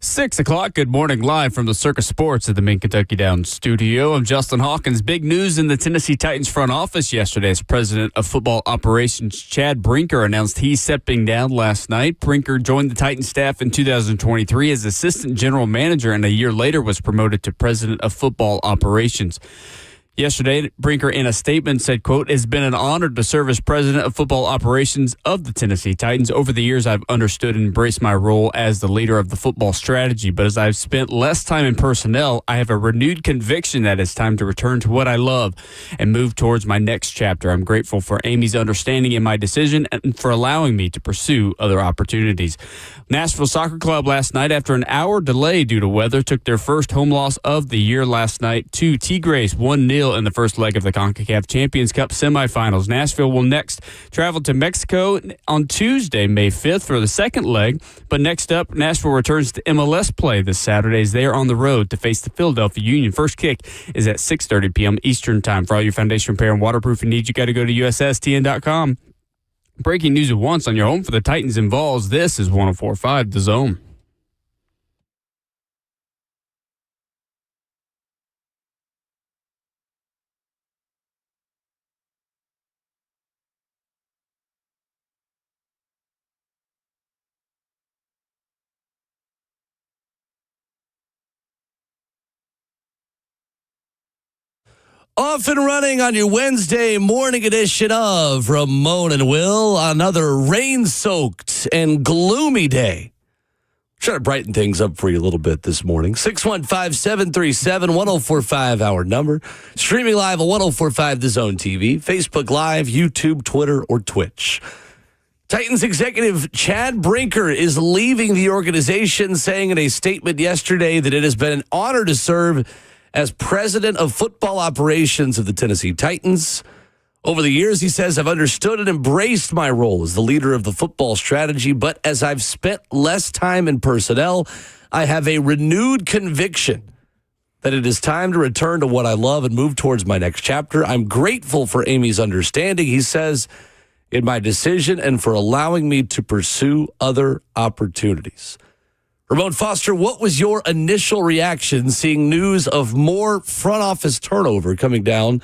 6 o'clock. Good morning, live from the Circus Sports at the Main Kentucky Downs studio. I'm Justin Hawkins. Big news in the Tennessee Titans front office yesterday as President of Football Operations Chad Brinker announced he's stepping down last night. Brinker joined the Titans staff in 2023 as Assistant General Manager and a year later was promoted to President of Football Operations. Yesterday, Brinker in a statement said, quote, "It's been an honor to serve as president of football operations of the Tennessee Titans. Over the years, I've understood and embraced my role as the leader of the football strategy. But as I've spent less time in personnel, I have a renewed conviction that it's time to return to what I love and move towards my next chapter. I'm grateful for Amy's understanding in my decision and for allowing me to pursue other opportunities." Nashville Soccer Club last night, after an hour delay due to weather, took their first home loss of the year last night to Tigres 1-0 in the first leg of the CONCACAF Champions Cup semifinals. Nashville will next travel to Mexico on Tuesday, May 5th for the second leg. But next up, Nashville returns to MLS play this Saturday as they are on the road to face the Philadelphia Union. First kick is at 6:30 p.m. Eastern Time. For all your foundation repair and waterproofing needs, you got to go to USSTN.com. Breaking news at once on your home for the Titans and Vols. This is 104.5 The Zone. Off and running on your Wednesday morning edition of Ramon and Will. Another rain-soaked and gloomy day. Trying to brighten things up for you a little bit this morning. 615-737-1045, our number. Streaming live on 1045 The Zone TV, Facebook Live, YouTube, Twitter, or Twitch. Titans executive Chad Brinker is leaving the organization, saying in a statement yesterday that it has been an honor to serve as president of football operations of the Tennessee Titans. Over the years, he says, I've understood and embraced my role as the leader of the football strategy, but as I've spent less time in personnel, I have a renewed conviction that it is time to return to what I love and move towards my next chapter. I'm grateful for Amy's understanding, he says, in my decision and for allowing me to pursue other opportunities. Ramon Foster, what was your initial reaction seeing news of more front office turnover coming down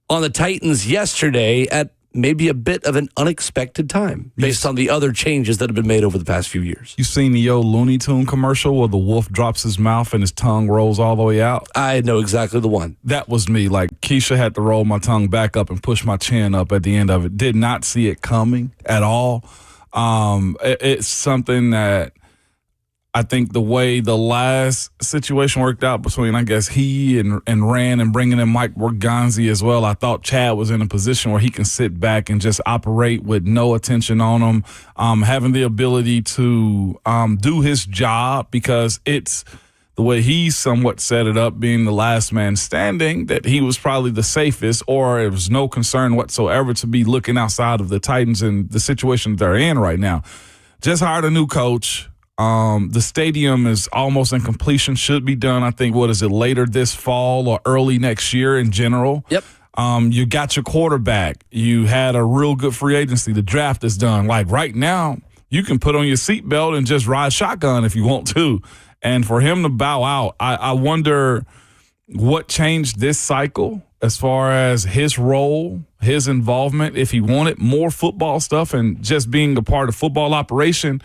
on the Titans yesterday at maybe a bit of an unexpected time based on the other changes that have been made over the past few years? You seen the old Looney Tune commercial where the wolf drops his mouth and his tongue rolls all the way out? I know exactly the one. That was me. Like, Keisha had to roll my tongue back up and push my chin up at the end of it. Did not see it coming at all. It's something that I think the way the last situation worked out between, I guess, he and Rand and bringing in Mike Borganzi as well, I thought Chad was in a position where he can sit back and just operate with no attention on him, having the ability to do his job because it's the way he somewhat set it up, being the last man standing, that he was probably the safest, or it was no concern whatsoever to be looking outside of the Titans and the situation they're in right now. Just hired a new coach. The stadium is almost in completion, should be done, I think, later this fall or early next year in general. Yep. You got your quarterback. You had a real good free agency. The draft is done. Like right now, you can put on your seatbelt and just ride shotgun if you want to. And for him to bow out, I wonder what changed this cycle as far as his role, his involvement, if he wanted more football stuff and just being a part of football operations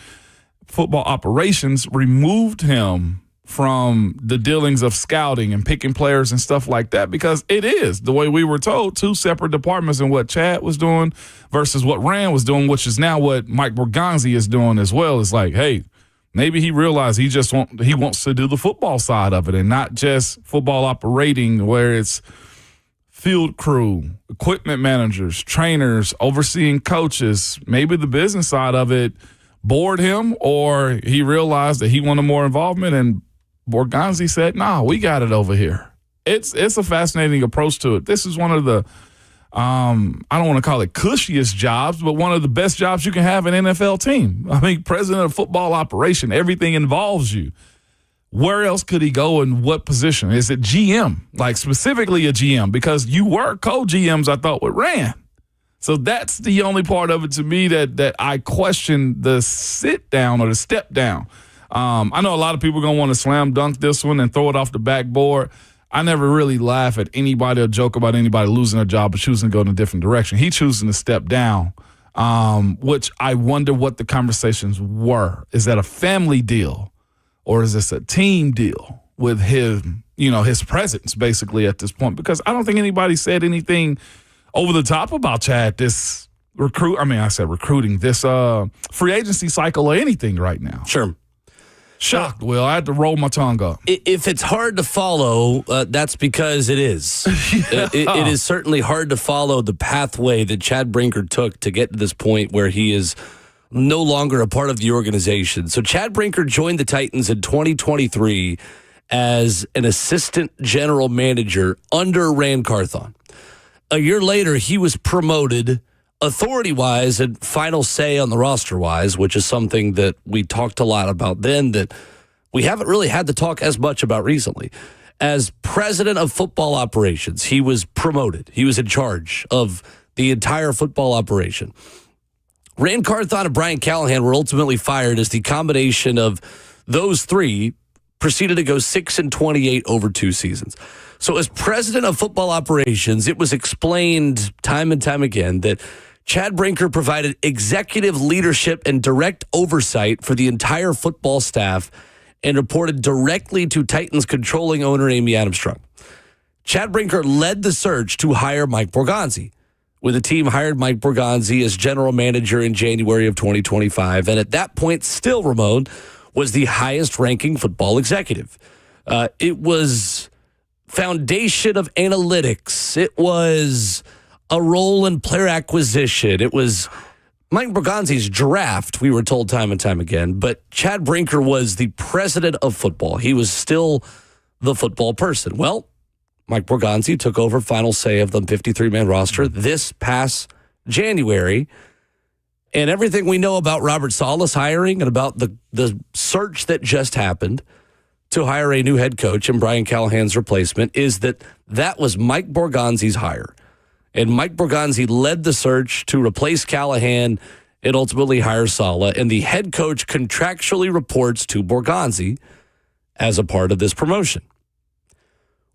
removed him from the dealings of scouting and picking players and stuff like that, because it is, the way we were told, two separate departments in what Chad was doing versus what Rand was doing, which is now what Mike Borganzi is doing as well. It's like, hey, maybe he realized he wants to do the football side of it and not just football operating where it's field crew, equipment managers, trainers, overseeing coaches. Maybe the business side of it bored him, or he realized that he wanted more involvement, and Borganzi said, nah, we got it over here. It's a fascinating approach to it. This is one of the, I don't want to call it cushiest jobs, but one of the best jobs you can have an NFL team. I mean, president of football operation, everything involves you. Where else could he go and what position? Is it GM, like specifically a GM? Because you were co-GMs, I thought, with Rand. So that's the only part of it to me that I question the sit down or the step down. I know a lot of people are going to want to slam dunk this one and throw it off the backboard. I never really laugh at anybody or joke about anybody losing their job or choosing to go in a different direction. He choosing to step down, which I wonder what the conversations were. Is that a family deal or is this a team deal with his presence basically at this point? Because I don't think anybody said anything over the top about Chad this recruiting, this free agency cycle or anything right now. Sure. Shocked, Will. I had to roll my tongue up. If it's hard to follow, that's because it is. It is certainly hard to follow the pathway that Chad Brinker took to get to this point where he is no longer a part of the organization. So Chad Brinker joined the Titans in 2023 as an assistant general manager under Rand Carthon. A year later, he was promoted authority-wise and final say on the roster-wise, which is something that we talked a lot about then that we haven't really had to talk as much about recently. As president of football operations, he was promoted. He was in charge of the entire football operation. Rand Carthon and Brian Callahan were ultimately fired as the combination of those three proceeded to go 6-28 over 2 seasons. So as president of football operations, it was explained time and time again that Chad Brinker provided executive leadership and direct oversight for the entire football staff and reported directly to Titans controlling owner Amy Adams-Strunk. Chad Brinker led the search to hire Mike Borganzi, when the team hired Mike Borganzi as general manager in January of 2025. And at that point, still Ramon was the highest ranking football executive. It was foundation of analytics. It was a role in player acquisition. It was Mike Borganzi's draft, we were told time and time again, but Chad Brinker was the president of football. He was still the football person. Well, Mike Borganzi took over final say of the 53-man roster this past January, and everything we know about Robert Saleh's hiring and about the search that just happened to hire a new head coach and Brian Callahan's replacement is that was Mike Borganzi's hire. And Mike Borganzi led the search to replace Callahan and ultimately hire Saleh. And the head coach contractually reports to Borganzi as a part of this promotion.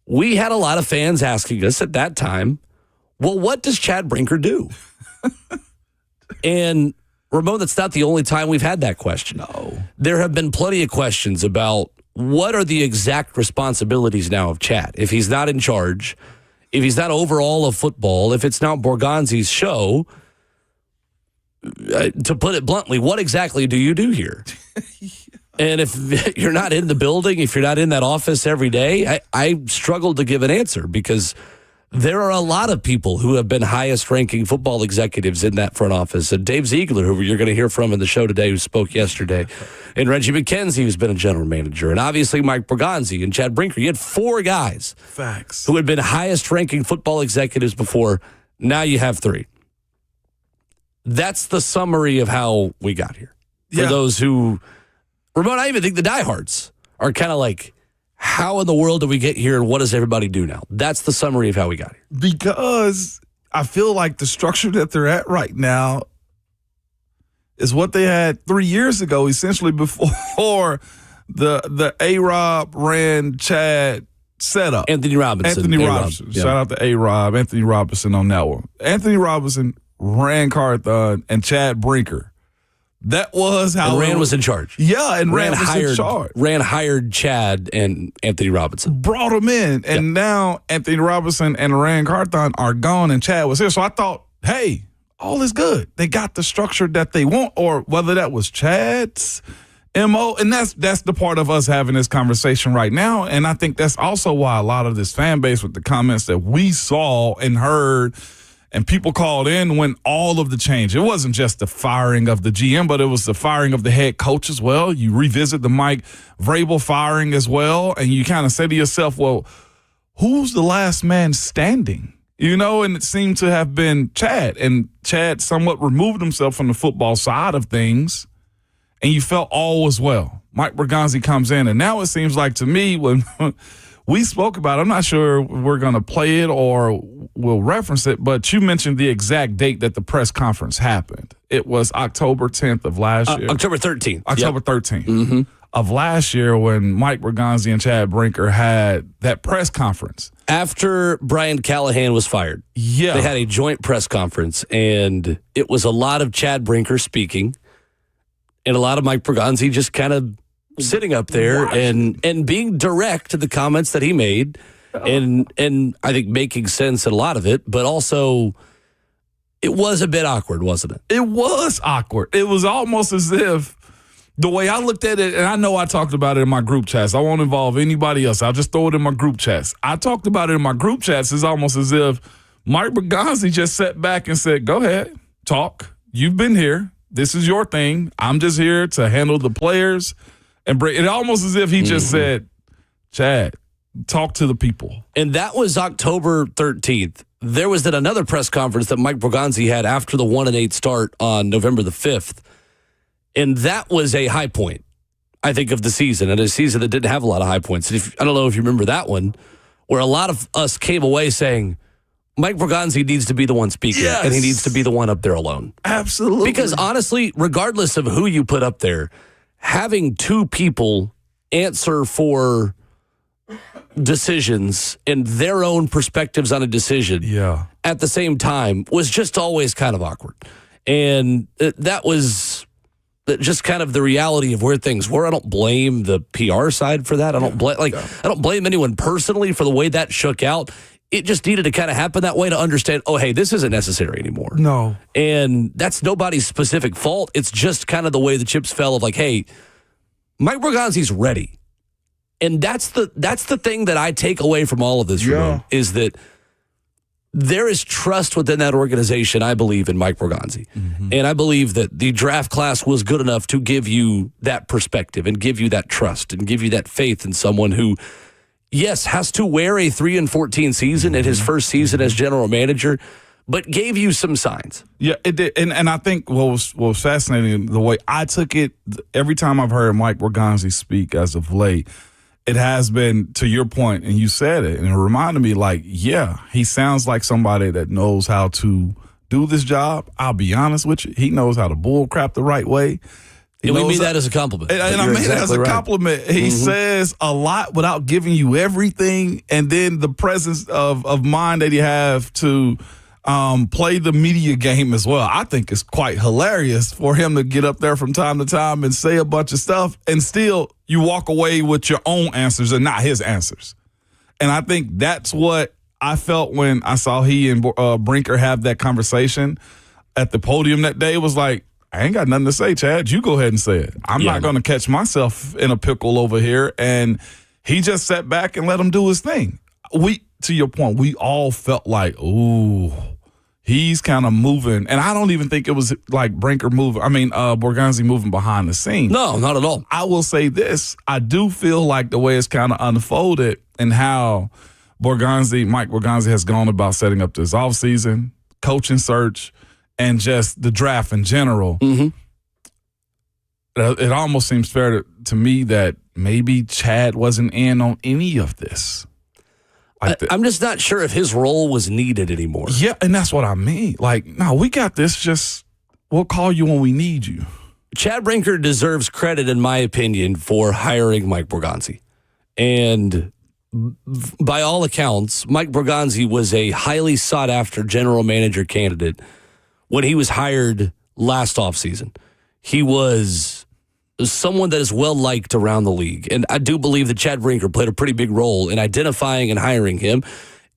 We had a lot of fans asking us at that time, well, what does Chad Brinker do? And Ramon, that's not the only time we've had that question. No. There have been plenty of questions about what are the exact responsibilities now of Chad? If he's not in charge, if he's not over all of football, if it's now Borganzi's show, to put it bluntly, what exactly do you do here? And if you're not in the building, if you're not in that office every day, I struggle to give an answer because there are a lot of people who have been highest-ranking football executives in that front office. And Dave Ziegler, who you're going to hear from in the show today, who spoke yesterday, and Reggie McKenzie, who's been a general manager, and obviously Mike Borganzi and Chad Brinker. You had 4 guys who had been highest-ranking football executives before. Now you have 3. That's the summary of how we got here. For those who, Ramon, I even think the diehards are kind of like, how in the world did we get here and what does everybody do now? That's the summary of how we got here. Because I feel like the structure that they're at right now is what they had 3 years ago, essentially before the A-Rob, Rand, Chad setup. Anthony Robinson. Shout out to A-Rob, Anthony Robinson on that one. Anthony Robinson, Rand Carthon, and Chad Brinker. That was how Rand was in charge. Yeah, and Rand was in charge. Rand hired Chad and Anthony Robinson. Brought him in. And now Anthony Robinson and Rand Carthon are gone and Chad was here. So I thought, hey, all is good. They got the structure that they want, or whether that was Chad's MO. And that's the part of us having this conversation right now. And I think that's also why a lot of this fan base with the comments that we saw and heard and people called in when all of the change, it wasn't just the firing of the GM, but it was the firing of the head coach as well. You revisit the Mike Vrabel firing as well, and you kind of say to yourself, well, who's the last man standing? You know, and it seemed to have been Chad, and Chad somewhat removed himself from the football side of things, and you felt all was well. Mike Borganzi comes in, and now it seems like to me when we spoke about it. I'm not sure we're going to play it or we'll reference it, but you mentioned the exact date that the press conference happened. It was October 10th of last year. October 13th. October 13th of last year when Mike Borganzi and Chad Brinker had that press conference. After Brian Callahan was fired. Yeah. They had a joint press conference, and it was a lot of Chad Brinker speaking and a lot of Mike Borganzi just kind of sitting up there and being direct to the comments that he made and I think making sense in a lot of it, but also it was a bit awkward, wasn't it? It was awkward. It was almost as if the way I looked at it, and I know I talked about it in my group chats. I won't involve anybody else. I'll just throw it in my group chats. I talked about it in my group chats. It's almost as if Mike Borganzi just sat back and said, go ahead, talk. You've been here. This is your thing. I'm just here to handle the players. And break. It almost as if he just said, Chad, talk to the people. And that was October 13th. There was then another press conference that Mike Borganzi had after the 1-8 start on November the 5th. And that was a high point, I think, of the season, and a season that didn't have a lot of high points. I don't know if you remember that one, where a lot of us came away saying, Mike Borganzi needs to be the one speaking, and he needs to be the one up there alone. Absolutely. Because honestly, regardless of who you put up there, having two people answer for decisions and their own perspectives on a decision at the same time was just always kind of awkward. And that was just kind of the reality of where things were. I don't blame the PR side for that. I don't blame anyone personally for the way that shook out. It just needed to kind of happen that way to understand, oh, hey, this isn't necessary anymore. No. And that's nobody's specific fault. It's just kind of the way the chips fell of like, hey, Mike Borganzi's ready. And that's the thing that I take away from all of this, Ramon, is that there is trust within that organization, I believe, in Mike Borganzi. And I believe that the draft class was good enough to give you that perspective and give you that trust and give you that faith in someone who, yes, has to wear a 3-14 season in his first season as general manager, but gave you some signs. Yeah, it did. And I think what was fascinating, the way I took it, every time I've heard Mike Borganzi speak as of late, it has been, to your point, and you said it, and it reminded me, like, yeah, he sounds like somebody that knows how to do this job. I'll be honest with you. He knows how to bull crap the right way. And we mean that as a compliment. And I mean that as a compliment. He says a lot without giving you everything, and then the presence of mind that he have to play the media game as well. I think it's quite hilarious for him to get up there from time to time and say a bunch of stuff, and still you walk away with your own answers and not his answers. And I think that's what I felt when I saw he and Brinker have that conversation at the podium that day. It was like, I ain't got nothing to say, Chad. You go ahead and say it. I'm not going to catch myself in a pickle over here. And he just sat back and let him do his thing. To your point, we all felt like, ooh, he's kind of moving. And I don't even think it was like Borganzi moving behind the scenes. No, not at all. I will say this. I do feel like the way it's kind of unfolded and how Mike Borganzi has gone about setting up this offseason, coaching search, and just the draft in general, it almost seems fair to me that maybe Chad wasn't in on any of this. I'm just not sure if his role was needed anymore. Yeah, and that's what I mean. Like, no, we got this. We'll call you when we need you. Chad Brinker deserves credit, in my opinion, for hiring Mike Borganzi. And by all accounts, Mike Borganzi was a highly sought-after general manager candidate when he was hired last offseason. He was someone that is well-liked around the league. And I do believe that Chad Brinker played a pretty big role in identifying and hiring him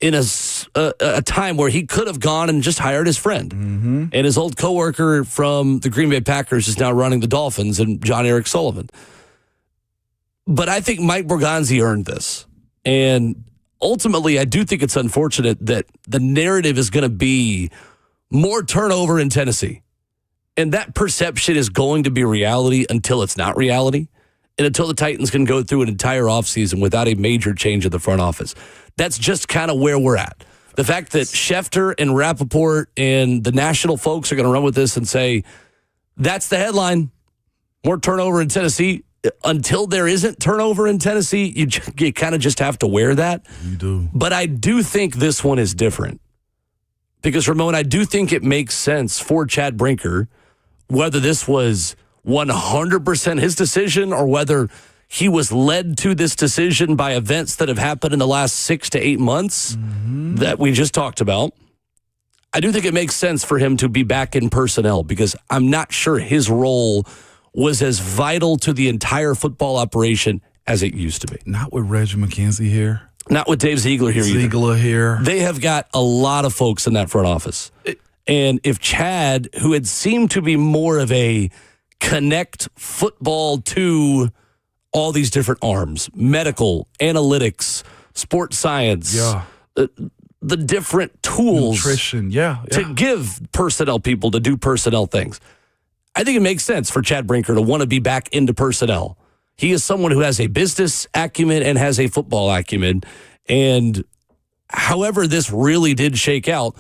in a time where he could have gone and just hired his friend. And his old coworker from the Green Bay Packers is now running the Dolphins, and John Eric Sullivan. But I think Mike Borganzi earned this. And ultimately, I do think it's unfortunate that the narrative is going to be more turnover in Tennessee. And that perception is going to be reality until it's not reality, and until the Titans can go through an entire offseason without a major change at the front office. That's just kind of where we're at. The fact that Schefter and Rappaport and the national folks are going to run with this and say, that's the headline, more turnover in Tennessee, until there isn't turnover in Tennessee, you kind of just have to wear that. You do. But I do think this one is different. Because, Ramon, I do think it makes sense for Chad Brinker, whether this was 100% his decision or whether he was led to this decision by events that have happened in the last 6 to 8 months that we just talked about. I do think it makes sense for him to be back in personnel because I'm not sure his role was as vital to the entire football operation as it used to be. Not with Reggie McKenzie here. Not with Dave Ziegler here either. Ziegler here. They have got a lot of folks in that front office. And if Chad, who had seemed to be more of a connect football to all these different arms, medical, analytics, sports science, the different tools, nutrition, to give personnel people to do personnel things. I think it makes sense for Chad Brinker to want to be back into personnel. He is someone who has a business acumen and has a football acumen. And however this really did shake out,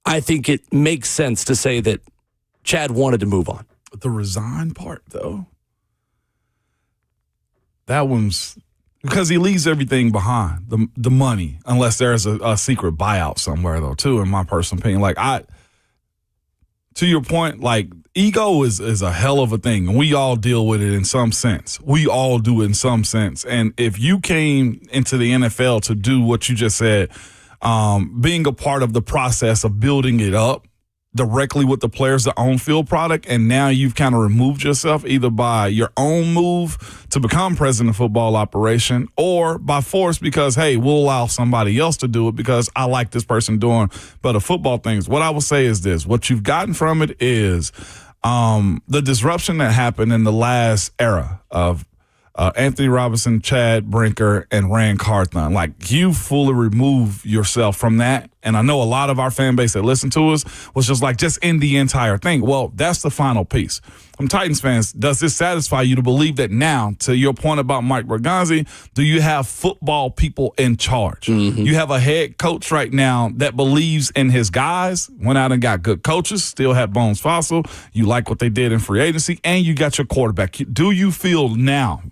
I think it makes sense to say that Chad wanted to move on. The resign part, though, that one's because he leaves everything behind, the money, unless there's a secret buyout somewhere, though, too, in my personal opinion. To your point, ego is a hell of a thing, and we all deal with it in some sense. We all do it in some sense. And if you came into the NFL to do what you just said, being a part of the process of building it up directly with the players, the on-field product, and now you've kind of removed yourself either by your own move to become president of football operation or by force because, hey, we'll allow somebody else to do it because I like this person doing better football things. What I would say is this. What you've gotten from it is the disruption that happened in the last era of Anthony Robinson, Chad Brinker, and Rand Carthon. You fully remove yourself from that. And I know a lot of our fan base that listened to us was just in the entire thing. Well, that's the final piece. From Titans fans, does this satisfy you to believe that now, to your point about Mike Borganzi, do you have football people in charge? Mm-hmm. You have a head coach right now that believes in his guys, went out and got good coaches, still have Bones Fossil. You like what they did in free agency, and you got your quarterback. Do you feel now,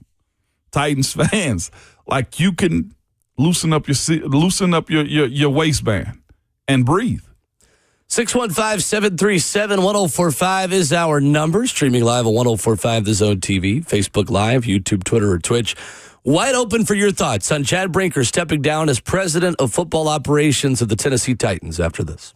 Titans fans, like you can loosen up your waistband and breathe? 615-737-1045 is our number. Streaming live on 1045 The Zone TV, Facebook Live, YouTube, Twitter, or Twitch. Wide open for your thoughts on Chad Brinker stepping down as president of football operations of the Tennessee Titans after this.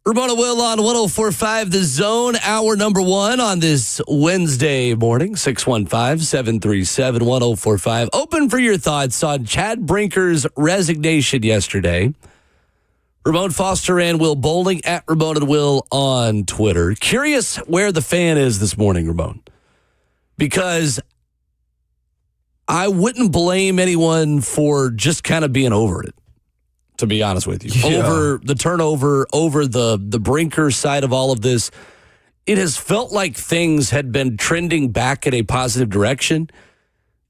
Ramon Will on 104.5 The Zone, hour number one on this Wednesday morning, 615-737-1045. Open for your thoughts on Chad Brinker's resignation yesterday. Ramon Foster and Will Bowling at Ramon and Will on Twitter. Curious where the fan is this morning, Ramon, because I wouldn't blame anyone for just kind of being over it, to be honest with you. Yeah. Over the turnover, over the Brinker side of all of this. It has felt like things had been trending back in a positive direction.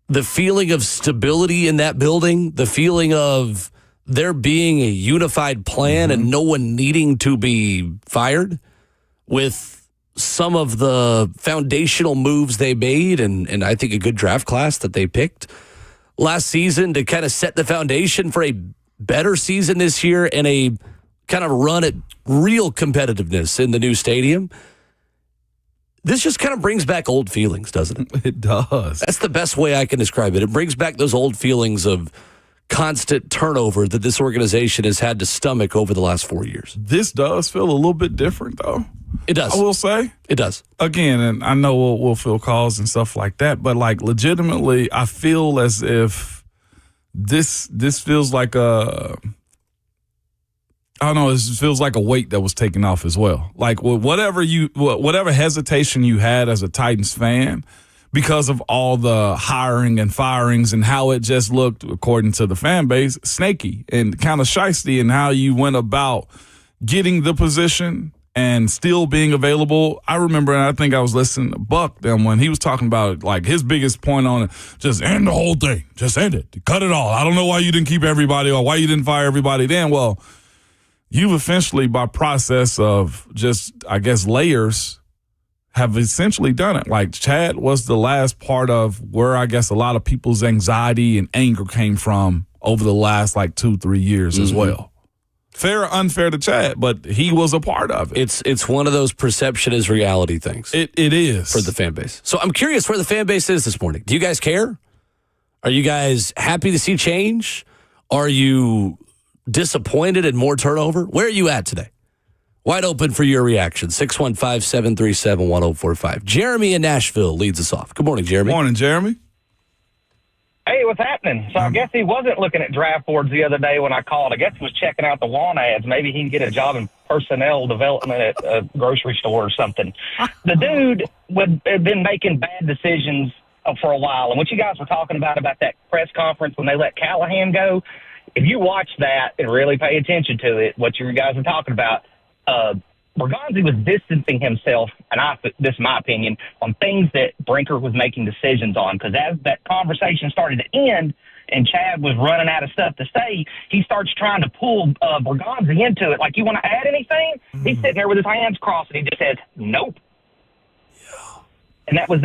The feeling of stability in that building, the feeling of there being a unified plan and no one needing to be fired, with some of the foundational moves they made and I think a good draft class that they picked last season to kind of set the foundation for a better season this year and a kind of run at real competitiveness in the new stadium. This just kind of brings back old feelings, doesn't it? It does. That's the best way I can describe it. It brings back those old feelings of constant turnover that this organization has had to stomach over the last 4 years. This does feel a little bit different, though. It does. I will say. It does. Again, and I know we'll feel calls and stuff like that, but like legitimately, I feel as if this feels like I don't know. It feels like a weight that was taken off as well. Like whatever hesitation you had as a Titans fan because of all the hiring and firings and how it just looked, according to the fan base, snaky and kind of shysty, and how you went about getting the position and still being available. I remember, and I think I was listening to Buck then when he was talking about like his biggest point on it, just end the whole thing, just end it, cut it all. I don't know why you didn't keep everybody or why you didn't fire everybody then. Well, you've essentially, by process of just, I guess, layers, have essentially done it. Like Chad was the last part of where I guess a lot of people's anxiety and anger came from over the last like 2-3 years as well. Fair or unfair to Chad, but he was a part of it. It's one of those perception is reality things. It is. For the fan base. So I'm curious where the fan base is this morning. Do you guys care? Are you guys happy to see change? Are you disappointed in more turnover? Where are you at today? Wide open for your reaction. 615-737-1045. Jeremy in Nashville leads us off. Good morning, Jeremy. Morning, Jeremy. Hey, what's happening? So I guess he wasn't looking at draft boards the other day when I called. I guess he was checking out the want ads. Maybe he can get a job in personnel development at a grocery store or something. The dude had been making bad decisions for a while. And what you guys were talking about that press conference when they let Callahan go, if you watch that and really pay attention to it, what you guys are talking about, Borganzi was distancing himself, and this is my opinion, on things that Brinker was making decisions on. Because as that conversation started to end and Chad was running out of stuff to say, he starts trying to pull Borganzi into it. Like, you want to add anything? He's sitting there with his hands crossed, and he just says, nope. Yeah. And that was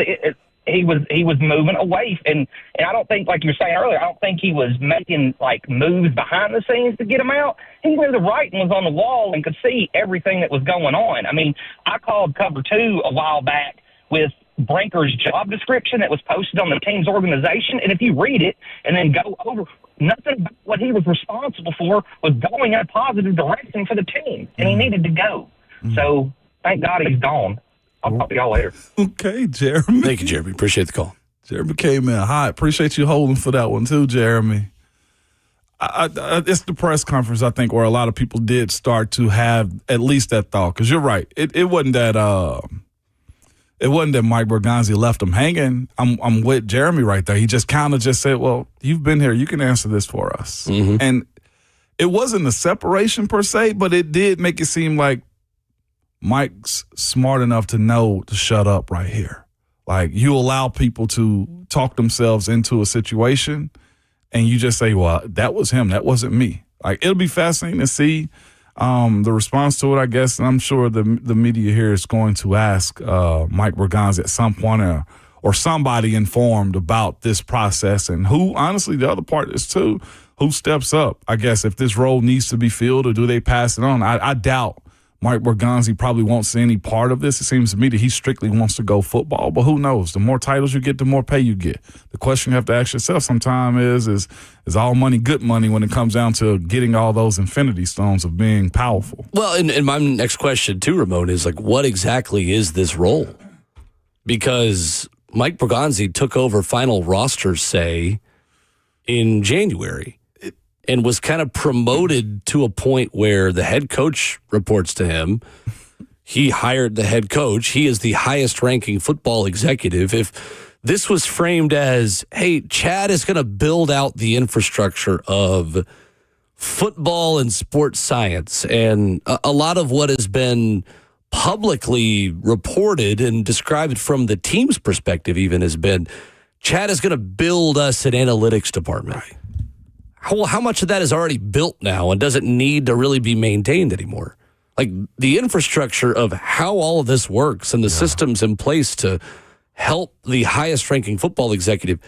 he was moving away, and I don't think, like you were saying earlier, I don't think he was making like moves behind the scenes to get him out. He knew the writing was on the wall and could see everything that was going on. I mean, I called Cover 2 a while back with Brinker's job description that was posted on the team's organization, and if you read it and then go over, nothing about what he was responsible for was going in a positive direction for the team, and he needed to go. So thank God he's gone. I'll talk to y'all later. Okay, Jeremy. Thank you, Jeremy. Appreciate the call. Jeremy came in hot. Appreciate you holding for that one too, Jeremy. It's the press conference, I think, where a lot of people did start to have at least that thought. Because you're right, it wasn't that Mike Borganzi left him hanging. I'm with Jeremy right there. He just kind of just said, "Well, you've been here. You can answer this for us." And it wasn't a separation per se, but it did make it seem like Mike's smart enough to know to shut up right here. Like, you allow people to talk themselves into a situation and you just say, well, that was him. That wasn't me. Like, it'll be fascinating to see the response to it, I guess. And I'm sure the media here is going to ask Mike Borganzi at some point or somebody informed about this process, and who, honestly, the other part is too, who steps up, I guess, if this role needs to be filled, or do they pass it on? I doubt Mike Borganzi probably won't see any part of this. It seems to me that he strictly wants to go football, but who knows? The more titles you get, the more pay you get. The question you have to ask yourself sometimes is all money good money when it comes down to getting all those infinity stones of being powerful? Well, and my next question too, Ramon, is like, what exactly is this role? Because Mike Borganzi took over final roster say in January and was kind of promoted to a point where the head coach reports to him. He hired the head coach. He is the highest ranking football executive. If this was framed as, hey, Chad is going to build out the infrastructure of football and sports science, and a lot of what has been publicly reported and described from the team's perspective even has been, Chad is going to build us an analytics department. Right. How much of that is already built now and doesn't need to really be maintained anymore? Like the infrastructure of how all of this works and the systems in place to help the highest ranking football executive,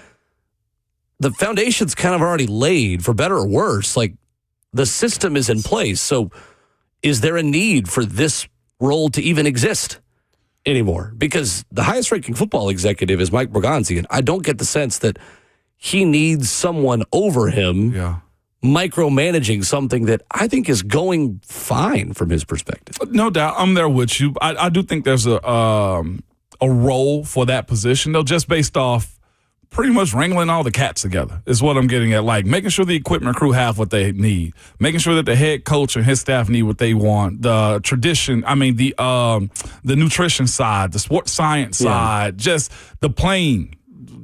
the foundation's kind of already laid, for better or worse. Like the system is in place. So is there a need for this role to even exist anymore? Because the highest ranking football executive is Mike Borganzi, and I don't get the sense that he needs someone over him micromanaging something that I think is going fine from his perspective. No doubt. I'm there with you. I do think there's a role for that position, though, just based off pretty much wrangling all the cats together is what I'm getting at. Like making sure the equipment crew have what they need, making sure that the head coach and his staff need what they want, the nutrition side, the sports science side, just the playing.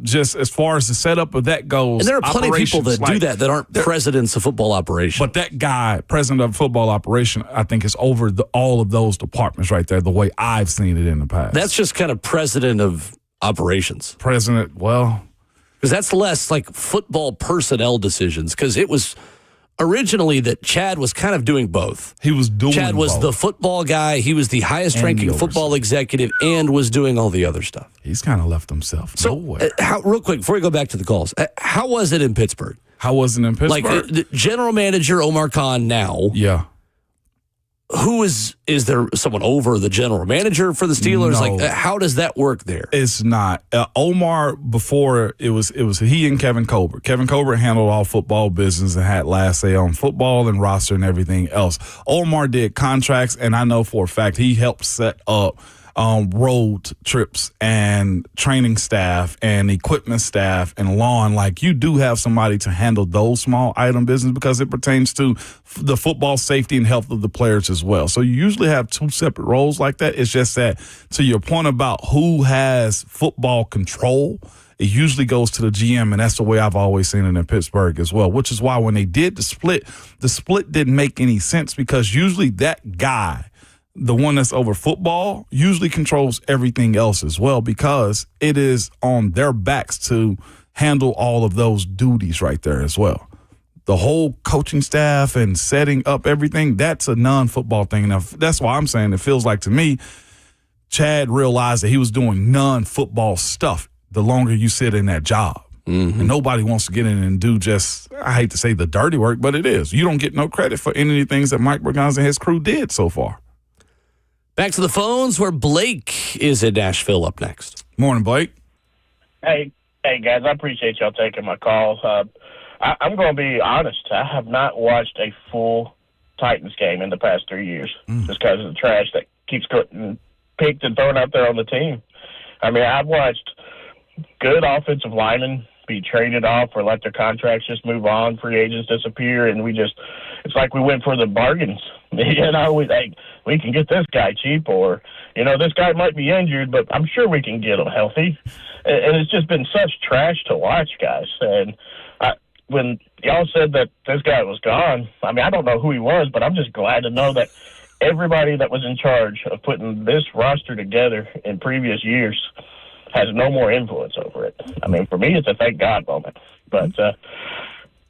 Just as far as the setup of that goes. And there are plenty of people that do that aren't presidents of football operations. But that guy, president of football operation, I think is over all of those departments right there, the way I've seen it in the past. That's just kind of president of operations. President, well. Because that's less like football personnel decisions, because it was originally that Chad was kind of doing both. He was doing Chad was both. The football guy. He was the highest ranking football executive and was doing all the other stuff. He's kind of left himself nowhere. Real quick, before we go back to the calls, how was it in Pittsburgh? How was it in Pittsburgh? Like the general manager Omar Khan now. Yeah. Who is there someone over the general manager for the Steelers? No. Like, how does that work there? It's not. Omar, before it was he and Kevin Colbert. Kevin Colbert handled all football business and had last say on football and roster and everything else. Omar did contracts, and I know for a fact he helped set up road trips and training staff and equipment staff and lawn. Like, you do have somebody to handle those small item business because it pertains to the football safety and health of the players as well. So you usually have two separate roles like that. It's just that, to your point about who has football control, it usually goes to the GM, and that's the way I've always seen it in Pittsburgh as well, which is why when they did the split didn't make any sense, because usually that guy, the one that's over football, usually controls everything else as well, because it is on their backs to handle all of those duties right there as well. The whole coaching staff and setting up everything, that's a non-football thing. Now, that's why I'm saying it feels like to me, Chad realized that he was doing non-football stuff the longer you sit in that job. Mm-hmm. And nobody wants to get in and do just, I hate to say the dirty work, but it is. You don't get no credit for any of the things that Mike Borganzi and his crew did so far. Back to the phones where Blake is in Nashville up next. Morning, Blake. Hey, guys, I appreciate y'all taking my call. I'm going to be honest. I have not watched a full Titans game in the past 3 years just because of the trash that keeps getting picked and thrown out there on the team. I mean, I've watched good offensive linemen be traded off or let their contracts just move on, free agents disappear, and it's like we went for the bargains. We can get this guy cheap, or, this guy might be injured, but I'm sure we can get him healthy. And it's just been such trash to watch, guys. And when y'all said that this guy was gone, I mean, I don't know who he was, but I'm just glad to know that everybody that was in charge of putting this roster together in previous years has no more influence over it. I mean, for me, it's a thank God moment. But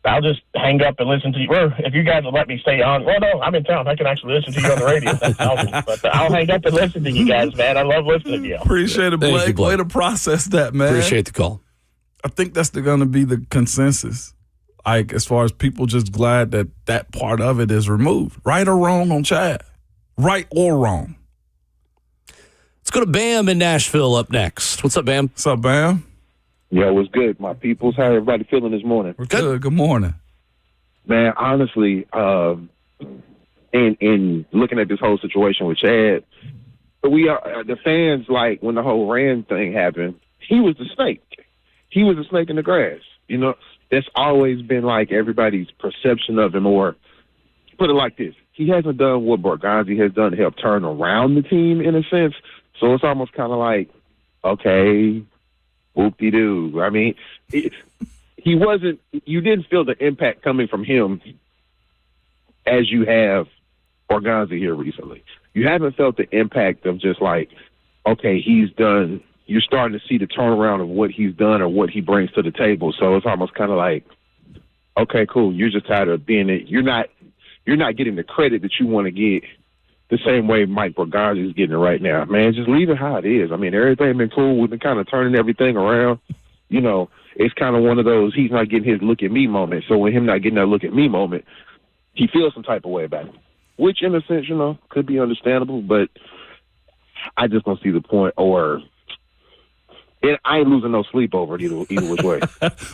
I'll just hang up and listen to you. Or if you guys will let me stay on. Well, no, I'm in town. I can actually listen to you on the radio. That's awesome. But I'll hang up and listen to you guys, man. I love listening to you. Appreciate it, Blake. Way to process that, man. Appreciate the call. I think that's going to be the consensus. Like, as far as people just glad that part of it is removed. Right or wrong on Chad. right or wrong. Let's go to Bam in Nashville up next. What's up, Bam? What's up, Bam? Yo, what's good, my peoples? How everybody feeling this morning? We're good. Good morning. Man, honestly, in looking at this whole situation with Chad, we are the fans. Like when the whole Rand thing happened, he was the snake. He was the snake in the grass. You know, that's always been like everybody's perception of him. Or put it like this: he hasn't done what Borganzi has done to help turn around the team in a sense. So it's almost kind of like, okay, whoop-de-doo. I mean, he wasn't. You didn't feel the impact coming from him as you have Borganzi here recently. You haven't felt the impact of just like, okay, he's done. You're starting to see the turnaround of what he's done or what he brings to the table. So it's almost kind of like, okay, cool. You're just tired of being it. You're not getting the credit that you want to get the same way Mike Borganzi is getting it right now. Man, just leave it how it is. I mean, everything been cool. We've been kind of turning everything around. You know, it's kind of one of those, he's not getting his look at me moment. So with him not getting that look at me moment, he feels some type of way about it, which in a sense, you know, could be understandable, but I just don't see the point, or I ain't losing no sleep over it either which way.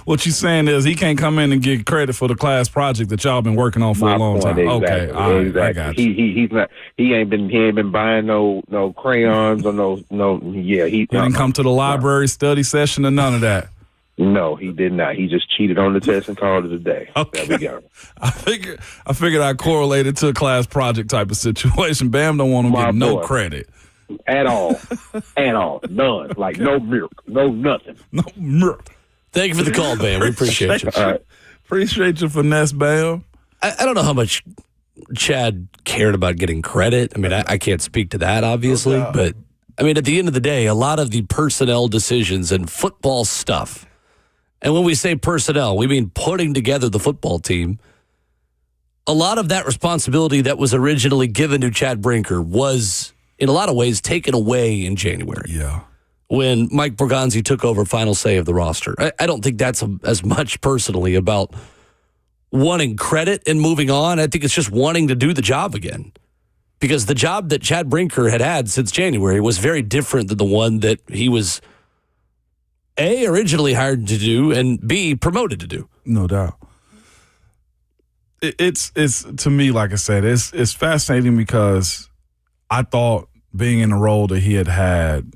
What you're saying is he can't come in and get credit for the class project that y'all been working on for a long time. Exactly, okay, all right, exactly. I got you. He's not. He ain't been buying no crayons or no. Yeah, he didn't come to the library study session or none of that. No, he did not. He just cheated on the test and called it a day. Okay. There we go. I figured I correlated to a class project type of situation. Bam don't want to get no credit. At all. None. Like no milk. No nothing. No milk. Thank you for the call, Bam. We appreciate you. All right. Appreciate your finesse, Bam. I don't know how much Chad cared about getting credit. I mean, I can't speak to that, obviously. No doubt. But, I mean, at the end of the day, a lot of the personnel decisions and football stuff, and when we say personnel, we mean putting together the football team, a lot of that responsibility that was originally given to Chad Brinker was, in a lot of ways, taken away in January. Yeah. When Mike Borganzi took over final say of the roster. I don't think that's as much personally about wanting credit and moving on. I think it's just wanting to do the job again. Because the job that Chad Brinker had since January was very different than the one that he was, A, originally hired to do, and B, promoted to do. No doubt. It's to me, like I said, it's fascinating because I thought being in the role that he had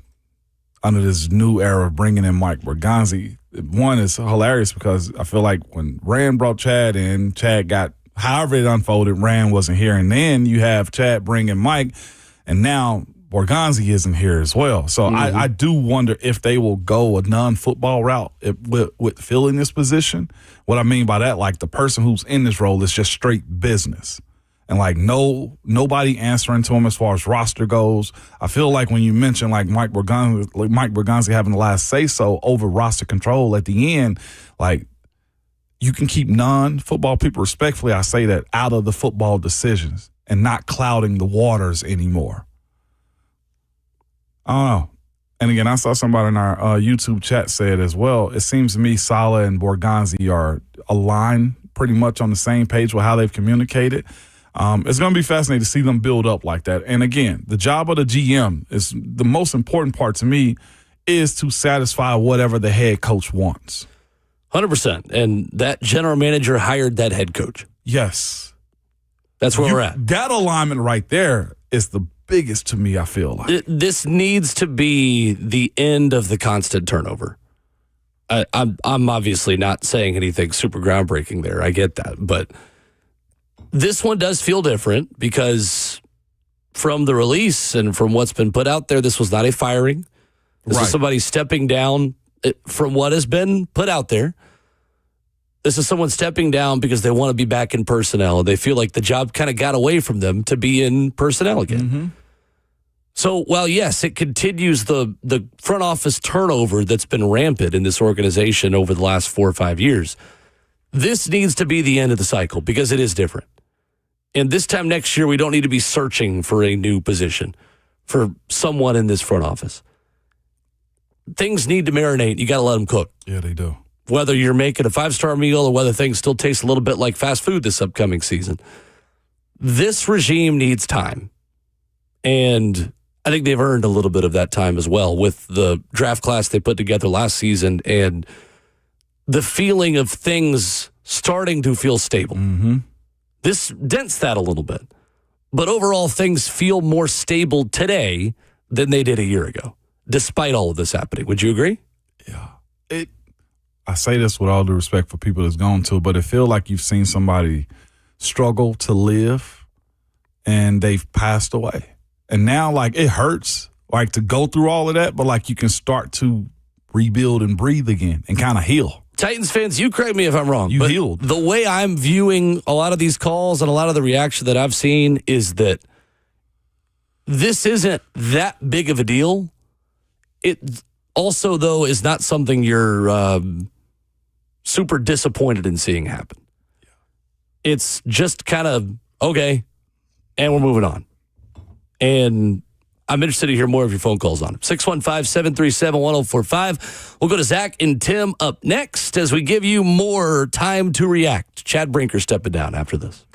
under this new era of bringing in Mike Borganzi, one is hilarious because I feel like when Rand brought Chad in, Chad got, however it unfolded, Rand wasn't here. And then you have Chad bringing Mike, and now Borganzi isn't here as well. So I do wonder if they will go a non-football route with filling this position. What I mean by that, like the person who's in this role is just straight business. And like nobody answering to him as far as roster goes. I feel like when you mention like Mike Borganzi having the last say so over roster control at the end, like you can keep non-football people, respectfully, I say that, out of the football decisions and not clouding the waters anymore. I don't know. And again, I saw somebody in our YouTube chat say it as well. It seems to me Saleh and Borganzi are aligned pretty much on the same page with how they've communicated. It's going to be fascinating to see them build up like that. And again, the job of the GM is the most important part to me is to satisfy whatever the head coach wants. 100%. And that general manager hired that head coach. Yes. That's where we're at. That alignment right there is the biggest to me, I feel like. This needs to be the end of the constant turnover. I'm obviously not saying anything super groundbreaking there. I get that. But this one does feel different because from the release and from what's been put out there, this was not a firing. This is somebody stepping down from what has been put out there. This is someone stepping down because they want to be back in personnel. And they feel like the job kind of got away from them to be in personnel again. Mm-hmm. So while, yes, it continues the front office turnover that's been rampant in this organization over the last 4 or 5 years, this needs to be the end of the cycle because it is different. And this time next year, we don't need to be searching for a new position for someone in this front office. Things need to marinate. You got to let them cook. Yeah, they do. Whether you're making a 5-star meal or whether things still taste a little bit like fast food this upcoming season. This regime needs time. And I think they've earned a little bit of that time as well with the draft class they put together last season and the feeling of things starting to feel stable. Mm-hmm. This dents that a little bit. But overall, things feel more stable today than they did a year ago, despite all of this happening. Would you agree? Yeah. I say this with all due respect for people that's gone to, but it feels like you've seen somebody struggle to live and they've passed away. And now, like, it hurts, like, to go through all of that, but, like, you can start to rebuild and breathe again and kind of heal. Titans fans, you correct me if I'm wrong. You healed. The way I'm viewing a lot of these calls and a lot of the reaction that I've seen is that this isn't that big of a deal. It also, though, is not something you're super disappointed in seeing happen. It's just kind of, okay, and we're moving on. And I'm interested to hear more of your phone calls on it. 615-737-1045. We'll go to Zach and Tim up next as we give you more time to react. Chad Brinker stepping down after this.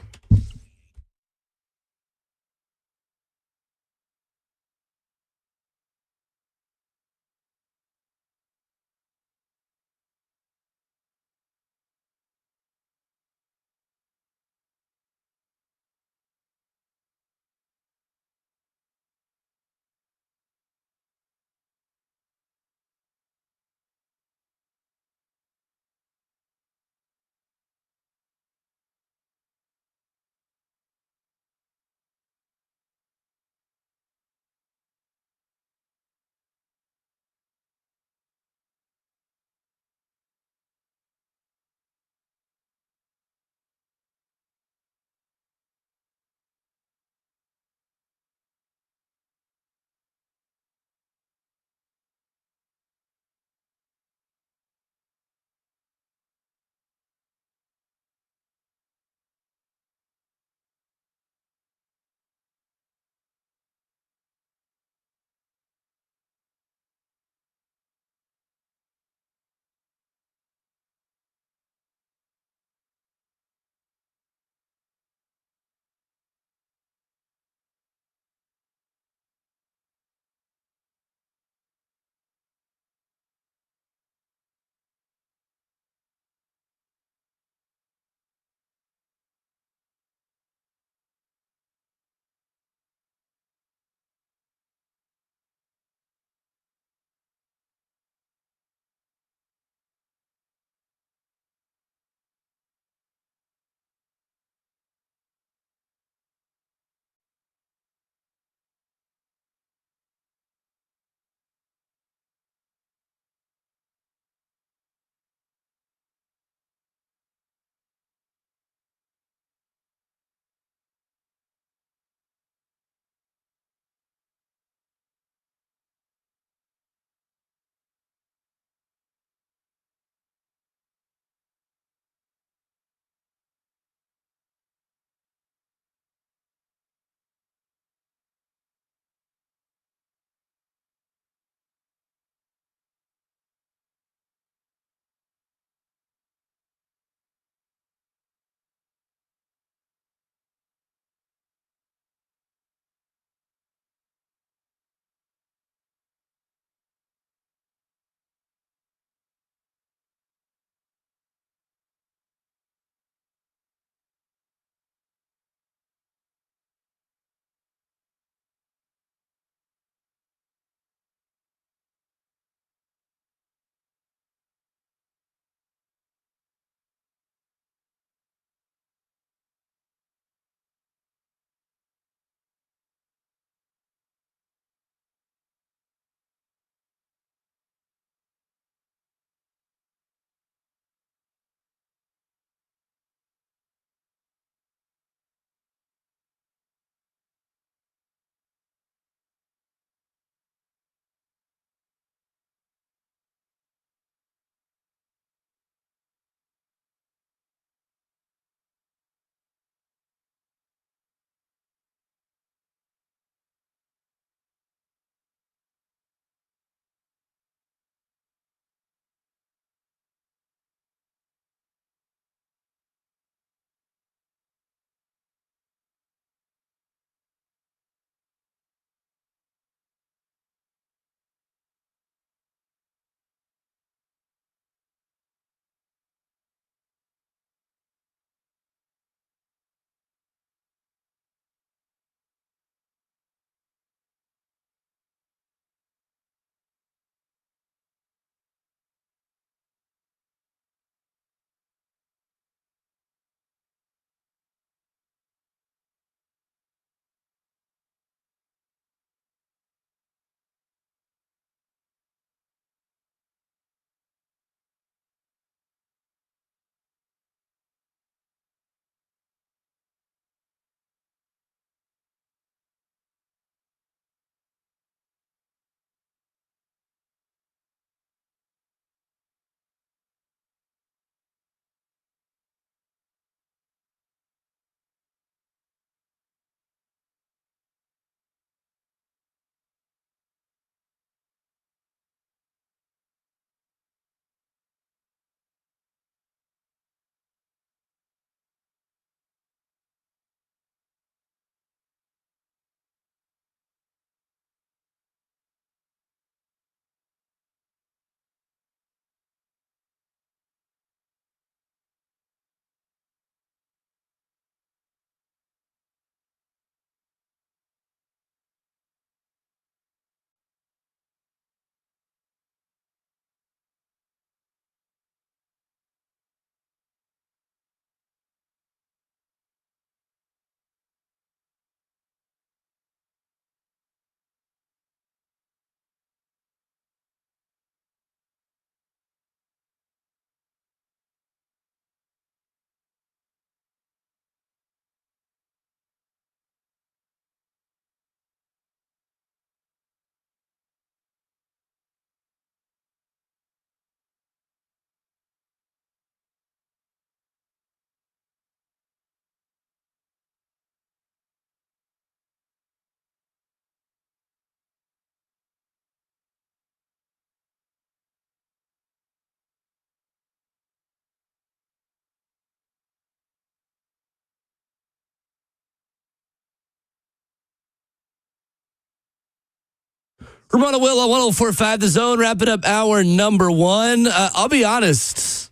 Ramon Will on 104.5 The Zone, wrapping up hour number one. I'll be honest,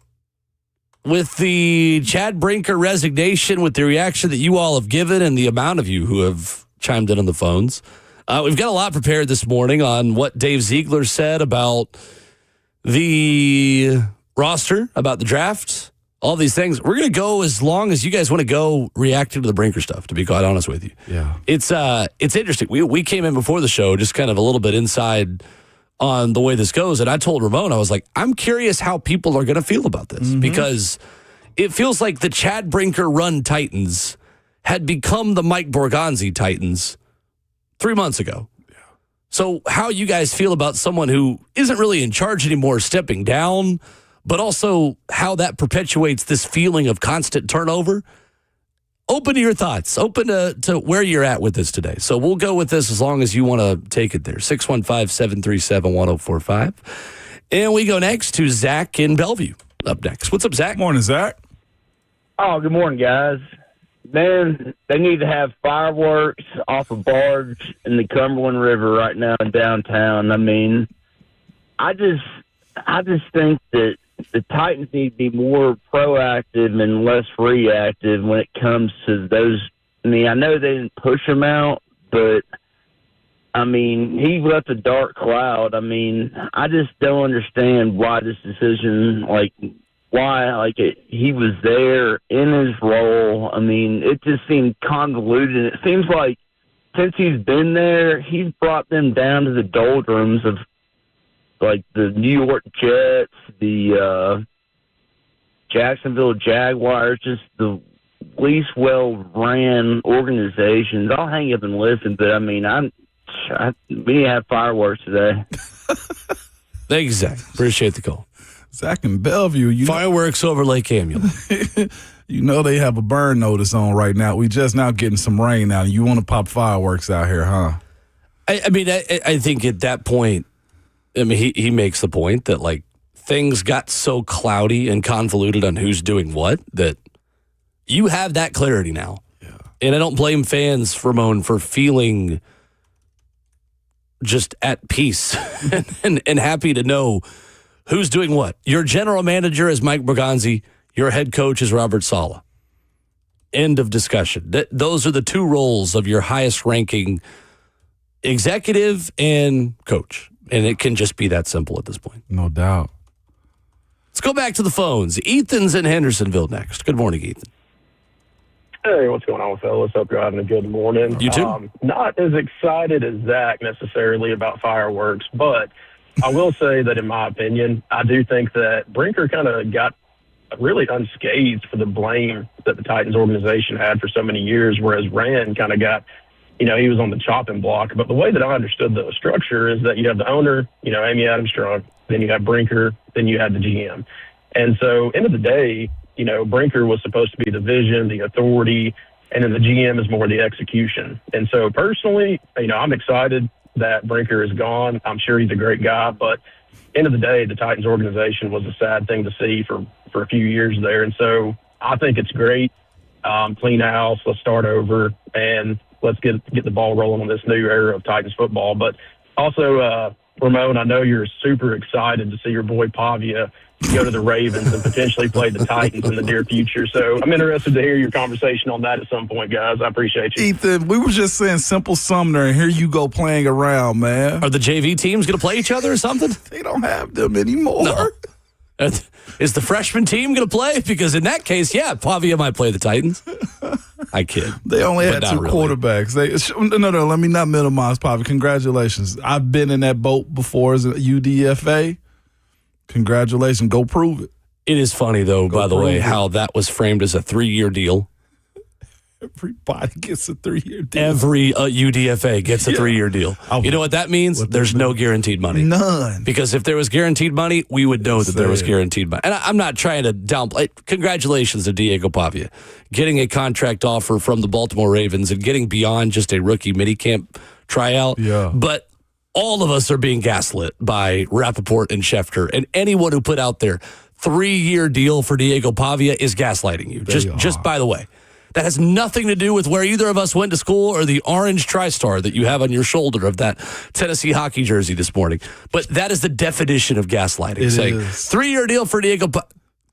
with the Chad Brinker resignation, with the reaction that you all have given and the amount of you who have chimed in on the phones, we've got a lot prepared this morning on what Dave Ziegler said about the roster, about the draft, all these things. We're going to go as long as you guys want to go reacting to the Brinker stuff, to be quite honest with you. Yeah. It's interesting. We came in before the show just kind of a little bit inside on the way this goes, and I told Ramon, I was like, I'm curious how people are going to feel about this because it feels like the Chad Brinker run Titans had become the Mike Borganzi Titans 3 months ago. Yeah. So how you guys feel about someone who isn't really in charge anymore stepping down, but also how that perpetuates this feeling of constant turnover? Open to your thoughts. Open to where you're at with this today. So we'll go with this as long as you want to take it there. 615-737-1045. And we go next to Zach in Bellevue. Up next. What's up, Zach? Morning, Zach. Oh, good morning, guys. Man, they need to have fireworks off a barge in the Cumberland River right now in downtown. I mean, I just think that the Titans need to be more proactive and less reactive when it comes to those. I mean, I know they didn't push him out, but, I mean, he left a dark cloud. I mean, I just don't understand why this decision, he was there in his role. I mean, it just seemed convoluted. It seems like since he's been there, he's brought them down to the doldrums of, like, the New York Jets, the Jacksonville Jaguars, just the least well-ran organizations. I'll hang up and listen, but, I mean, we need to have fireworks today. Thanks, Zach. Appreciate the call. Zach in Bellevue. Fireworks over Lake Amula. You know they have a burn notice on right now. We just now getting some rain now. You want to pop fireworks out here, huh? I mean, I think at that point, I mean, he makes the point that, like, things got so cloudy and convoluted on who's doing what that you have that clarity now. Yeah. And I don't blame fans, Ramon, for feeling just at peace and happy to know who's doing what. Your general manager is Mike Borganzi. Your head coach is Robert Saleh. End of discussion. Those are the two roles of your highest ranking executive and coach. And it can just be that simple at this point. No doubt. Let's go back to the phones. Ethan's in Hendersonville next. Good morning, Ethan. Hey, what's going on, fellas? Hope you're having a good morning. You too. Not as excited as Zach necessarily about fireworks, but I will say that in my opinion, I do think that Brinker kind of got really unscathed for the blame that the Titans organization had for so many years, whereas Rand kind of got, he was on the chopping block. But the way that I understood the structure is that you have the owner, Amy Adams Strunk, then you have Brinker, then you had the GM. And so, end of the day, Brinker was supposed to be the vision, the authority, and then the GM is more the execution. And so, personally, I'm excited that Brinker is gone. I'm sure he's a great guy, but end of the day, the Titans organization was a sad thing to see for a few years there. And so I think it's great. Clean house, let's start over, and let's get the ball rolling on this new era of Titans football. But also, Ramon, I know you're super excited to see your boy Pavia go to the Ravens and potentially play the Titans in the near future. So I'm interested to hear your conversation on that at some point, guys. I appreciate you. Ethan, we were just saying Simple Sumner, and here you go playing around, man. Are the JV teams going to play each other or something? They don't have them anymore. No. Is the freshman team going to play? Because in that case, yeah, Pavia might play the Titans. I kid. They only had two really. quarterbacks. No, let me not minimize Pavia. Congratulations. I've been in that boat before as a UDFA. Congratulations. Go prove it. It is funny, though, by the way, how that was framed as a 3-year deal. Everybody gets a 3-year deal. Every UDFA gets a 3-year deal. You know what that means? There's no guaranteed money. None. Because if there was guaranteed money, we would know that there was guaranteed money. And I'm not trying to downplay. Congratulations to Diego Pavia. Getting a contract offer from the Baltimore Ravens and getting beyond just a rookie minicamp tryout. Yeah. But all of us are being gaslit by Rappaport and Schefter. And anyone who put out their 3-year deal for Diego Pavia is gaslighting you. Just by the way. That has nothing to do with where either of us went to school or the orange TriStar that you have on your shoulder of that Tennessee hockey jersey this morning. But that is the definition of gaslighting. It saying, is. 3-year deal for Diego.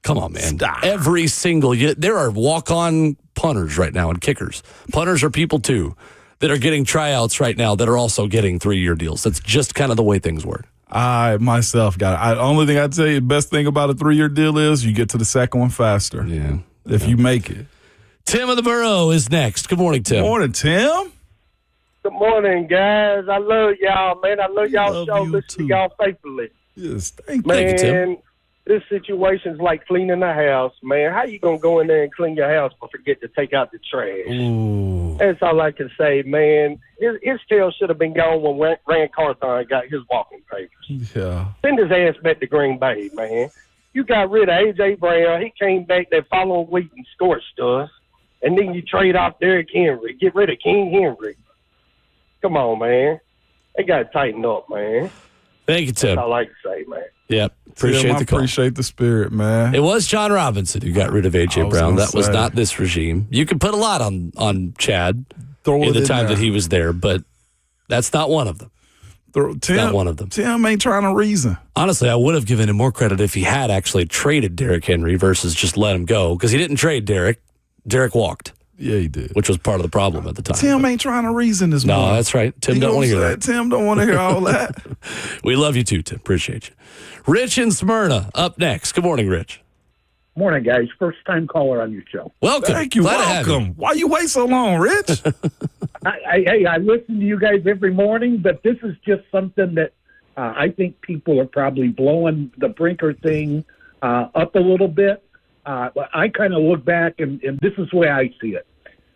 Come on, man. Stop. Every single year. There are walk-on punters right now and kickers. Punters are people, too, that are getting tryouts right now that are also getting 3-year deals. That's just kind of the way things work. I myself got it. Only thing I tell you, the best thing about a 3-year deal is you get to the second one faster. Yeah. If you make it. Tim of the Borough is next. Good morning, Tim. Morning, Tim. Good morning, guys. I love y'all, man. I love y'all Love show. you Listen too. to y'all faithfully. Yes, thank you. Man, you, Tim. this situation's like cleaning the house, man. How you going to go in there and clean your house but forget to take out the trash? Ooh. That's all I can say, man. His tail should have been gone when Rand Carthon got his walking papers. Yeah. Send his ass back to Green Bay, man. You got rid of A.J. Brown. He came back that following week and scorched us. And then you trade off Derrick Henry. Get rid of King Henry. Come on, man. They got to tighten up, man. Thank you, Tim. That's all I can say, man. Yep. Appreciate Tim, the call. I appreciate the spirit, man. It was John Robinson who got rid of I A.J. was Brown. gonna That was say. not this regime. You can put a lot on Chad Throw in it the time there. that he was there, but that's not one of them. Tim, not one of them. Tim ain't trying to reason. Honestly, I would have given him more credit if he had actually traded Derrick Henry versus just let him go, because he didn't trade Derrick. Derrick walked, Yeah, he did. which was part of the problem at the time. Tim ain't trying to reason this No, morning. that's right. Tim You don't know want to what hear I'm that. saying? Tim don't want to hear all that. We love you too, Tim. Appreciate you. Rich in Smyrna up next. Good morning, Rich. Morning, guys. First time caller on your show. Welcome. Thank you. Glad to have you. Welcome. Why you wait so long, Rich? I listen to you guys every morning, but this is just something that I think people are probably blowing the Brinker thing up a little bit. I kind of look back, and this is the way I see it.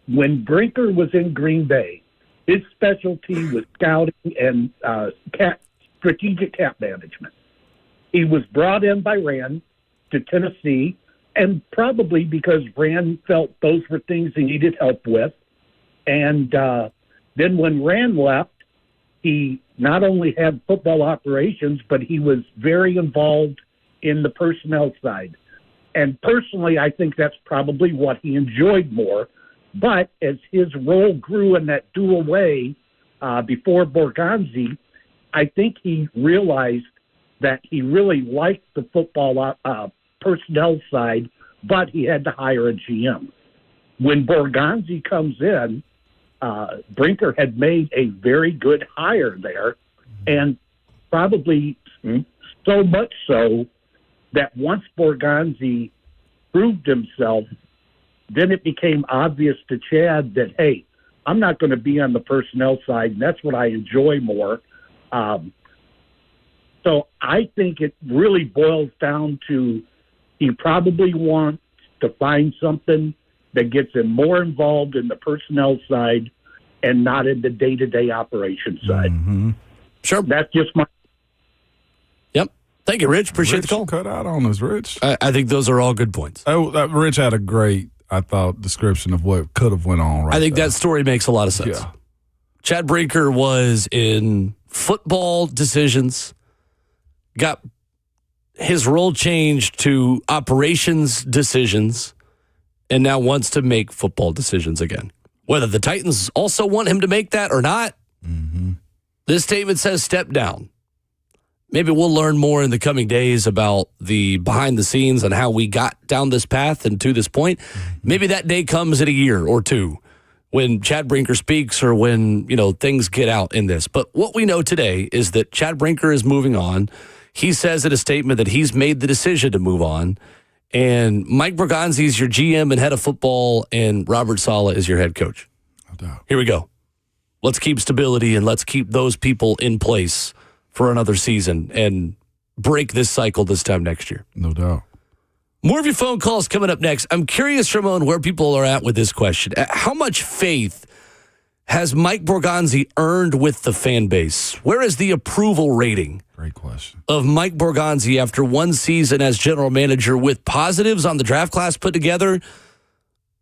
When Brinker was in Green Bay, his specialty was scouting and strategic cap management. He was brought in by Rand to Tennessee, and probably because Rand felt those were things he needed help with. And then when Rand left, he not only had football operations, but he was very involved in the personnel side. And personally, I think that's probably what he enjoyed more. But as his role grew in that dual way before Borganzi, I think he realized that he really liked the football personnel side, but he had to hire a GM. When Borganzi comes in, Brinker had made a very good hire there, and probably so much so that once Borganzi proved himself, then it became obvious to Chad that, hey, I'm not going to be on the personnel side, and that's what I enjoy more. So I think it really boils down to he probably wants to find something that gets him more involved in the personnel side and not in the day-to-day operation side. Mm-hmm. Sure. That's just my... Yep. Thank you, Rich. Appreciate Rich the call. cut out on us, Rich. I think those are all good points. Rich had a great, I thought, description of what could have went on. Right I think there. that story makes a lot of sense. Yeah. Chad Brinker was in football decisions, got his role changed to operations decisions, and now wants to make football decisions again. Whether the Titans also want him to make that or not, this statement says step down. Maybe we'll learn more in the coming days about the behind the scenes and how we got down this path and to this point. Maybe that day comes in a year or two when Chad Brinker speaks or when, things get out in this. But what we know today is that Chad Brinker is moving on. He says in a statement that he's made the decision to move on. And Mike Borganzi is your GM and head of football, and Robert Saleh is your head coach. No doubt. Here we go. Let's keep stability and let's keep those people in place for another season and break this cycle this time next year. No doubt. More of your phone calls coming up next. I'm curious, Ramon, where people are at with this question. How much faith has Mike Borganzi earned with the fan base? Where is the approval rating Great question. of Mike Borganzi after one season as general manager with positives on the draft class put together,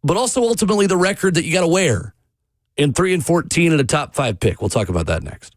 but also ultimately the record that you got to wear in 3-14 and a top 5 pick? We'll talk about that next.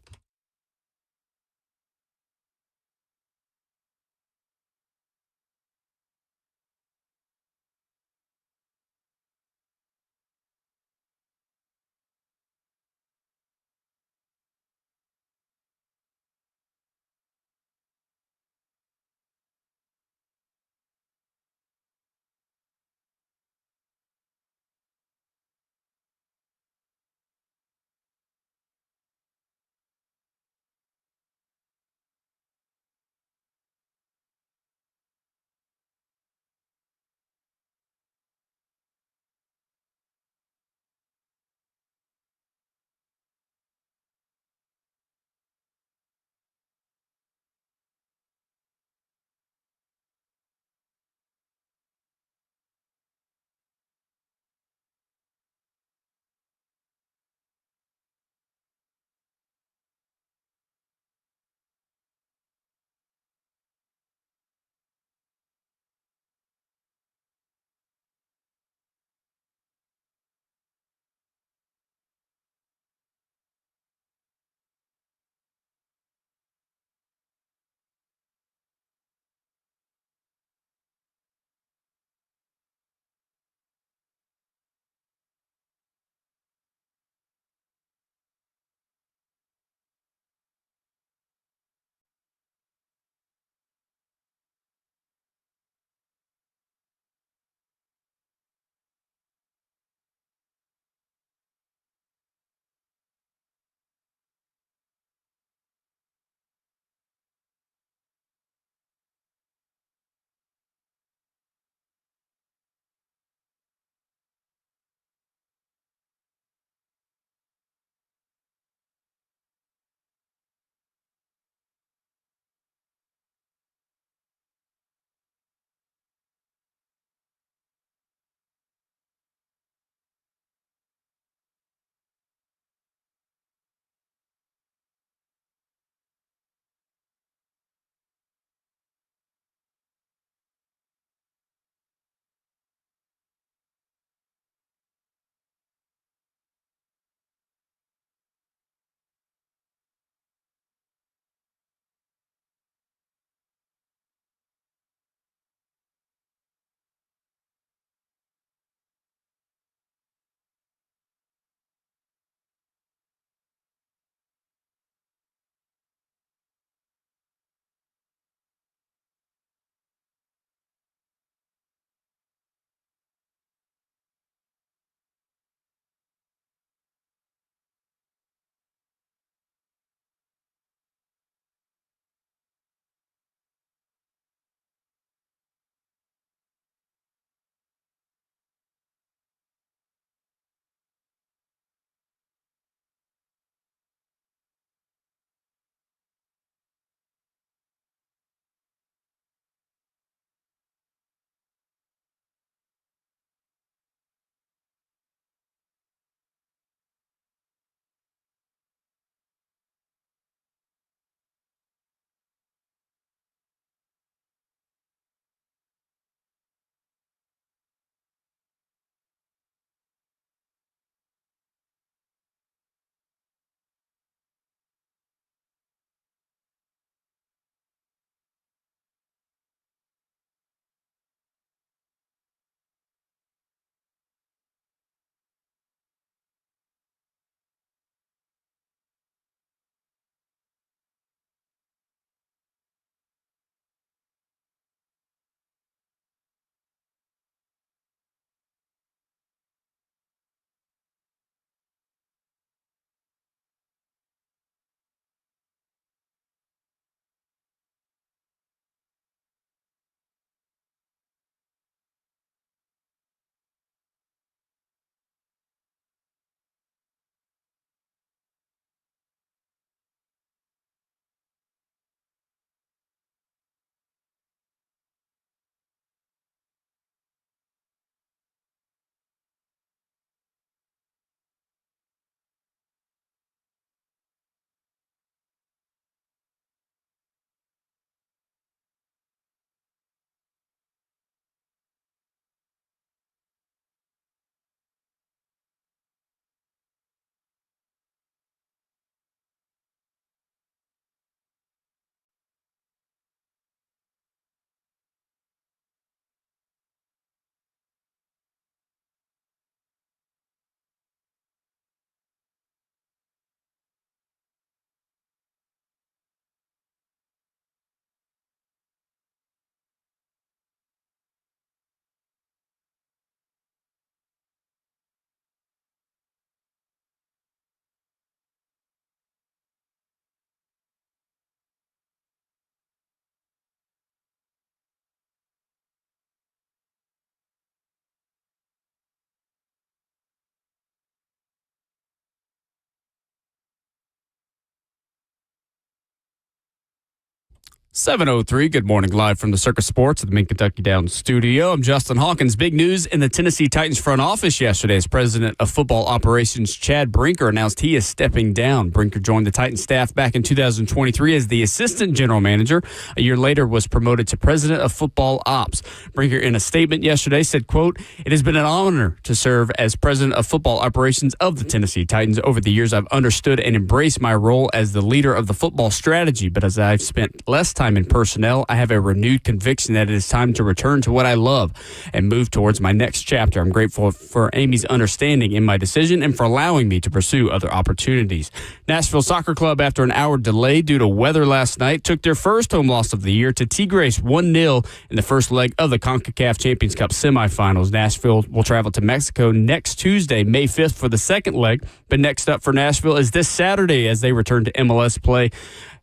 7:03. Good morning, live from the Circus Sports at the Mid-Kentucky Downs studio. I'm Justin Hawkins. Big news in the Tennessee Titans front office yesterday as President of Football Operations Chad Brinker announced he is stepping down. Brinker joined the Titans staff back in 2023 as the assistant general manager. A year later was promoted to President of Football Ops. Brinker, in a statement yesterday, said, quote, "It has been an honor to serve as President of Football Operations of the Tennessee Titans. Over the years, I've understood and embraced my role as the leader of the football strategy, but as I've spent less time in personnel, I have a renewed conviction that it is time to return to what I love and move towards my next chapter. I'm grateful for Amy's understanding in my decision and for allowing me to pursue other opportunities." Nashville Soccer Club, after an hour delay due to weather last night, took their first home loss of the year to Tigres 1-0 in the first leg of the CONCACAF Champions Cup semifinals. Nashville will travel to Mexico next Tuesday, May 5th, for the second leg. But next up for Nashville is this Saturday as they return to MLS play,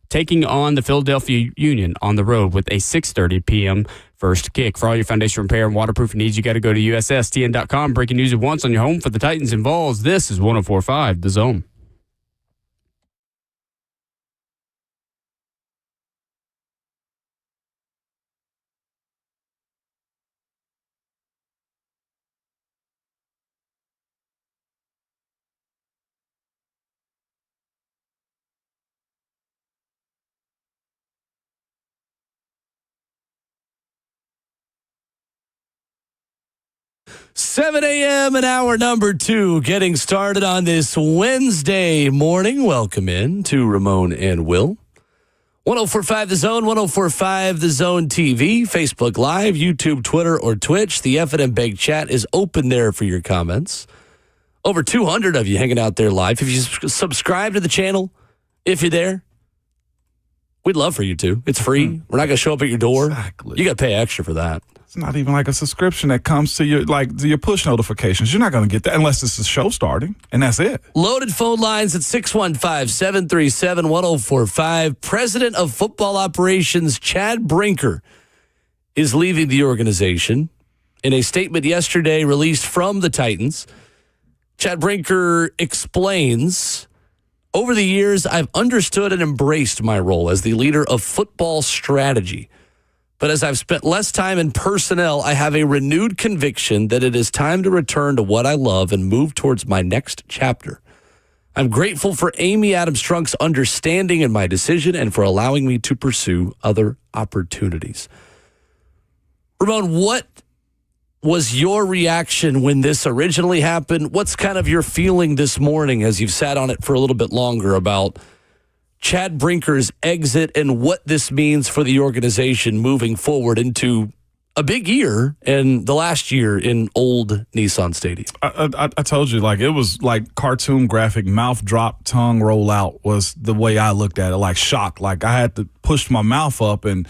taking on the Philadelphia Union on the road with a 6:30 p.m. first kick. For all your foundation repair and waterproofing needs, you got to go to USSTN.com. Breaking news at once on your home for the Titans and Vols. This is 104.5 The Zone. Seven a.m. and hour number 2, getting started on this Wednesday morning. Welcome in to Ramon and Will. 104.5 The Zone, 104.5 The Zone TV, Facebook Live, YouTube, Twitter, or Twitch. The F&M Big Chat is open there for your comments. Over 200 of you hanging out there live. If you subscribe to the channel, if you're there, we'd love for you to. It's free. We're not going to show up at your door. Exactly. You got to pay extra for that. It's not even like a subscription that comes to your to your push notifications. You're not going to get that unless it's a show starting, and that's it. Loaded phone lines at 615-737-1045. President of Football Operations Chad Brinker is leaving the organization. In a statement yesterday released from the Titans, Chad Brinker explains, "Over the years, I've understood and embraced my role as the leader of football strategy. But as I've spent less time in personnel, I have a renewed conviction that it is time to return to what I love and move towards my next chapter. I'm grateful for Amy Adams-Trunk's understanding in my decision and for allowing me to pursue other opportunities." Ramon, what was your reaction when this originally happened? What's kind of your feeling this morning as you've sat on it for a little bit longer about Chad Brinker's exit and what this means for the organization moving forward into a big year and the last year in old Nissan Stadium? I told you, like, it was like cartoon graphic, mouth drop, tongue roll out was the way I looked at it, like shock. Like I had to push my mouth up and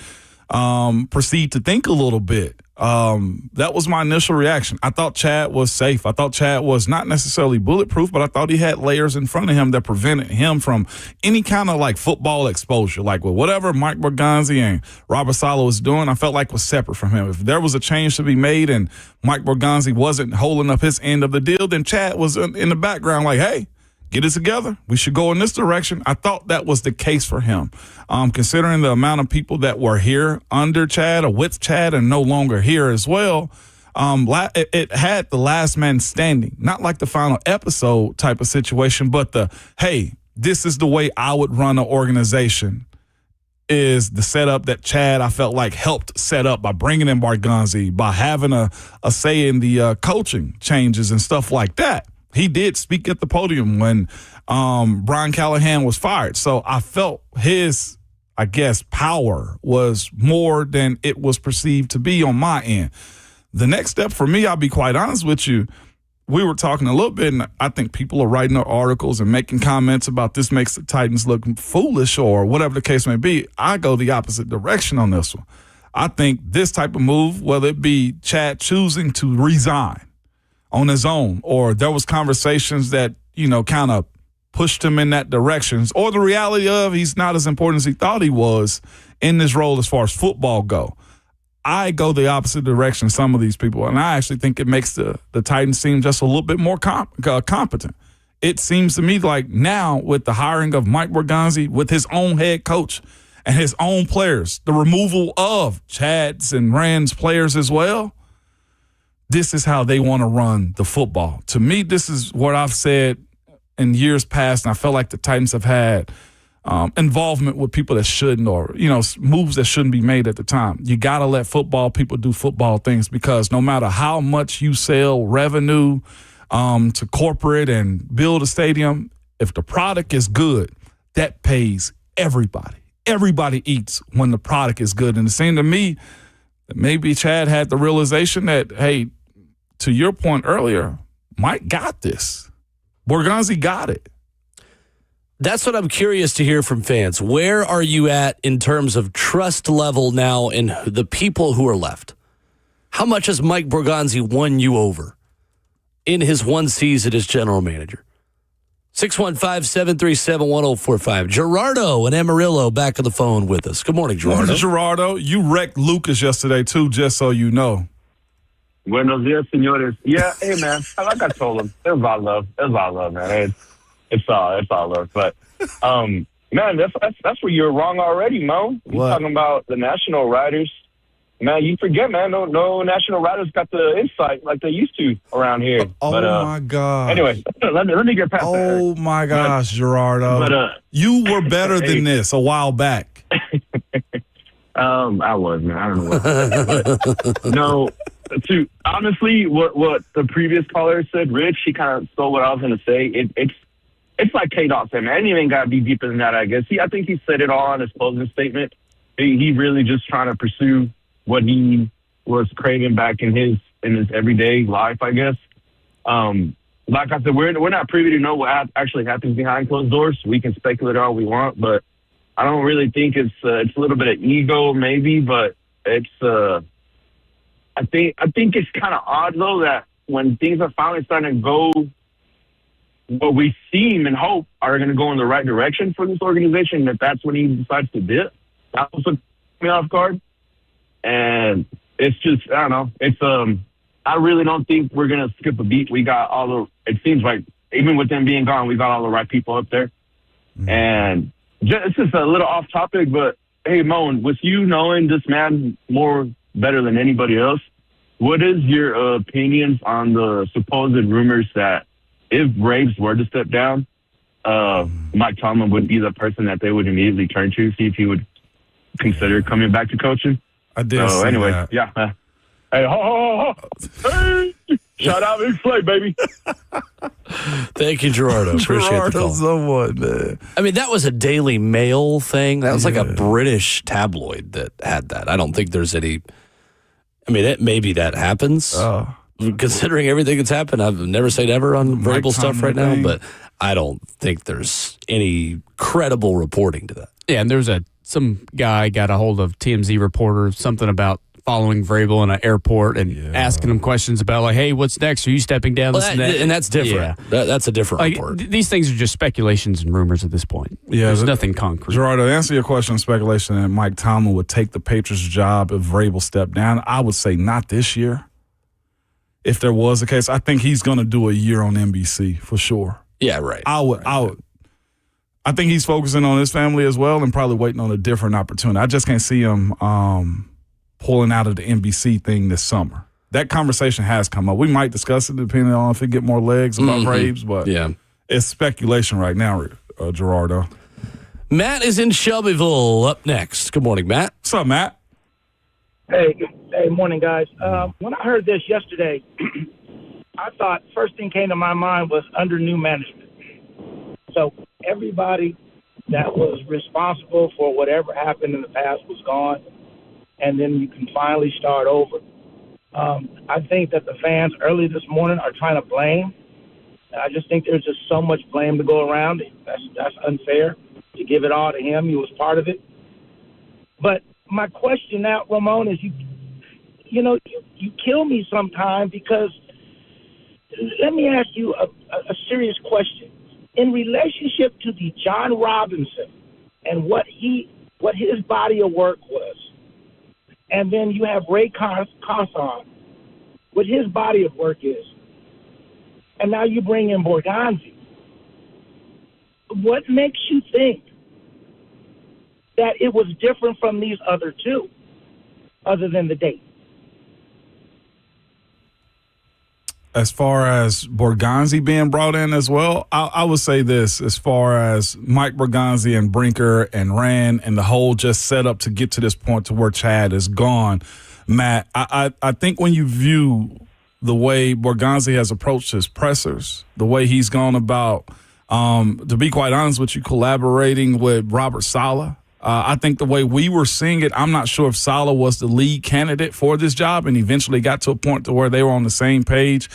proceed to think a little bit. That was my initial reaction. I thought Chad was safe. I thought Chad was not necessarily bulletproof, but I thought he had layers in front of him that prevented him from any kind of like football exposure. Like with whatever Mike Borganzi and Robert Saleh was doing, I felt like was separate from him. If there was a change to be made and Mike Borganzi wasn't holding up his end of the deal, then Chad was in the background like, hey, get it together. We should go in this direction. I thought that was the case for him. Considering the amount of people that were here under Chad or with Chad and no longer here as well, it had the last man standing, not like the final episode type of situation, but hey, this is the way I would run an organization is the setup that Chad, I felt like, helped set up by bringing in Borganzi, by having a say in the coaching changes and stuff like that. He did speak at the podium when Brian Callahan was fired. So I felt his, I guess, power was more than it was perceived to be on my end. The next step for me, I'll be quite honest with you, we were talking a little bit, and I think people are writing their articles and making comments about this makes the Titans look foolish or whatever the case may be. I go the opposite direction on this one. I think this type of move, whether it be Chad choosing to resign on his own, or there was conversations that, kind of pushed him in that direction, or the reality of he's not as important as he thought he was in this role as far as football go. I go the opposite direction, some of these people, and I actually think it makes the Titans seem just a little bit more competent. It seems to me like now with the hiring of Mike Borganzi, with his own head coach, and his own players, the removal of Chad's and Rand's players as well, this is how they want to run the football. To me, this is what I've said in years past, and I felt like the Titans have had involvement with people that shouldn't, or, moves that shouldn't be made at the time. You got to let football people do football things, because no matter how much you sell revenue to corporate and build a stadium, if the product is good, that pays everybody. Everybody eats when the product is good. And it seemed to me that maybe Chad had the realization that, hey, to your point earlier, Mike got this. Borganzi got it. That's what I'm curious to hear from fans. Where are you at in terms of trust level now in the people who are left? How much has Mike Borganzi won you over in his one season as general manager? 615-737-1045. Gerardo and Amarillo back on the phone with us. Good morning, Gerardo. Gerardo, you wrecked Lucas yesterday, too, just so you know. Buenos dias, señores. Yeah, hey, man. Like I told him, it was all love. It was all love, man. It's all love. But, man, that's where you're wrong already, Mo. You're talking about the national writers. Man, you forget, man. No national writers got the insight like they used to around here. My God. Anyway, let me get past that. Oh, my gosh, Gerardo. You were better than this a while back. I was, man. I don't know what. No, honestly, what the previous caller said, Rich, he kind of stole what I was going to say. It's like K-Dot said, man. It ain't got to be deeper than that, I guess. I think he said it all in his closing statement. He really just trying to pursue what he was craving back in his everyday life, I guess. Like I said, we're not privy to know what actually happens behind closed doors. We can speculate all we want, but I don't really think it's a little bit of ego, maybe, but it's I think it's kind of odd though that when things are finally starting to go what we seem and hope are going to go in the right direction for this organization, that's when he decides to dip. That was what took me off guard. And it's just, I don't know. It's I really don't think we're gonna skip a beat. We got it seems like even with them being gone, we got all the right people up there. Mm-hmm. And it's just a little off topic, but hey, Moan, with you knowing this man better than anybody else, what is your opinions on the supposed rumors that if Braves were to step down, Mike Tomlin would be the person that they would immediately turn to, see if he would consider coming back to coaching? I did. So anyway, that. Yeah. Hey, hey, shout out Big Slay, baby. Thank you, Gerardo. Appreciate the call. Someone, man. I mean, that was a Daily Mail thing. That was like a British tabloid that had that. I don't think there's any. I mean, maybe that happens. Considering everything that's happened, I've never said ever on Vrabel stuff right now, but I don't think there's any credible reporting to that. Yeah, and there's some guy got a hold of TMZ reporter, something about following Vrabel in an airport and asking him questions about, like, hey, what's next? Are you stepping down? And that's different. Yeah. That's a different report. These things are just speculations and rumors at this point. Yeah, there's nothing concrete. Gerardo, to answer your question on speculation that Mike Tomlin would take the Patriots' job if Vrabel stepped down, I would say not this year. If there was a case, I think he's going to do a year on NBC for sure. Yeah, right. I would. I think he's focusing on his family as well and probably waiting on a different opportunity. I just can't see him pulling out of the NBC thing this summer. That conversation has come up. We might discuss it depending on if it get more legs about Braves, but it's speculation right now, Gerardo. Matt is in Shelbyville up next. Good morning, Matt. What's up, Matt? Hey, morning, guys. When I heard this yesterday, I thought first thing came to my mind was under new management. So everybody that was responsible for whatever happened in the past was gone, and then you can finally start over. I think that the fans early this morning are trying to blame. I just think there's just so much blame to go around. That's unfair to give it all to him. He was part of it. But my question now, Ramon, is you kill me sometimes because let me ask you a serious question. In relationship to the John Robinson and what his body of work was, and then you have Ray Carson, what his body of work is, and now you bring in Borganzi. What makes you think that it was different from these other two, other than the date? As far as Borganzi being brought in as well, I would say this as far as Mike Borganzi and Brinker and Rand and the whole just set up to get to this point to where Chad is gone. Matt, I think when you view the way Borganzi has approached his pressers, the way he's gone about, to be quite honest with you, collaborating with Robert Saleh, I think the way we were seeing it, I'm not sure if Saleh was the lead candidate for this job and eventually got to a point to where they were on the same page.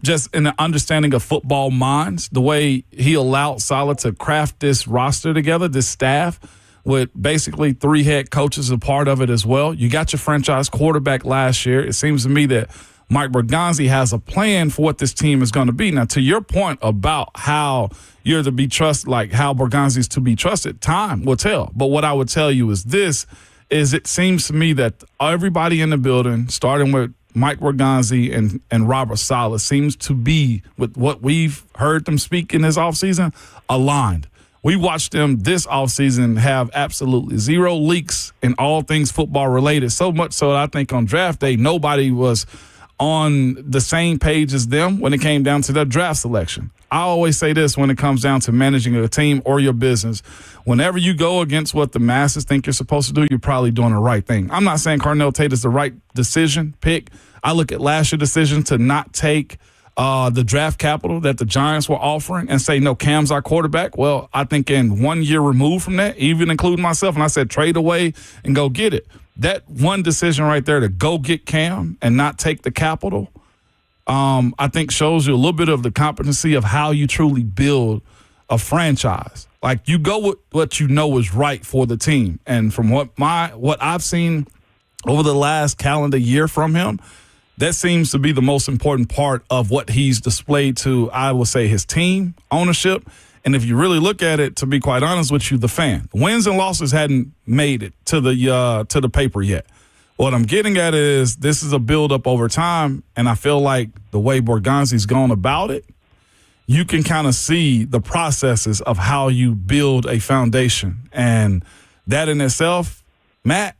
Just in the understanding of football minds, the way he allowed Saleh to craft this roster together, this staff, with basically 3 head coaches a part of it as well. You got your franchise quarterback last year. It seems to me that Mike Borganzi has a plan for what this team is going to be. Now, to your point about how you're to be trusted, like how Borganzi is to be trusted, time will tell. But what I would tell you is this, is it seems to me that everybody in the building, starting with Mike Borganzi and Robert Saleh, seems to be, with what we've heard them speak in this offseason, aligned. We watched them this offseason have absolutely zero leaks in all things football related, so much so that I think on draft day, nobody was on the same page as them when it came down to their draft selection. I always say this when it comes down to managing a team or your business. Whenever you go against what the masses think you're supposed to do, you're probably doing the right thing. I'm not saying Carnell Tate is the right decision pick. I look at last year's decision to not take the draft capital that the Giants were offering and say, no, Cam's our quarterback. Well, I think in 1 year removed from that, even including myself, and I said trade away and go get it. That one decision right there to go get Cam and not take the capital, I think shows you a little bit of the competency of how you truly build a franchise. Like, you go with what you know is right for the team. And from what I've seen over the last calendar year from him, that seems to be the most important part of what he's displayed to, I will say, his team, ownership. And if you really look at it, to be quite honest with you, the fan, wins and losses hadn't made it to the paper yet. What I'm getting at is this is a build-up over time, and I feel like the way Borganzi's gone about it, you can kind of see the processes of how you build a foundation. And that in itself, Matt,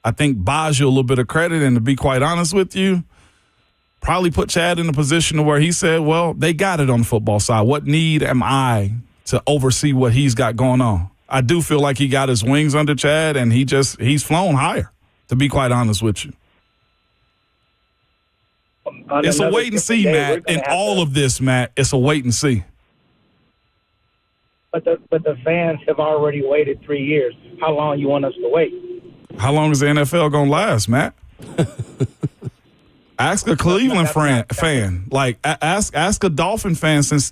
I think buys you a little bit of credit. And to be quite honest with you, probably put Chad in a position where he said, well, they got it on the football side. What need am I to oversee what he's got going on? I do feel like he got his wings under Chad, and he's flown higher, to be quite honest with you. It's a wait and see, Matt. In all of this, Matt, it's a wait and see. But the fans have already waited 3 years. How long you want us to wait? How long is the NFL going to last, Matt? Ask a Cleveland fan. Like, ask a Dolphin fan since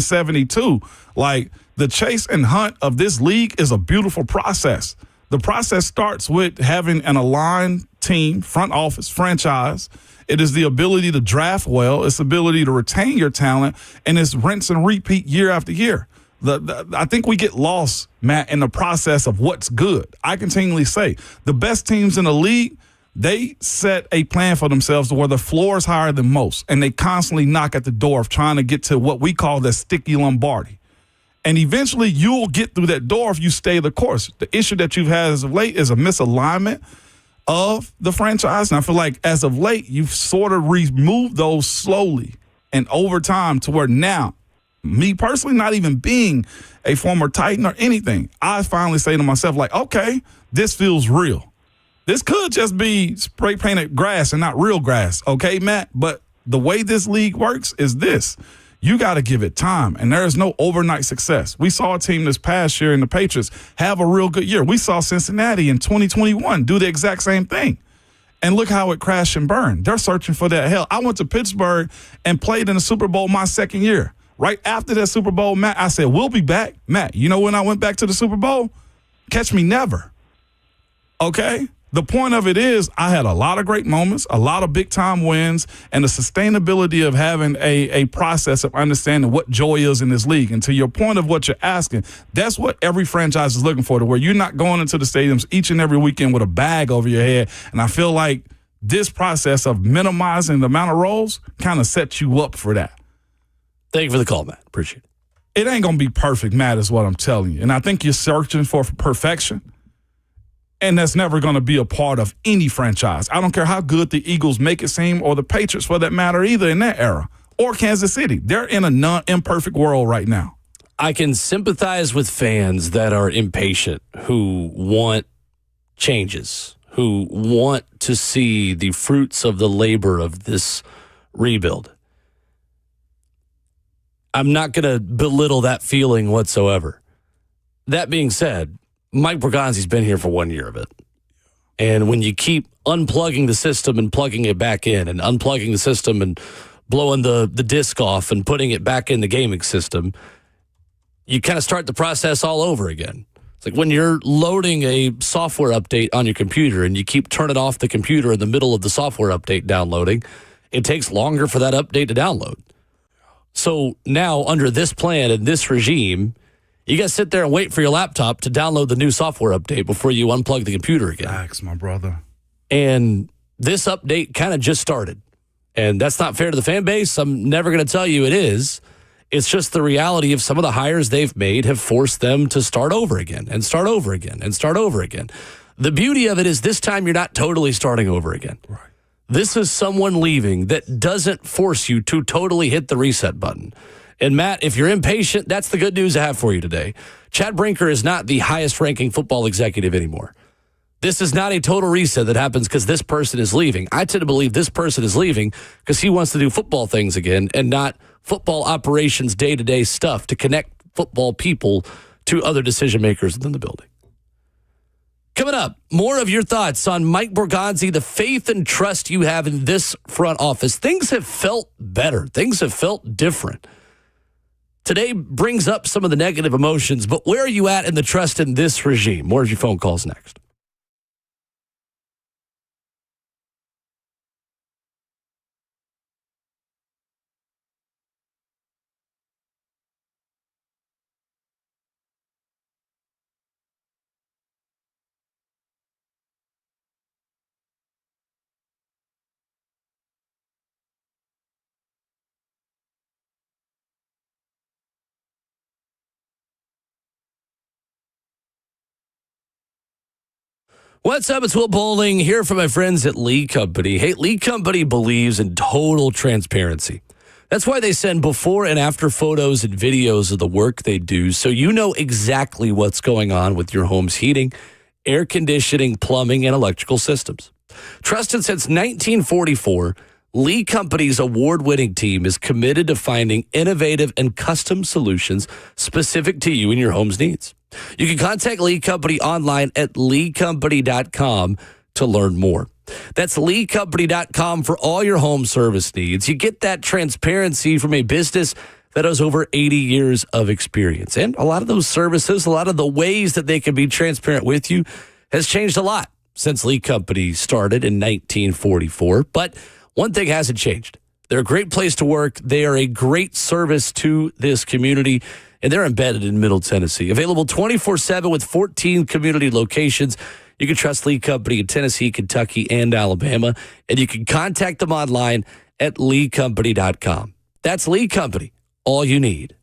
72. Like, the chase and hunt of this league is a beautiful process. The process starts with having an aligned team, front office, franchise. It is the ability to draft well. It's the ability to retain your talent, and it's rinse and repeat year after year. I think we get lost, Matt, in the process of what's good. I continually say the best teams in the league, they set a plan for themselves to where the floor is higher than most, and they constantly knock at the door of trying to get to what we call the sticky Lombardi. And eventually you'll get through that door if you stay the course. The issue that you've had as of late is a misalignment of the franchise. And I feel like as of late, you've sort of removed those slowly and over time to where now, me personally, not even being a former Titan or anything, I finally say to myself, like, okay, this feels real. This could just be spray painted grass and not real grass. Okay, Matt? But the way this league works is this. You got to give it time, and there is no overnight success. We saw a team this past year in the Patriots have a real good year. We saw Cincinnati in 2021 do the exact same thing. And look how it crashed and burned. They're searching for that hell. I went to Pittsburgh and played in the Super Bowl my second year. Right after that Super Bowl, Matt, I said, we'll be back. Matt, you know when I went back to the Super Bowl? Catch me never. Okay? The point of it is I had a lot of great moments, a lot of big-time wins, and the sustainability of having a process of understanding what joy is in this league. And to your point of what you're asking, that's what every franchise is looking for, to where you're not going into the stadiums each and every weekend with a bag over your head. And I feel like this process of minimizing the amount of roles kind of sets you up for that. Thank you for the call, Matt. Appreciate it. it ain't going to be perfect, Matt, is what I'm telling you. And I think you're searching for perfection. And that's never going to be a part of any franchise. I don't care how good the Eagles make it seem, or the Patriots for that matter either in that era, or Kansas City. They're in a non-imperfect world right now. I can sympathize with fans that are impatient, who want changes, who want to see the fruits of the labor of this rebuild. I'm not going to belittle that feeling whatsoever. That being said, Mike Borganzi's been here for 1 year of it. And when you keep unplugging the system and plugging it back in, and unplugging the system and blowing the disc off and putting it back in the gaming system, you kind of start the process all over again. It's like when you're loading a software update on your computer and you keep turning off the computer in the middle of the software update downloading, it takes longer for that update to download. So now under this plan and this regime, you got to sit there and wait for your laptop to download the new software update before you unplug the computer again. Thanks, my brother. And this update kind of just started. And that's not fair to the fan base. I'm never going to tell you it is. It's just the reality of some of the hires they've made have forced them to start over again and start over again and start over again. The beauty of it is this time you're not totally starting over again. Right. This is someone leaving that doesn't force you to totally hit the reset button. And Matt, if you're impatient, that's the good news I have for you today. Chad Brinker is not the highest ranking football executive anymore. This is not a total reset that happens because this person is leaving. I tend to believe this person is leaving because he wants to do football things again and not football operations day-to-day stuff to connect football people to other decision makers within the building. Coming up, more of your thoughts on Mike Borganzi, the faith and trust you have in this front office. Things have felt better. Things have felt different. Today brings up some of the negative emotions, but where are you at in the trust in this regime? More of your phone calls next. What's up? It's Will Bowling here for my friends at Lee Company. Hey, Lee Company believes in total transparency. That's why they send before and after photos and videos of the work they do so you know exactly what's going on with your home's heating, air conditioning, plumbing, and electrical systems. Trusted since 1944, Lee Company's award-winning team is committed to finding innovative and custom solutions specific to you and your home's needs. You can contact Lee Company online at leecompany.com to learn more. That's leecompany.com for all your home service needs. You get that transparency from a business that has over 80 years of experience. And a lot of those services, a lot of the ways that they can be transparent with you has changed a lot since Lee Company started in 1944. But one thing hasn't changed. They're a great place to work. They are a great service to this community, and they're embedded in Middle Tennessee. Available 24/7 with 14 community locations. You can trust Lee Company in Tennessee, Kentucky, and Alabama, and you can contact them online at leecompany.com. That's Lee Company, all you need.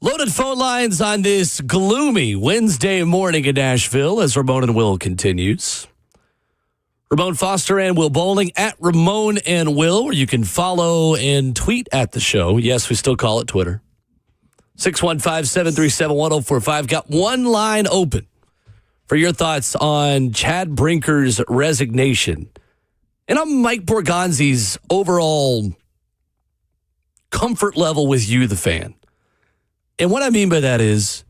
Loaded phone lines on this gloomy Wednesday morning in Nashville as Ramon and Will continues. Ramon Foster and Will Bowling at Ramon and Will, where you can follow and tweet at the show. Yes, we still call it Twitter. 615-737-1045. Got one line open for your thoughts on Chad Brinker's resignation and on Mike Borganzi's overall comfort level with you, the fan. And what I mean by that is,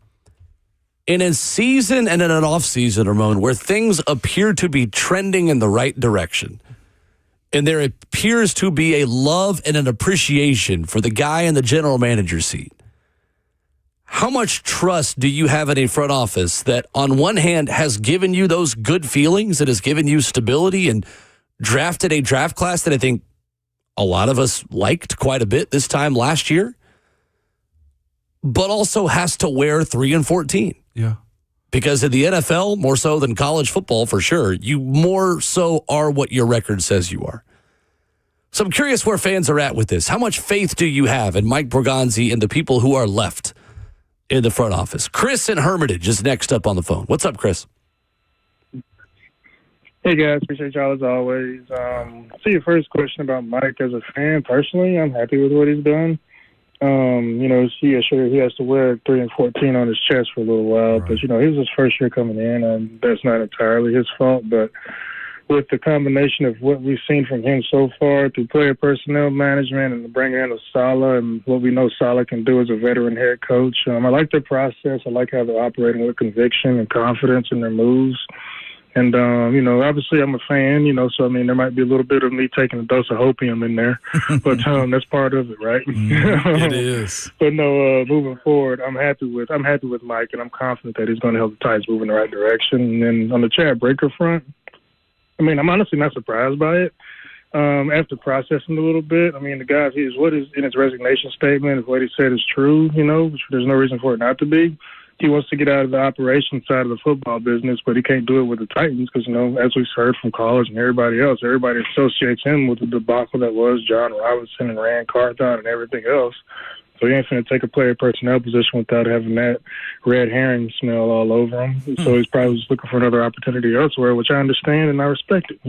in a season and in an off season, Ramon, where things appear to be trending in the right direction, and there appears to be a love and an appreciation for the guy in the general manager seat, how much trust do you have in a front office that on one hand has given you those good feelings, that has given you stability and drafted a draft class that I think a lot of us liked quite a bit this time last year, but also has to wear 3-14? Yeah. Because in the NFL, more so than college football, for sure, you more so are what your record says you are. So I'm curious where fans are at with this. How much faith do you have in Mike Borganzi and the people who are left in the front office? Chris in Hermitage is next up on the phone. What's up, Chris? Hey, guys. Appreciate y'all as always. So your first question about Mike as a fan, personally, I'm happy with what he's done. Sure, he has to wear 3-14 on his chest for a little while, right. But, he was his first year coming in, and that's not entirely his fault. But with the combination of what we've seen from him so far through player personnel management and bringing in a Saleh and what we know Saleh can do as a veteran head coach, I like their process. I like how they're operating with conviction and confidence in their moves. And, obviously I'm a fan, so, there might be a little bit of me taking a dose of opium in there, but that's part of it, right? It is. But no, moving forward, I'm happy with Mike, and I'm confident that he's going to help the Titans move in the right direction. And then on the Chad Brinker front, I'm honestly not surprised by it. After processing a little bit, the guy, what is in his resignation statement, if what he said is true, there's no reason for it not to be. He wants to get out of the operations side of the football business, but he can't do it with the Titans because, as we've heard from college and everybody else, everybody associates him with the debacle that was John Robinson and Rand Carthon and everything else. So he ain't finna take a player personnel position without having that red herring smell all over him. So he's probably just looking for another opportunity elsewhere, which I understand and I respect it,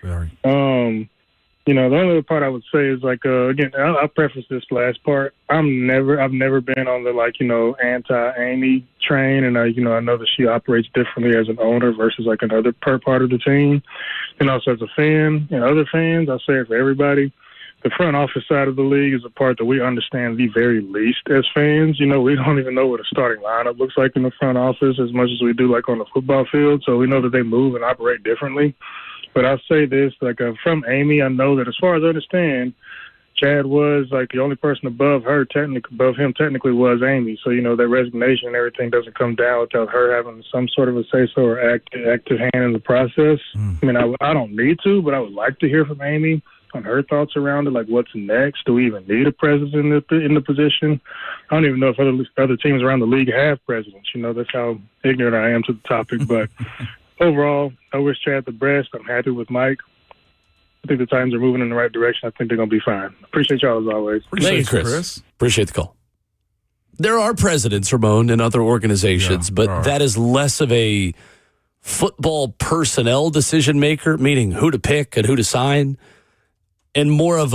Very. The only other part I would say is again, I'll preface this last part. I've never been on the anti-Amy train, and I know that she operates differently as an owner versus another part of the team, and also as a fan and other fans. I'll say it for everybody. The front office side of the league is a part that we understand the very least as fans. We don't even know what a starting lineup looks like in the front office as much as we do on the football field. So we know that they move and operate differently. But I'll say this, from Amy, I know that as far as I understand, Chad was the only person above him technically was Amy. So, that resignation and everything doesn't come down without her having some sort of a say-so or active hand in the process. I don't need to, but I would like to hear from Amy on her thoughts around it, what's next. Do we even need a president in the position? I don't even know if other teams around the league have presidents. That's how ignorant I am to the topic, but overall, I wish Chad the best. I'm happy with Mike. I think the Titans are moving in the right direction. I think they're going to be fine. Appreciate y'all as always. Thank you, Chris. Appreciate the call. There are presidents, Ramon, in other organizations, but that is less of a football personnel decision maker, meaning who to pick and who to sign, and more of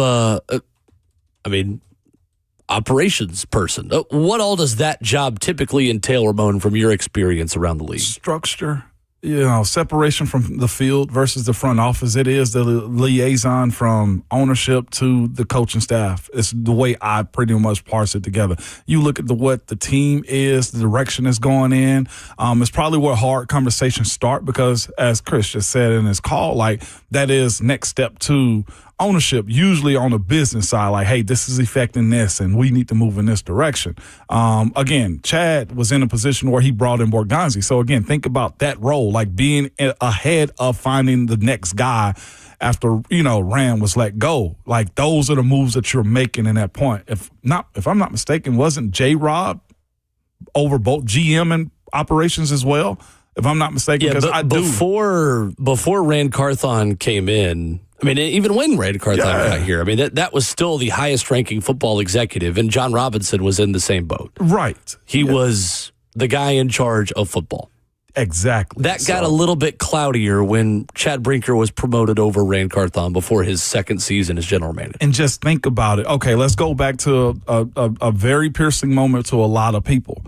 operations person. What all does that job typically entail, Ramon, from your experience around the league? Structure. Separation from the field versus the front office. It is the liaison from ownership to the coaching staff. It's the way I pretty much parse it together. You look at what the team is, the direction it's going in. It's probably where hard conversations start because, as Chris just said in his call, that is next step to ownership, usually on the business side, hey, this is affecting this and we need to move in this direction. Again, Chad was in a position where he brought in Borganzi. So, again, think about that role, being ahead of finding the next guy after, Rand was let go. Those are the moves that you're making in that point. If I'm not mistaken, wasn't J-Rob over both GM and operations as well? If I'm not mistaken, because before Rand Carthon came in, I mean, even when Ray Carthon got here, I mean, that was still the highest-ranking football executive, and John Robinson was in the same boat. Right. He was the guy in charge of football. Exactly. That got a little bit cloudier when Chad Brinker was promoted over Ray Carthon before his second season as general manager. And just think about it. Okay, let's go back to a very piercing moment to a lot of people.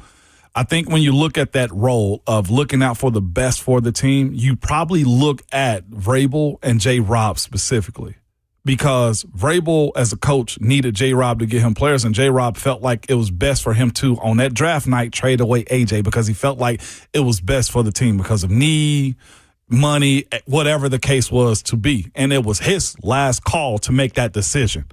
I think when you look at that role of looking out for the best for the team, you probably look at Vrabel and J-Rob specifically. Because Vrabel, as a coach, needed J-Rob to get him players, and J-Rob felt like it was best for him to, on that draft night, trade away A.J. because he felt like it was best for the team because of need, money, whatever the case was to be. And it was his last call to make that decision.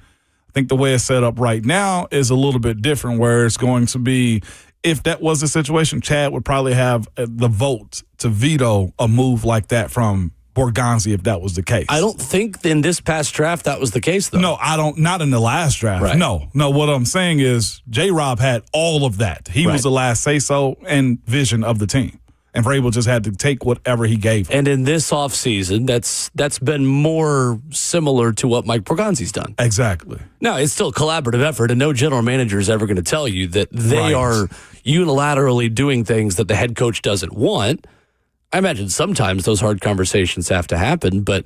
I think the way it's set up right now is a little bit different, where it's going to be, if that was the situation, Chad would probably have the vote to veto a move like that from Borganzi if that was the case. I don't think in this past draft that was the case, though. No, I don't. Not in the last draft. Right. No. What I'm saying is J-Rob had all of that. He was the last say-so and vision of the team. And Vrabel just had to take whatever he gave him. And in this offseason, that's been more similar to what Mike Borganzi's done. Exactly. Now, it's still a collaborative effort, and no general manager is ever going to tell you that they are unilaterally doing things that the head coach doesn't want. I imagine sometimes those hard conversations have to happen, but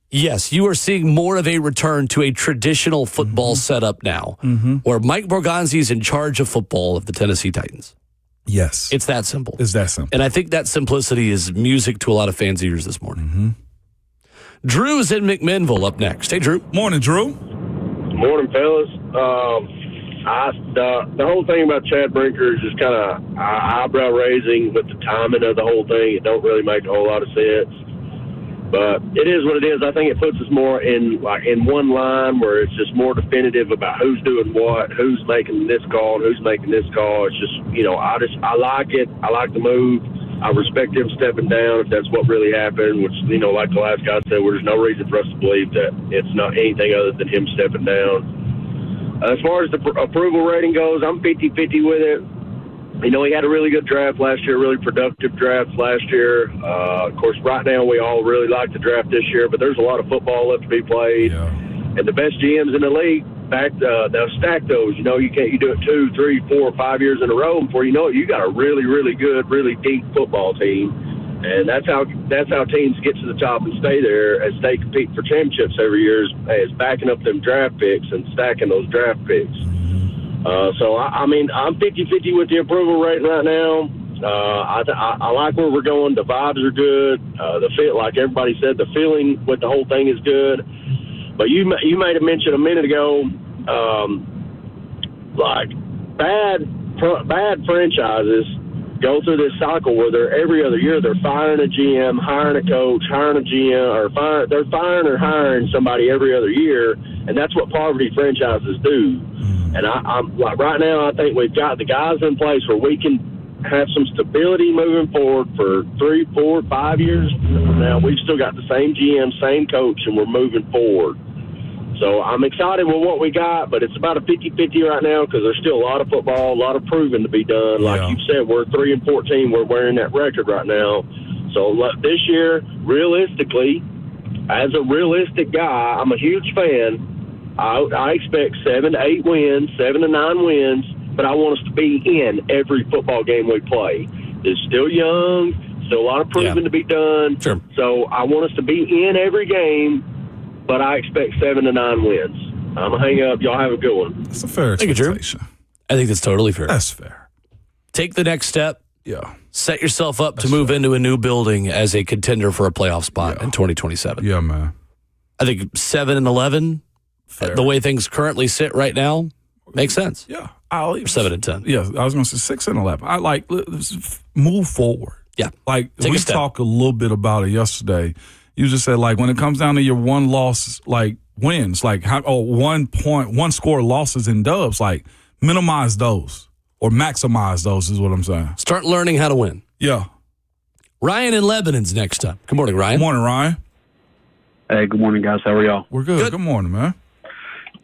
yes, you are seeing more of a return to a traditional football setup now, where Mike Borganzi is in charge of football of the Tennessee Titans. Yes. It's that simple. It's that simple. And I think that simplicity is music to a lot of fans' ears this morning. Drew's in McMinnville up next. Hey, Drew. Morning, Drew. Morning, fellas. The whole thing about Chad Brinker is just kind of eyebrow raising with the timing of the whole thing. It don't really make a whole lot of sense, but it is what it is. I think it puts us more in one line where it's just more definitive about who's doing what, who's making this call, and who's making this call. It's just, I like it. I like the move. I respect him stepping down if that's what really happened, which, like the last guy said, there's no reason for us to believe that it's not anything other than him stepping down. As far as the approval rating goes, I'm 50-50 with it. He had a really good draft last year, really productive draft last year. Of course, right now we all really like the draft this year, but there's a lot of football left to be played. Yeah. And the best GMs in the league, they'll stack those. You do it 2, 3, 4, 5 years in a row, and before you know it, you got a really, really good, really deep football team. And that's how teams get to the top and stay there as they compete for championships every year, is backing up them draft picks and stacking those draft picks. So, I'm 50-50 with the approval rating right now. I like where we're going. The vibes are good. Like everybody said, the feeling with the whole thing is good. But you made a mention a minute ago, like bad franchises go through this cycle where they're every other year they're firing a GM, hiring a coach, hiring a GM, or they're firing or hiring somebody every other year, and that's what poverty franchises do. And I'm like right now, I think we've got the guys in place where we can have some stability moving forward for 3, 4, 5 years. Now we've still got the same GM, same coach, and we're moving forward. So I'm excited with what we got, but it's about a 50-50 right now because there's still a lot of football, a lot of proving to be done. Like you said, we're 3-14. We're wearing that record right now. So this year, realistically, as a realistic guy, I'm a huge fan. I expect 7 to 8 wins, 7 to 9 wins, but I want us to be in every football game we play. It's still young, still a lot of proving to be done. Sure. So I want us to be in every game, but I expect 7 to 9 wins. I'm going to hang up. Y'all have a good one. That's a fair expectation. I think that's totally fair. That's fair. Take the next step. Yeah. Set yourself up to move into a new building as a contender for a playoff spot in 2027. Yeah, man. I think 7 and 11, the way things currently sit right now, makes sense. Yeah. 7 and 10. Yeah, I was going to say 6 and 11. I let's move forward. Yeah. Like, we talked a little bit about it yesterday. You just said, like, when it comes down to your one loss, like, wins, like, 1 score losses and dubs, like, minimize those or maximize those is what I'm saying. Start learning how to win. Yeah. Ryan in Lebanon's next up. Good morning, Ryan. Morning, Ryan. Hey, good morning, guys. How are y'all? We're good. Good morning, man.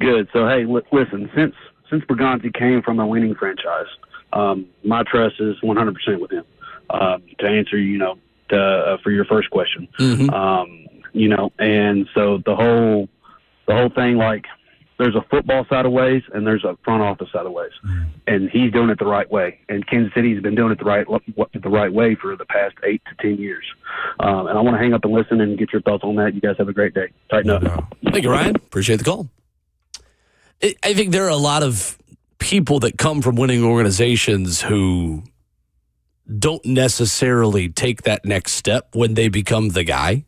Good. So, hey, listen, since Borganzi came from a winning franchise, my trust is 100% with him. To answer, for your first question, And so the whole thing, like, there's a football side of ways and there's a front office side of ways, and he's doing it the right way. And Kansas City's been doing it the right way for the past 8 to 10 years. And I want to hang up and listen and get your thoughts on that. You guys have a great day. Tighten up. Thank you, Ryan. Appreciate the call. I think there are a lot of people that come from winning organizations who don't necessarily take that next step when they become the guy.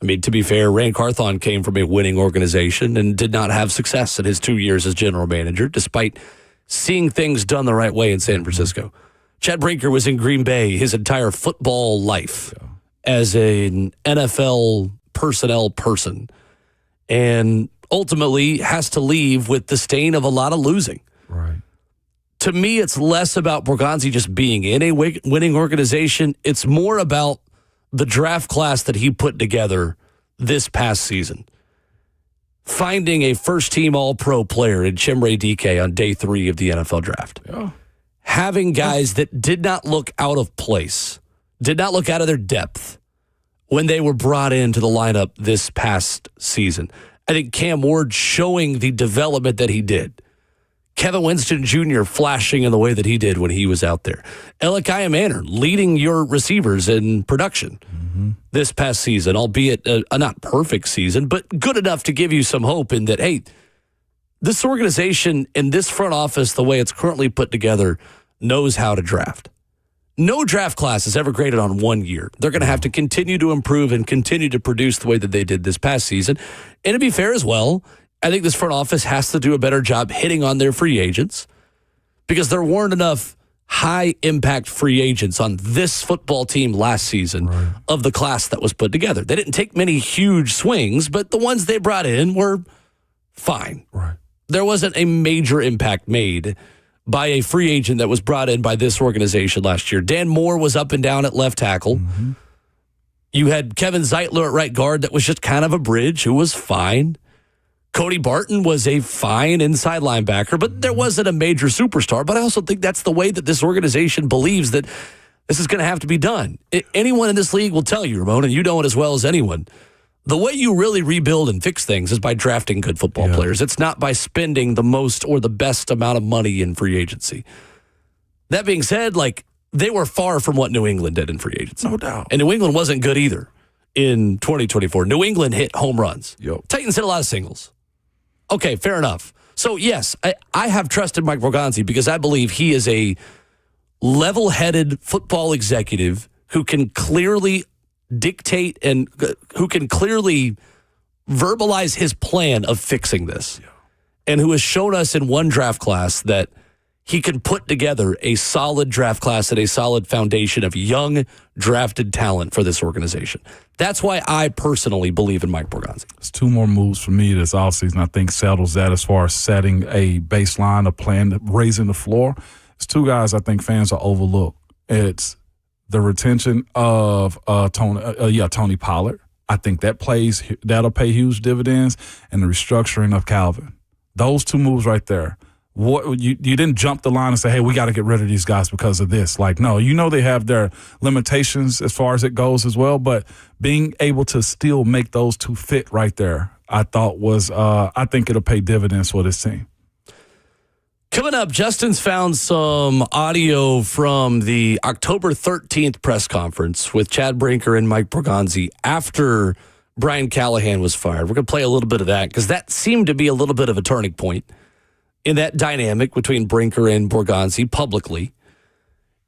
I mean, to be fair, Rand Carthon came from a winning organization and did not have success in his 2 years as general manager, despite seeing things done the right way in San Francisco. Chad Brinker was in Green Bay his entire football life as an NFL personnel person, and ultimately has to leave with the stain of a lot of losing. Right. To me, it's less about Borganzi just being in a winning organization. It's more about the draft class that he put together this past season. Finding a first-team All-Pro player in Chimere Dike on day 3 of the NFL draft. Yeah. Having guys that did not look out of place, did not look out of their depth when they were brought into the lineup this past season. I think Cam Ward showing the development that he did. Kevin Winston Jr. flashing in the way that he did when he was out there. Elikiah Manor leading your receivers in production this past season, albeit a not perfect season, but good enough to give you some hope in that, hey, this organization and this front office, the way it's currently put together, knows how to draft. No draft class is ever graded on 1 year. They're going to have to continue to improve and continue to produce the way that they did this past season. And to be fair as well, I think this front office has to do a better job hitting on their free agents, because there weren't enough high-impact free agents on this football team last season of the class that was put together. They didn't take many huge swings, but the ones they brought in were fine. Right. There wasn't a major impact made by a free agent that was brought in by this organization last year. Dan Moore was up and down at left tackle. You had Kevin Zeitler at right guard that was just kind of a bridge, who was fine. Cody Barton was a fine inside linebacker, but there wasn't a major superstar. But I also think that's the way that this organization believes that this is going to have to be done. Anyone in this league will tell you, Ramon, and you know it as well as anyone, the way you really rebuild and fix things is by drafting good football players. It's not by spending the most or the best amount of money in free agency. That being said, like, they were far from what New England did in free agency. No doubt. And New England wasn't good either in 2024. New England hit home runs. Yep. Titans hit a lot of singles. Okay, fair enough. So, yes, I have trusted Mike Borganzi because I believe he is a level-headed football executive who can clearly dictate and who can clearly verbalize his plan of fixing this, and who has shown us in one draft class that he can put together a solid draft class and a solid foundation of young drafted talent for this organization. That's why I personally believe in Mike Borganzi. It's 2 more moves for me this offseason I think settles that as far as setting a baseline, a plan, raising the floor. It's 2 guys I think fans will overlook. It's the retention of Tony Pollard. I think that'll pay huge dividends, and the restructuring of Calvin. Those 2 moves right there. What you didn't jump the line and say, hey, we got to get rid of these guys because of this. Like, no, they have their limitations as far as it goes as well, but being able to still make those 2 fit right there, I thought was I think it'll pay dividends for this team. Coming up, Justin's found some audio from the October 13th press conference with Chad Brinker and Mike Borganzi after Brian Callahan was fired. We're going to play a little bit of that because that seemed to be a little bit of a turning point in that dynamic between Brinker and Borganzi publicly.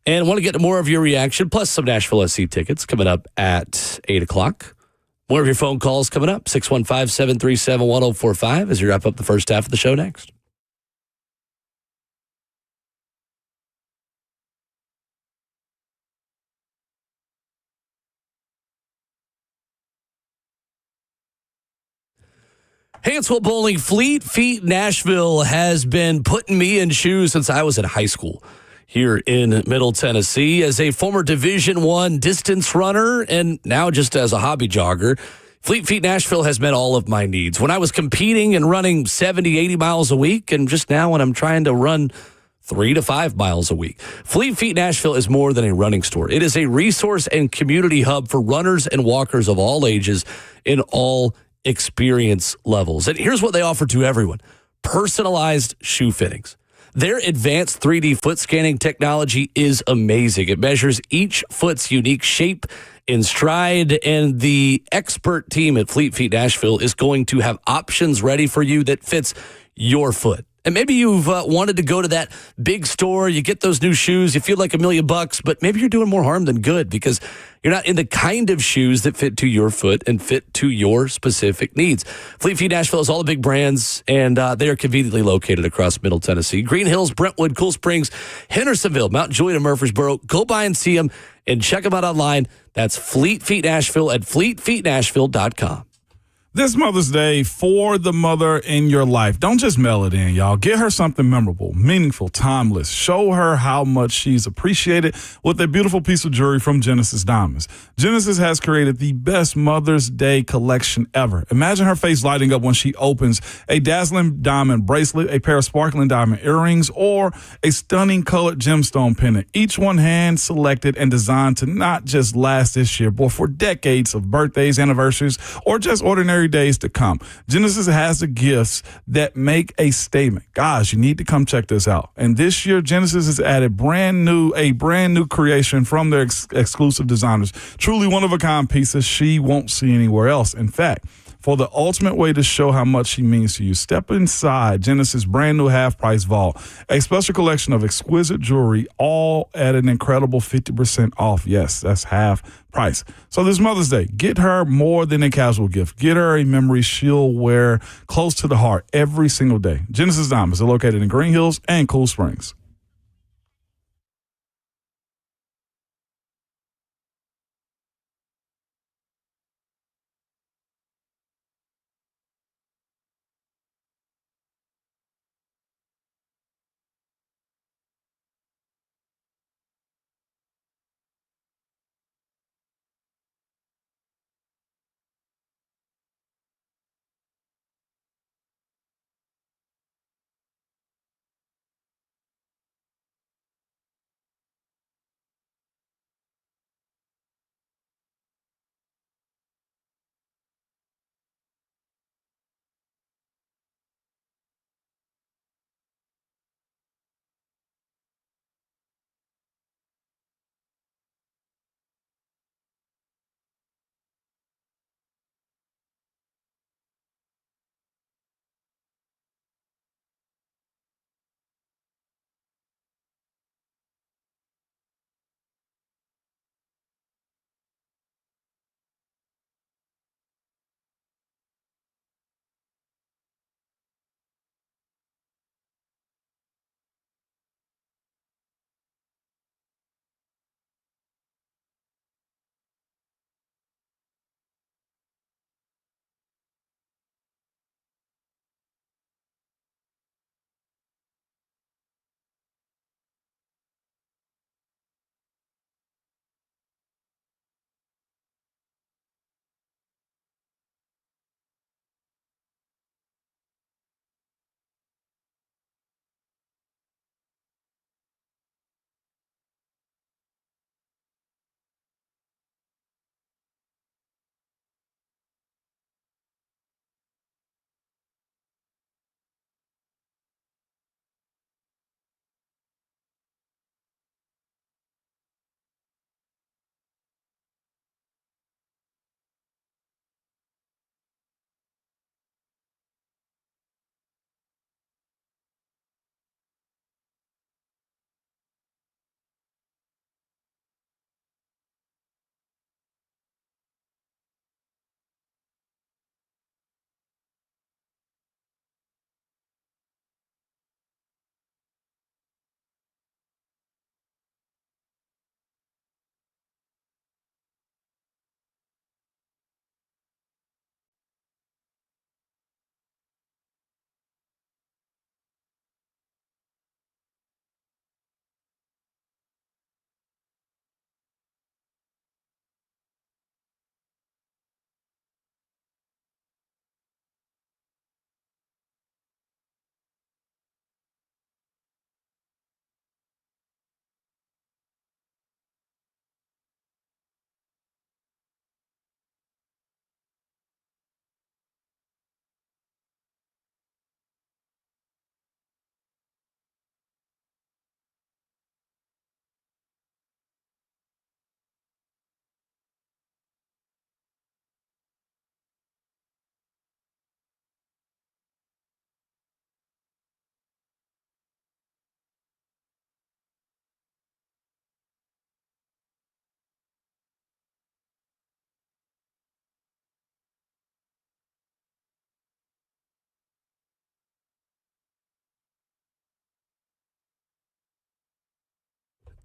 And I want to get to more of your reaction, plus some Nashville SC tickets coming up at 8 o'clock. More of your phone calls coming up, 615-737-1045, as we wrap up the first half of the show next. Hanswell Bowling Fleet Feet Nashville has been putting me in shoes since I was in high school here in Middle Tennessee. As a former Division I distance runner and now just as a hobby jogger, Fleet Feet Nashville has met all of my needs. When I was competing and running 70, 80 miles a week, and just now when I'm trying to run 3 to 5 miles a week. Fleet Feet Nashville is more than a running store. It is a resource and community hub for runners and walkers of all ages in all experience levels. And here's what they offer to everyone: personalized shoe fittings. Their advanced 3D foot scanning technology is amazing. It measures each foot's unique shape in stride, and the expert team at Fleet Feet Nashville is going to have options ready for you that fits your foot. And maybe you've wanted to go to that big store, you get those new shoes, you feel like $1,000,000, but maybe you're doing more harm than good because you're not in the kind of shoes that fit to your foot and fit to your specific needs. Fleet Feet Nashville has all the big brands, and they are conveniently located across Middle Tennessee. Green Hills, Brentwood, Cool Springs, Hendersonville, Mount Juliet, and Murfreesboro. Go by and see them and check them out online. That's Fleet Feet Nashville at fleetfeetnashville.com. This Mother's Day, for the mother in your life, don't just mail it in, y'all. Get her something memorable, meaningful, timeless. Show her how much she's appreciated with a beautiful piece of jewelry from Genesis Diamonds. Genesis has created the best Mother's Day collection ever. Imagine her face lighting up when she opens a dazzling diamond bracelet, a pair of sparkling diamond earrings, or a stunning colored gemstone pendant. Each one hand-selected and designed to not just last this year, but for decades of birthdays, anniversaries, or just ordinary days to come. Genesis has the gifts that make a statement. Guys, you need to come check this out. And this year, Genesis has added a brand new creation from their exclusive designers. Truly one-of-a-kind pieces she won't see anywhere else. In fact, for the ultimate way to show how much she means to you, step inside Genesis' brand new half-price vault, a special collection of exquisite jewelry, all at an incredible 50% off. Yes, that's half price. So this Mother's Day, get her more than a casual gift. Get her a memory she'll wear close to the heart every single day. Genesis Diamonds are located in Green Hills and Cool Springs.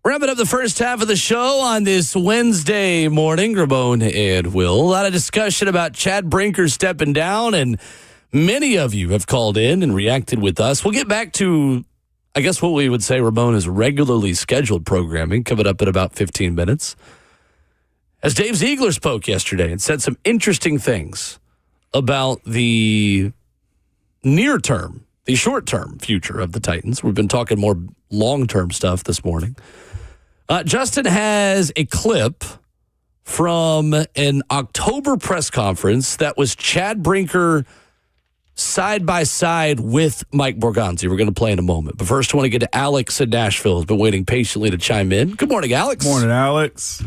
Wrapping up the first half of the show on this Wednesday morning, Ramon and Will. A lot of discussion about Chad Brinker stepping down, and many of you have called in and reacted with us. We'll get back to, I guess, what we would say, Ramon, is regularly scheduled programming coming up in about 15 minutes. As Dave Ziegler spoke yesterday and said some interesting things about the near-term, the short-term future of the Titans. We've been talking more long-term stuff this morning. Justin has a clip from an October press conference that was Chad Brinker side by side with Mike Borganzi. We're going to play in a moment. But first, I want to get to Alex in Nashville, who's been waiting patiently to chime in. Good morning, Alex. Morning, Alex.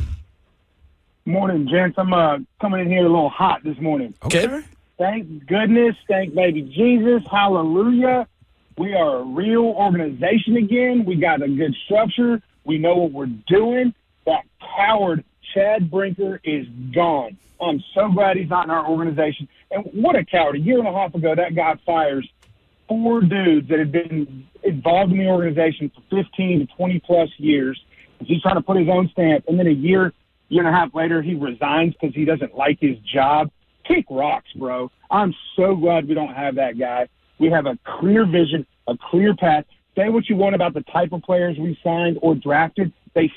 Morning, gents. I'm coming in here a little hot this morning. Okay. Thank goodness. Thank baby Jesus. Hallelujah. We are a real organization again. We got a good structure. We know what we're doing. That coward Chad Brinker is gone. I'm so glad he's not in our organization. And what a coward. A year and a half ago, that guy fires 4 dudes that had been involved in the organization for 15 to 20-plus years. He's trying to put his own stamp. And then a year and a half later, he resigns because he doesn't like his job. Kick rocks, bro. I'm so glad we don't have that guy. We have a clear vision, a clear path. Say what you want about the type of players we signed or drafted. They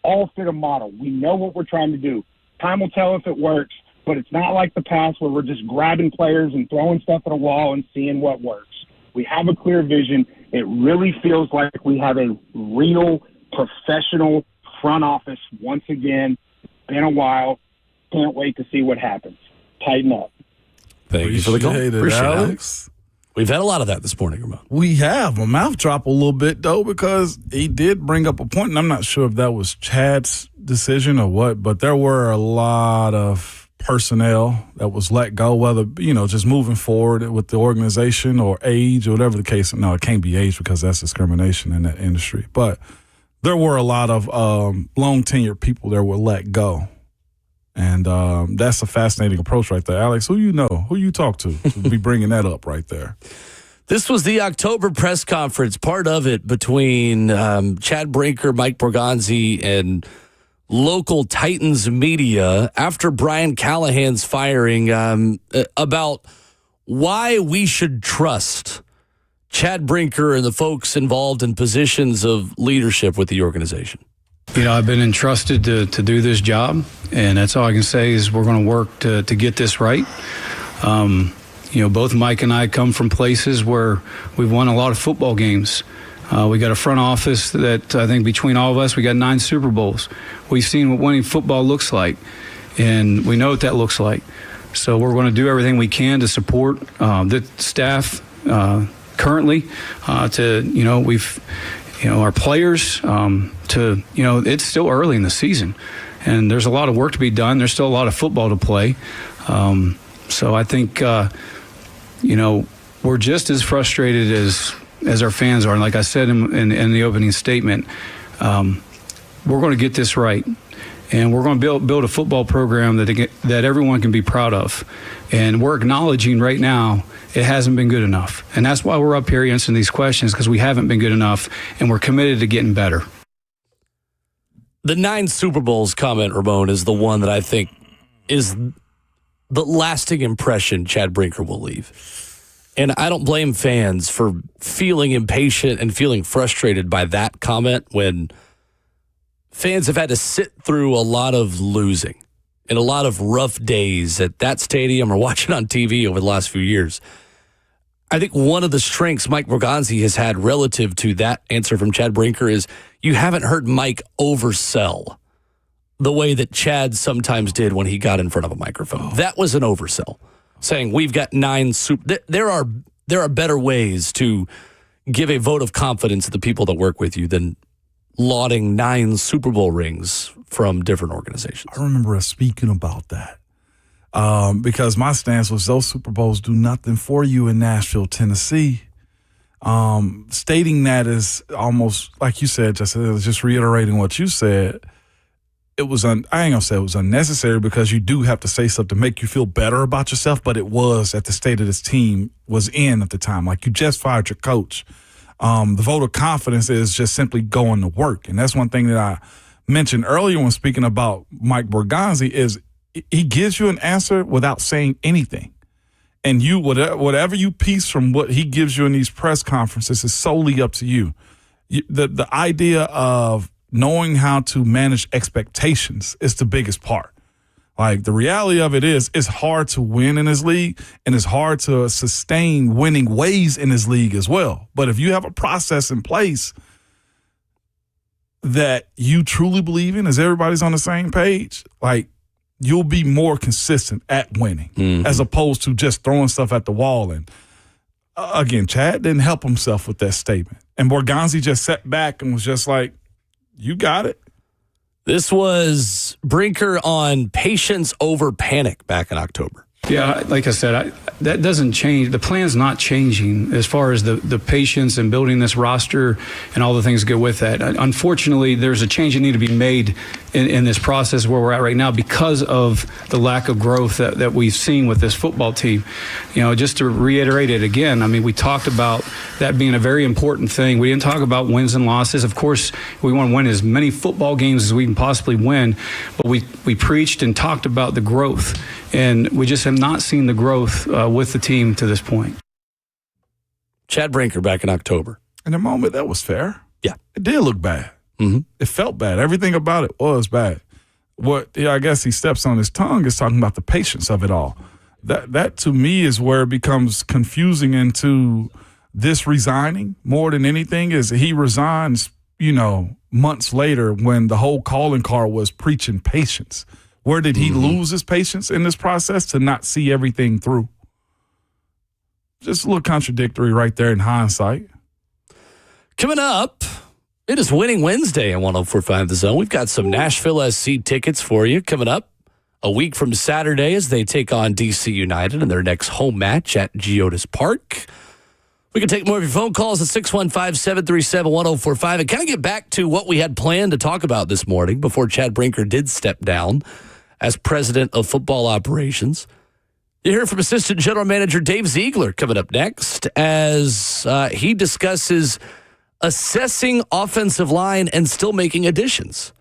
all fit a model. We know what we're trying to do. Time will tell if it works, but it's not like the past where we're just grabbing players and throwing stuff at a wall and seeing what works. We have a clear vision. It really feels like we have a real professional front office once again. Been a while. Can't wait to see what happens. Tighten up. Thank you for the call. Appreciate it, Alex. We've had a lot of that this morning, Ramon. We have. My mouth dropped a little bit, though, because he did bring up a point, and I'm not sure if that was Chad's decision or what, but there were a lot of personnel that was let go, whether, just moving forward with the organization or age or whatever the case. No, it can't be age because that's discrimination in that industry. But there were a lot of long-tenured people that were let go. And that's a fascinating approach right there. Alex, who you talk to be bringing that up right there? This was the October press conference, part of it between Chad Brinker, Mike Borganzi, and local Titans media after Brian Callahan's firing about why we should trust Chad Brinker and the folks involved in positions of leadership with the organization. I've been entrusted to do this job, and that's all I can say is we're going to work to get this right. Both Mike and I come from places where we've won a lot of football games. We got a front office that I think between all of us, we got 9 Super Bowls. We've seen what winning football looks like, and we know what that looks like. So we're going to do everything we can to support the staff currently. Our players it's still early in the season, and there's a lot of work to be done. There's still a lot of football to play. So I think, we're just as frustrated as our fans are. And like I said in the opening statement, we're going to get this right. And we're going to build a football program that everyone can be proud of. And we're acknowledging right now it hasn't been good enough. And that's why we're up here answering these questions, because we haven't been good enough, and we're committed to getting better. The 9 Super Bowls comment, Ramon, is the one that I think is the lasting impression Chad Brinker will leave. And I don't blame fans for feeling impatient and feeling frustrated by that comment when fans have had to sit through a lot of losing and a lot of rough days at that stadium or watching on TV over the last few years. I think one of the strengths Mike Borganzi has had relative to that answer from Chad Brinker is you haven't heard Mike oversell the way that Chad sometimes did when he got in front of a microphone. That was an oversell, saying we've got 9 super. There are better ways to give a vote of confidence to the people that work with you than lauding 9 Super Bowl rings from different organizations. I remember us speaking about that. Because my stance was those Super Bowls do nothing for you in Nashville, Tennessee. Stating that is almost, like you said, just reiterating what you said, it was, I ain't going to say it was unnecessary because you do have to say something to make you feel better about yourself, but it was at the state of this team was in at the time. Like you just fired your coach. The vote of confidence is just simply going to work. And that's one thing that I mentioned earlier when speaking about Mike Borganzi is he gives you an answer without saying anything. And you, whatever you piece from what he gives you in these press conferences is solely up to you. The idea of knowing how to manage expectations is the biggest part. Like, the reality of it is it's hard to win in this league, and it's hard to sustain winning ways in this league as well. But if you have a process in place that you truly believe in, as everybody's on the same page, like, you'll be more consistent at winning as opposed to just throwing stuff at the wall. And again, Chad didn't help himself with that statement. And Borganzi just sat back and was just like, you got it. This was Brinker on patience over panic back in October. Yeah, like I said, that doesn't change. The plan's not changing as far as the patience and building this roster and all the things that go with that. Unfortunately, there's a change that need to be made in this process where we're at right now because of the lack of growth that we've seen with this football team. You know, just to reiterate it again, I mean, we talked about that being a very important thing. We didn't talk about wins and losses. Of course, we want to win as many football games as we can possibly win, but we preached and talked about the growth, and we just have not seen the growth with the team to this point. Chad Brinker back in October. In the moment, that was fair. Yeah. It did look bad. It felt bad. Everything about it was bad. I guess he steps on his tongue is talking about the patience of it all. That to me is where it becomes confusing into this resigning more than anything is he resigns, months later when the whole calling card was preaching patience. Where did he lose his patience in this process to not see everything through? Just a little contradictory right there in hindsight. Coming up, it is Winning Wednesday on 104.5 The Zone. We've got some Nashville SC tickets for you coming up a week from Saturday as they take on DC United in their next home match at Geodis Park. We can take more of your phone calls at 615-737-1045 and kind of get back to what we had planned to talk about this morning before Chad Brinker did step down as president of football operations. You hear from Assistant General Manager Dave Ziegler coming up next as he discusses assessing offensive line and still making additions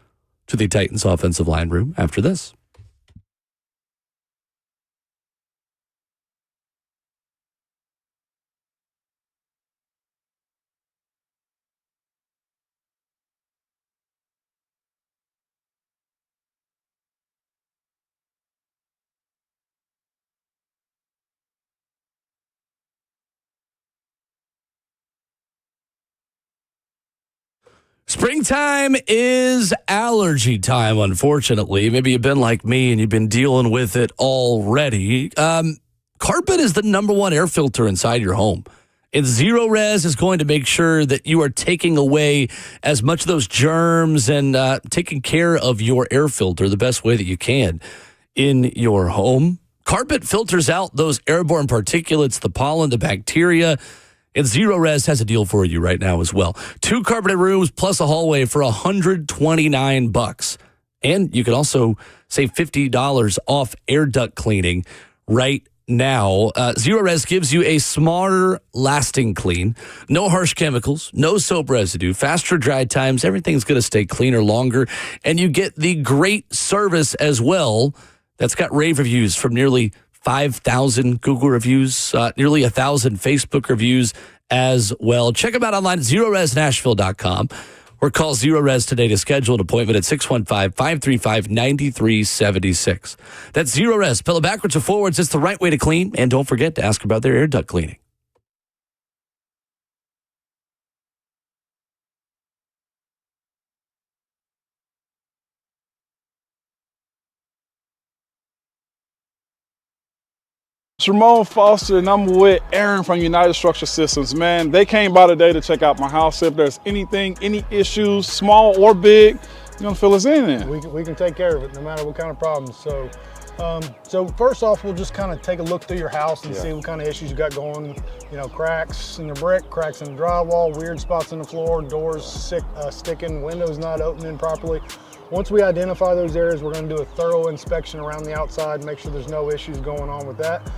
to the Titans offensive line room after this. Springtime is allergy time, unfortunately. Maybe you've been like me and you've been dealing with it already. Carpet is the number one air filter inside your home. And Zero Res is going to make sure that you are taking away as much of those germs and taking care of your air filter the best way that you can in your home. Carpet filters out those airborne particulates, the pollen, the bacteria. And Zero Res has a deal for you right now as well. 2 carpeted rooms plus a hallway for $129. And you can also save $50 off air duct cleaning right now. Zero Res gives you a smarter, lasting clean. No harsh chemicals, no soap residue, faster dry times. Everything's going to stay cleaner longer. And you get the great service as well. That's got rave reviews from nearly 5,000 Google reviews, nearly 1,000 Facebook reviews as well. Check them out online at ZeroResNashville.com or call Zero Res today to schedule an appointment at 615-535-9376. That's Zero Res. Spell it backwards or forwards. It's the right way to clean. And don't forget to ask about their air duct cleaning. It's Ramon Foster, and I'm with Aaron from United Structure Systems. Man, they came by today to check out my house. If there's anything, any issues, small or big, you're gonna fill us in there. We can take care of it no matter what kind of problems. So first off, we'll just kind of take a look through your house and see what kind of issues you got going. Cracks in the brick, cracks in the drywall, weird spots in the floor, doors sticking, windows not opening properly. Once we identify those areas, we're going to do a thorough inspection around the outside, make sure there's no issues going on with that.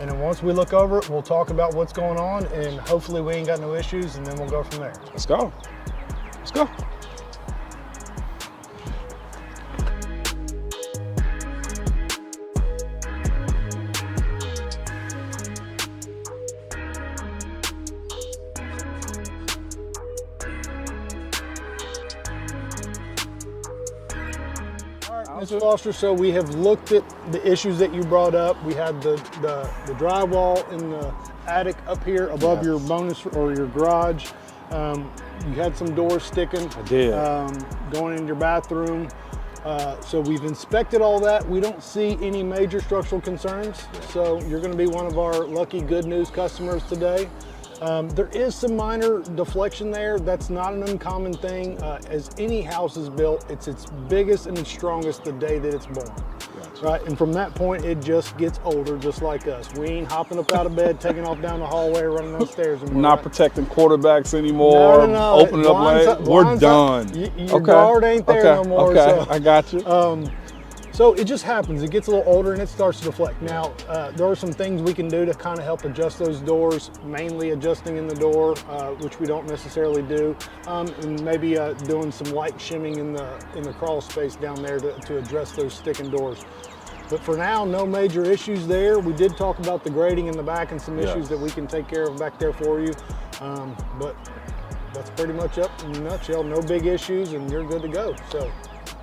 And then once we look over it, we'll talk about what's going on, and hopefully we ain't got no issues, and then we'll go from there. Let's go. Let's go. Ms. Foster, so we have looked at the issues that you brought up. We had the drywall in the attic up here above your bonus or your garage. You had some doors sticking. I did. Going in your bathroom. So we've inspected all that. We don't see any major structural concerns. So you're going to be one of our lucky good news customers today. There is some minor deflection there. That's not an uncommon thing. As any house is built, it's its biggest and its strongest the day that it's born. Right, and from that point, it just gets older, just like us. We ain't hopping up out of bed, taking off down the hallway, running down the stairs. And not protecting quarterbacks anymore. No. Opening up late. We're done. Your guard ain't there no more. Okay, so, I got you. So it just happens. It gets a little older and it starts to deflect. Now, there are some things we can do to kind of help adjust those doors, mainly adjusting in the door, which we don't necessarily do, and maybe doing some light shimming in the crawl space down there to address those sticking doors. But for now, no major issues there. We did talk about the grading in the back and some issues that we can take care of back there for you. But that's pretty much up in a nutshell. No big issues and you're good to go. So.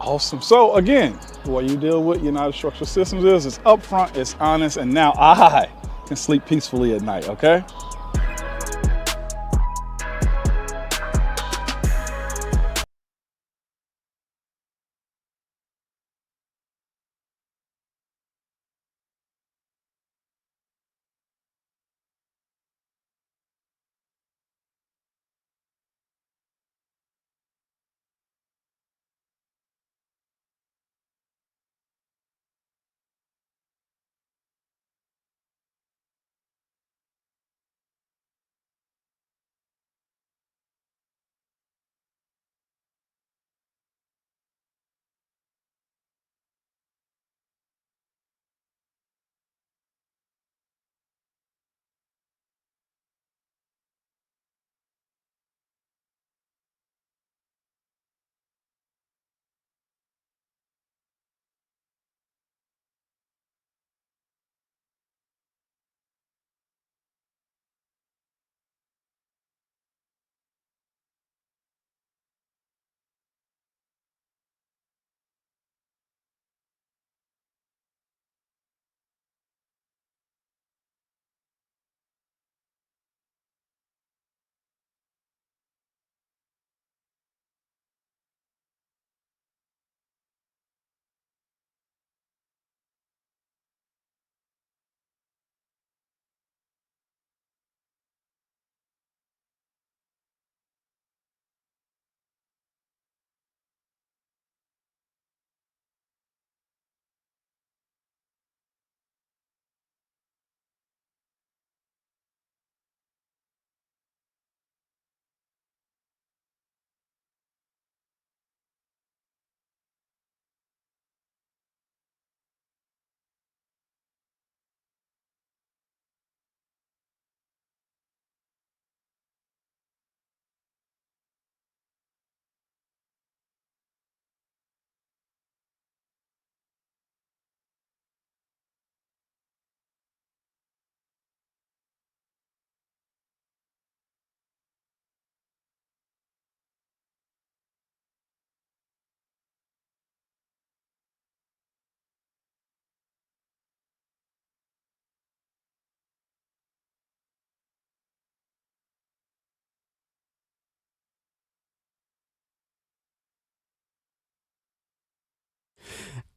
Awesome. So again, what you deal with United Structural Systems is it's upfront, it's honest, and now I can sleep peacefully at night, okay?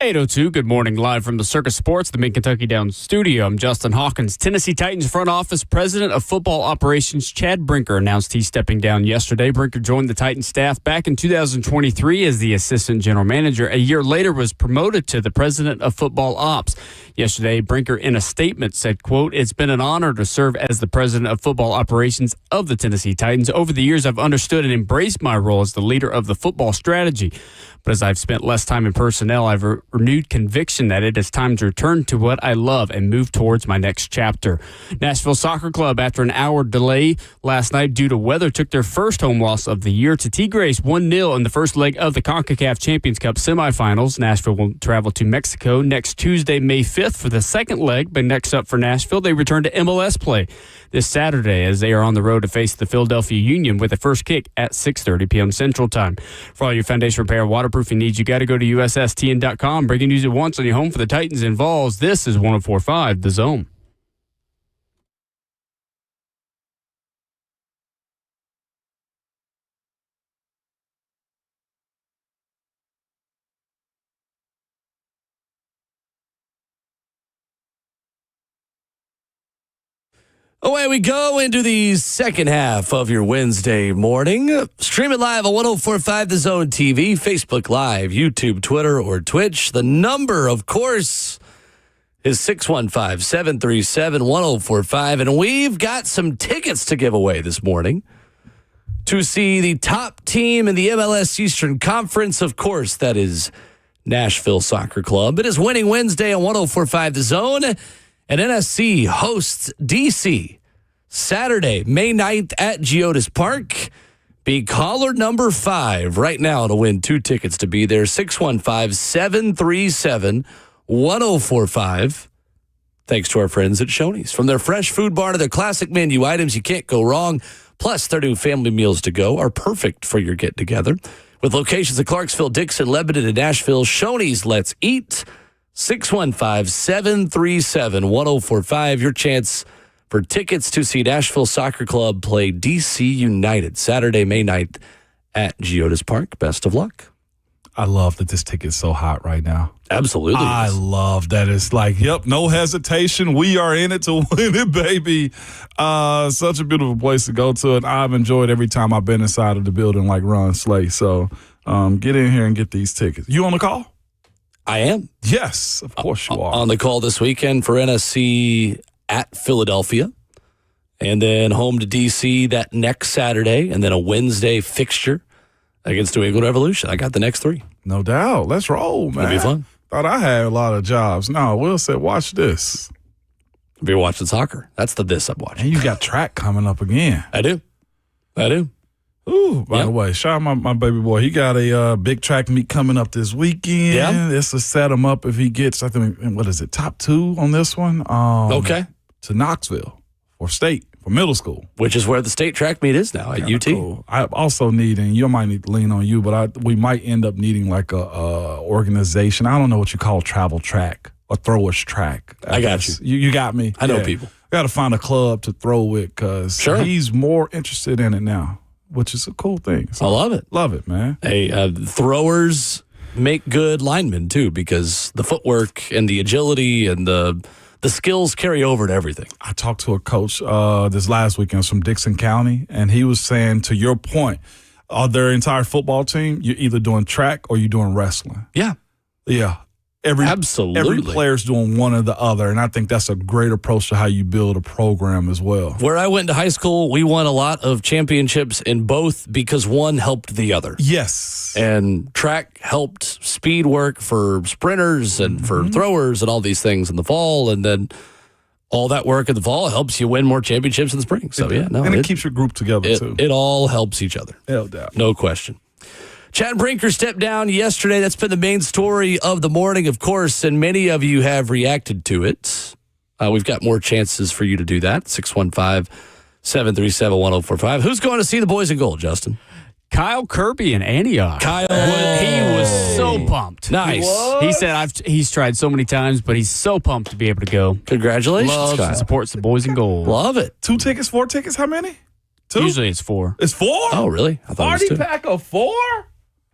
.802, good morning, live from the Circus Sports, the Mid-Kentucky Downs studio. I'm Justin Hawkins. Tennessee Titans front office president of football operations Chad Brinker announced he's stepping down yesterday. Brinker joined the Titans staff back in 2023 as the assistant general manager. A year later was promoted to the president of football ops. Yesterday, Brinker in a statement said, quote, "It's been an honor to serve as the president of football operations of the Tennessee Titans. Over the years, I've understood and embraced my role as the leader of the football strategy. But as I've spent less time in personnel, I've renewed conviction that it is time to return to what I love and move towards my next chapter. Nashville Soccer Club, after an hour delay last night due to weather, took their first home loss of the year to Tigres 1-0 in the first leg of the CONCACAF Champions Cup semifinals. Nashville will travel to Mexico next Tuesday, May 5th for the second leg, but next up for Nashville, they return to MLS play this Saturday as they are on the road to face the Philadelphia Union with a first kick at 6:30 p.m. Central Time. For all your foundation repair and waterproofing needs, you got to go to USSTN.com. Breaking news at once on your home for the Titans and Vols. This is 104.5 The Zone. Away we go into the second half of your Wednesday morning. Stream it live on 104.5 The Zone TV, Facebook Live, YouTube, Twitter, or Twitch. The number, of course, is 615-737-1045. And we've got some tickets to give away this morning to see the top team in the MLS Eastern Conference. Of course, that is Nashville Soccer Club. It is Winning Wednesday on 104.5 The Zone. And NSC hosts DC Saturday, May 9th at Geodis Park. Be caller number 5 right now to win 2 tickets to be there. 615-737-1045. Thanks to our friends at Shoney's. From their fresh food bar to their classic menu items, you can't go wrong. Plus, their new family meals to go are perfect for your get-together. With locations in Clarksville, Dixon, Lebanon, and Nashville, Shoney's Let's Eat. 615-737-1045. Your chance for tickets to see Nashville Soccer Club play DC United Saturday, May 9th at Geodis Park. Best of luck. I love that this ticket's so hot right now. Absolutely. I love that it's like, yep, no hesitation. We are in it to win it, baby. Such a beautiful place to go to. And I've enjoyed every time I've been inside of the building like Ron Slay. So get in here and get these tickets. You on the call? I am. Yes, of course you are. On the call this weekend for NSC at Philadelphia. And then home to DC that next Saturday. And then a Wednesday fixture against New England Revolution. I got the next 3. No doubt. Let's roll, man. It'll be fun. Thought I had a lot of jobs. No, Will said, watch this. If you're watching soccer, that's this I'm watching. And you got track coming up again. I do. Ooh, by the way, shout out my baby boy. He got a big track meet coming up this weekend. Yeah. It's to set him up if he gets, I think, what is it, top 2 on this one? Okay. To Knoxville for state, for middle school. Which is where the state track meet is now, at UT. Cool. I also need, and you might need to lean on you, but we might end up needing like a organization. I don't know what you call travel track or throwers track. I got you. You got me. I know people. Got to find a club to throw with because he's more interested in it now, which is a cool thing. So I love it. Love it, man. Hey, throwers make good linemen, too, because the footwork and the agility and the skills carry over to everything. I talked to a coach this last weekend from Dixon County, and he was saying, to your point, their entire football team, you're either doing track or you're doing wrestling. Yeah. Yeah. Absolutely. Every player's doing one or the other, and I think that's a great approach to how you build a program as well. Where I went to high school, we won a lot of championships in both because one helped the other. Yes. And track helped speed work for sprinters and for throwers and all these things in the fall, and then all that work in the fall helps you win more championships in the spring. So, it keeps your group together, too. It all helps each other. No doubt. No question. Chad Brinker stepped down yesterday. That's been the main story of the morning, of course, and many of you have reacted to it. We've got more chances for you to do that. 615-737-1045. Who's going to see the boys in gold, Justin? Kyle Kirby in Antioch. He was so pumped. Nice. He said he's tried so many times, but he's so pumped to be able to go. Congratulations, Loves Kyle. and supports the boys in gold. Love it. 2 tickets, 4 tickets, how many? 2? Usually it's 4. It's 4? Oh, really? I thought it was 2. Pack of 4?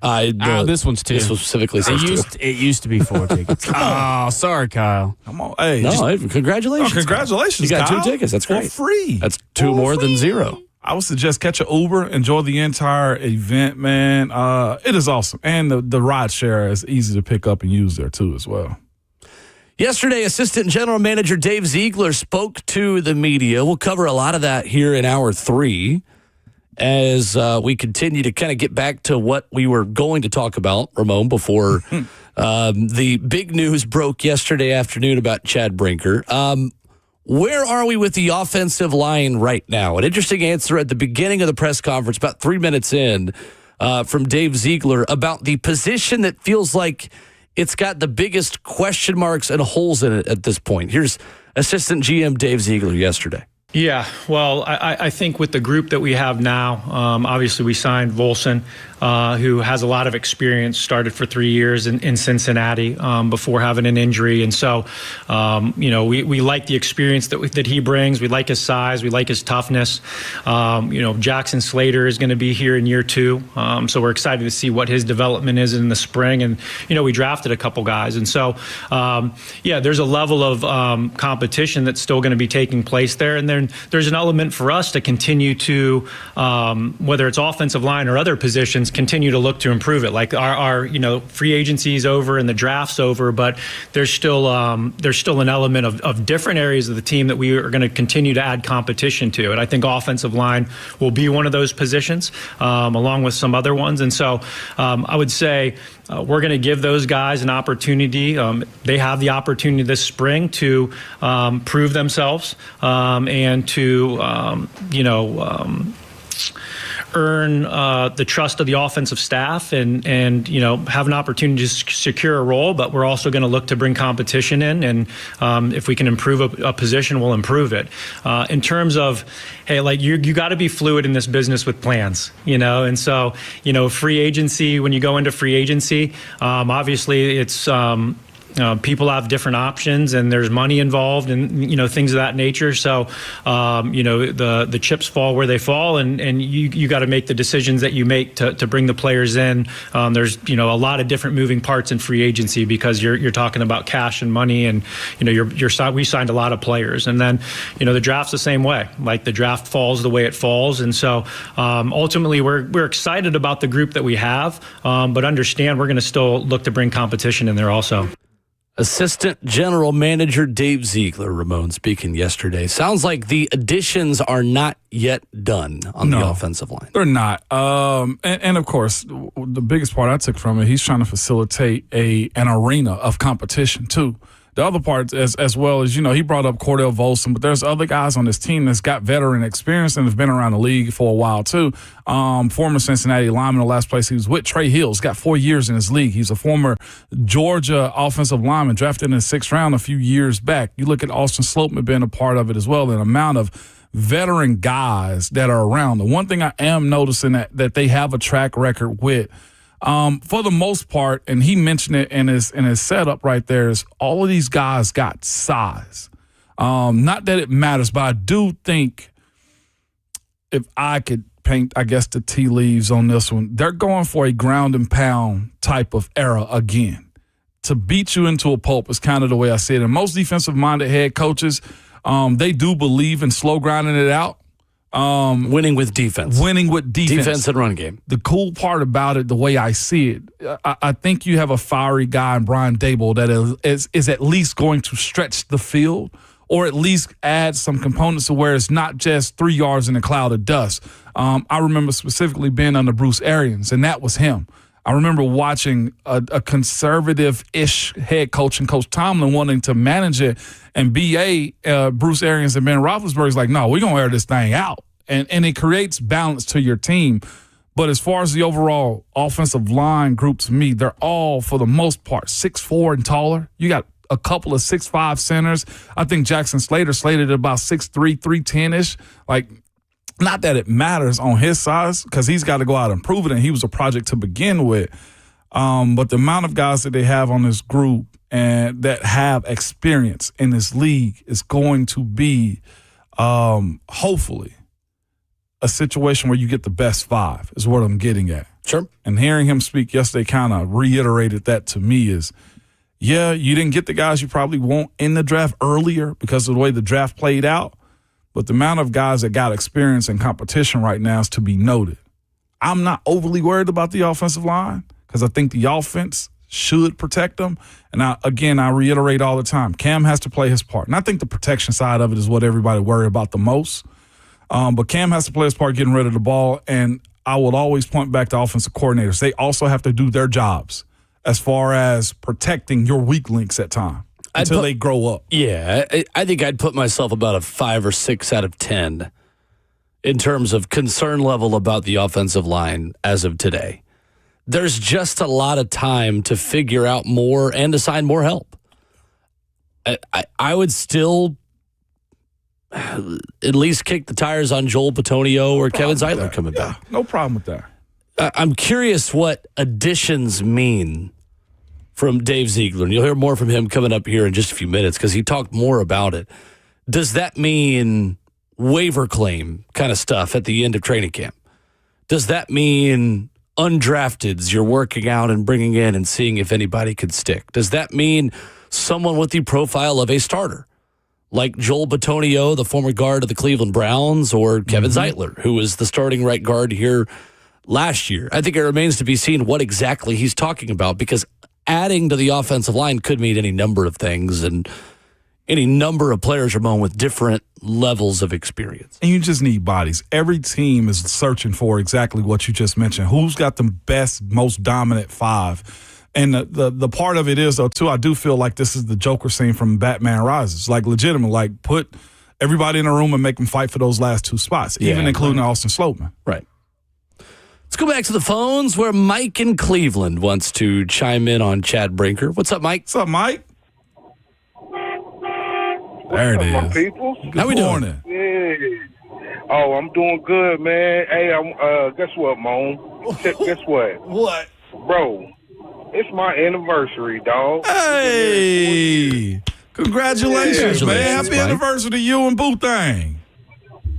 This one's 2. This was specifically says 2. It used to be 4 tickets. Oh, sorry, Kyle. Come on. Hey, congratulations. Congratulations, You got Kyle. 2 tickets. That's great. For free. That's 2 more than 0. I would suggest catch an Uber, enjoy the entire event, man. It is awesome. And the ride share is easy to pick up and use there, too, as well. Yesterday, Assistant General Manager Dave Ziegler spoke to the media. We'll cover a lot of that here in Hour 3 as we continue to kind of get back to what we were going to talk about, Ramon, before The big news broke yesterday afternoon about Chad Brinker. Where are we with the offensive line right now? An interesting answer at the beginning of the press conference, about 3 minutes in, from Dave Ziegler about the position that feels like it's got the biggest question marks and holes in it at this point. Here's assistant GM Dave Ziegler yesterday. Yeah, well, I think with the group that we have now, obviously we signed Volson, who has a lot of experience, started for 3 years in Cincinnati before having an injury. And so, we like the experience that he brings. We like his size. We like his toughness. Jackson Slater is going to be here in year 2. So we're excited to see what his development is in the spring. And, we drafted a couple guys. And so, there's a level of competition that's still going to be taking place there. And then there's an element for us to continue to, whether it's offensive line or other positions, continue to look to improve it. Like our free agency is over and the draft's over, but there's still an element of different areas of the team that we are going to continue to add competition to. And I think offensive line will be one of those positions, along with some other ones. And so I would say we're going to give those guys an opportunity. They have the opportunity this spring to prove themselves and to earn the trust of the offensive staff and have an opportunity to secure a role. But we're also going to look to bring competition in, and if we can improve a position, we'll improve it. In terms of, hey, like you got to be fluid in this business with plans, and so free agency. When you go into free agency, obviously it's. People have different options, and there's money involved, and things of that nature. So, the chips fall where they fall, and you got to make the decisions that you make to bring the players in. There's a lot of different moving parts in free agency because you're talking about cash and money, and we signed a lot of players, and then the draft's the same way. Like the draft falls the way it falls, and so ultimately we're excited about the group that we have, but understand we're going to still look to bring competition in there also. Assistant General Manager Dave Ziegler, Ramon, speaking yesterday. Sounds like the additions are not yet done on the offensive line. They're not. And of course, the biggest part I took from it, he's trying to facilitate an arena of competition, too. The other part, as well as, he brought up Cordell Volson, but there's other guys on this team that's got veteran experience and have been around the league for a while, too. Former Cincinnati lineman, the last place he was with, Trey Hill's got 4 years in his league. He's a former Georgia offensive lineman, drafted in the 6th round a few years back. You look at Austin Slopeman being a part of it as well, the amount of veteran guys that are around. The one thing I am noticing that they have a track record with, for the most part, and he mentioned it in his setup right there, is all of these guys got size. Not that it matters, but I do think if I could paint, I guess, the tea leaves on this one, they're going for a ground and pound type of era again. To beat you into a pulp is kind of the way I see it. And most defensive-minded head coaches, they do believe in slow grinding it out. Winning with defense. Defense and run game. The cool part about it, the way I see it, I think you have a fiery guy in Brian Daboll that is at least going to stretch the field or at least add some components to where it's not just 3 yards in a cloud of dust. I remember specifically being under Bruce Arians, and that was him. I remember watching a conservative-ish head coach and Coach Tomlin wanting to manage it, and Bruce Arians and Ben Roethlisberger's like, no, we're going to air this thing out. And it creates balance to your team. But as far as the overall offensive line group, to me, they're all, for the most part, 6'4" and taller. You got a couple of 6'5" centers. I think Jackson Slater slated at about 6'3", 310-ish. Like, not that it matters on his size because he's got to go out and prove it, and he was a project to begin with. But the amount of guys that they have on this group and that have experience in this league is going to be, hopefully, a situation where you get the best 5 is what I'm getting at. Sure. And hearing him speak yesterday kind of reiterated that to me is, yeah, you didn't get the guys you probably want in the draft earlier because of the way the draft played out. But the amount of guys that got experience and competition right now is to be noted. I'm not overly worried about the offensive line because I think the offense should protect them. And I reiterate all the time, Cam has to play his part. And I think the protection side of it is what everybody worry about the most. But Cam has to play his part getting rid of the ball. And I would always point back to offensive coordinators. They also have to do their jobs as far as protecting your weak links at time until they grow up. Yeah, I think I'd put myself about a 5 or 6 out of 10 in terms of concern level about the offensive line as of today. There's just a lot of time to figure out more and to sign more help. I would still at least kick the tires on Joel Bitonio or Kevin Zeitler coming back. No problem with that. I'm curious what additions mean from Dave Ziegler. And you'll hear more from him coming up here in just a few minutes because he talked more about it. Does that mean waiver claim kind of stuff at the end of training camp? Does that mean undrafteds you're working out and bringing in and seeing if anybody could stick? Does that mean someone with the profile of a starter, like Joel Bitonio, the former guard of the Cleveland Browns, or Kevin Zeitler, who was the starting right guard here last year? I think it remains to be seen what exactly he's talking about, because adding to the offensive line could mean any number of things and any number of players, Ramon, with different levels of experience. And you just need bodies. Every team is searching for exactly what you just mentioned. Who's got the best, most dominant 5? And the part of it is, though, too, I do feel like this is the Joker scene from Batman Rises. Like, legitimate, like, put everybody in a room and make them fight for those last 2 spots, even including Austin Slopeman. Right. Let's go back to the phones where Mike in Cleveland wants to chime in on Chad Brinker. What's up, Mike? What's up, Mike? There it is. People. How we doing? Yeah. Oh, I'm doing good, man. Hey, guess what, Moan? Guess what? What? Bro, it's my anniversary, dog. Hey! Congratulations, man. Happy anniversary to you and Boo Thang.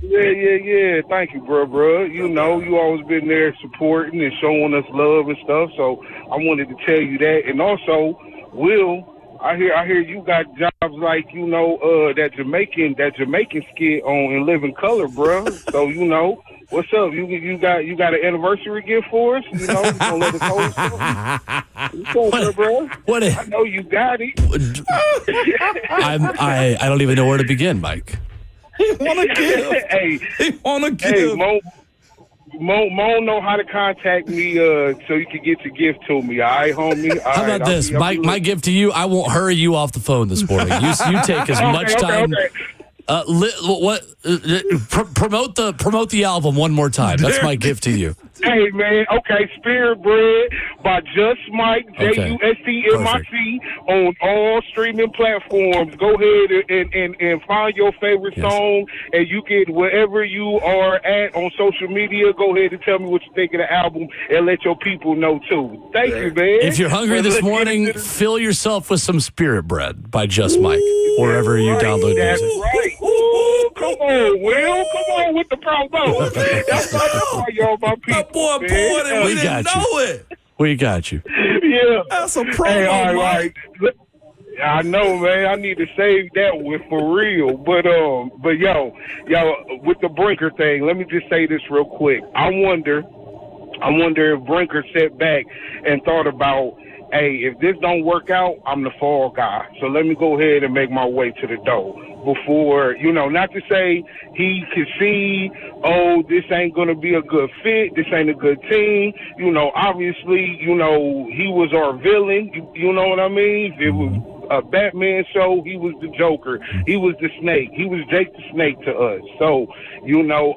Yeah. Thank you, bro. You know, you always been there supporting and showing us love and stuff. So I wanted to tell you that. And also, Will, I hear you got jobs like, you know, that Jamaican skit on In Living Color, bro. So, you know, what's up? You got an anniversary gift for us? You know, you gonna let us hold it, bro? I know you got it. I don't even know where to begin, Mike. He want to give. Hey, Mo know how to contact me so you can get your gift to me. All right, homie? How about this? My gift to you, I won't hurry you off the phone this morning. You take as much time. Okay. Promote the album one more time. That's my gift to you. Hey, man. Okay, Spirit Bread by Just Mike, JUSTMIC, on all streaming platforms. Go ahead and find your favorite song, and you can, wherever you are at on social media, go ahead and tell me what you think of the album and let your people know, too. Thank you, man. If you're hungry this morning, fill yourself with some Spirit Bread by Just Mike, wherever you download That's music. right. Ooh, come on, Will. Come on with the promo. That's why y'all my people. Boy, and we didn't know it. We got you. Yeah. That's a promo, hey, all Mike. right. I know, man. I need to save that one for real. But yo, with the Brinker thing, let me just say this real quick. I wonder if Brinker sat back and thought about, hey, if this don't work out, I'm the fall guy. So let me go ahead and make my way to the door before, you know, not to say he could see, oh, this ain't going to be a good fit. This ain't a good team. You know, obviously, you know, he was our villain. You know what I mean? It was a Batman show. He was the Joker. He was the Snake. He was Jake the Snake to us. So, you know,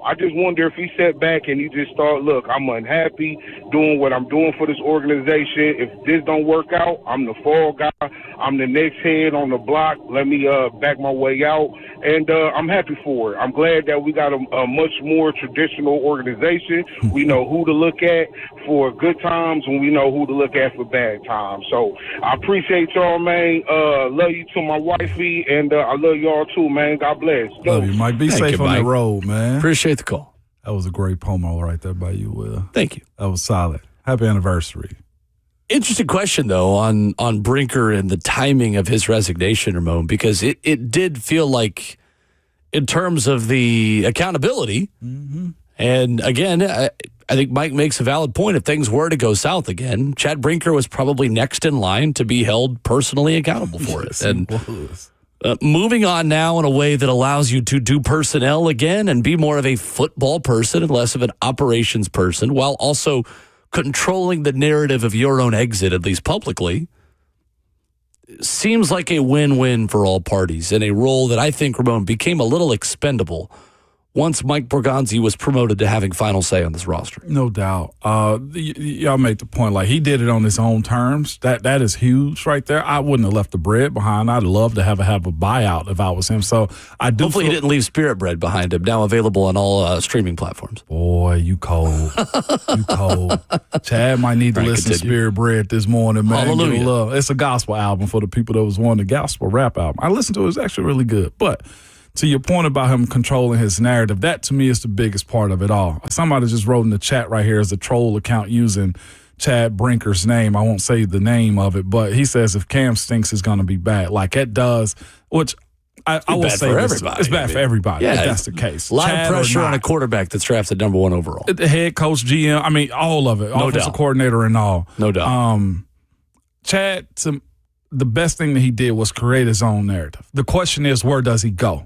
I just wonder if he sat back and he just thought, look, I'm unhappy doing what I'm doing for this organization. If this don't work out, I'm the fall guy. I'm the next head on the block. Let me back my way out. And I'm happy for it. I'm glad that we got a much more traditional organization. We know who to look at for good times, and we know who to look at for bad times. So I appreciate y'all, man. Love you to my wifey, and I love y'all too, man. God bless. Love you, Mike. Be safe on Mike. the road, man. Appreciate the call. That was a great promo right there by you, Will. Thank you. That was solid. Happy anniversary. Interesting question, though, on Brinker and the timing of his resignation, Ramon, because it did feel like, in terms of the accountability, and again, I think Mike makes a valid point. If things were to go south again, Chad Brinker was probably next in line to be held personally accountable for it. And moving on now in a way that allows you to do personnel again and be more of a football person and less of an operations person, while also controlling the narrative of your own exit, at least publicly, seems like a win-win for all parties in a role that I think, Ramon, became a little expendable once Mike Borganzi was promoted to having final say on this roster. No doubt. Y'all make the point. Like, he did it on his own terms. That is huge right there. I wouldn't have left the bread behind. I'd love to have a buyout if I was him. So I do. Hopefully he didn't leave Spirit Bread behind him. Now available on all streaming platforms. Boy, you cold. You cold. Chad might need to listen to Spirit Bread this morning, man. Hallelujah. Love. It's a gospel album for the people that was wanting the gospel rap album. I listened to it. It's actually really good. But to your point about him controlling his narrative, that to me is the biggest part of it all. Somebody just wrote in the chat right here as a troll account using Chad Brinker's name. I won't say the name of it, but he says if Cam stinks, it's going to be bad. Like it does, which I will say for everybody. It's bad for everybody if that's the case. A lot Chad of pressure on a quarterback that's drafted number 1 overall. The head coach, GM, I mean, all of it. No Offensive doubt. coordinator and all. No doubt. Chad, the best thing that he did was create his own narrative. The question is, where does he go?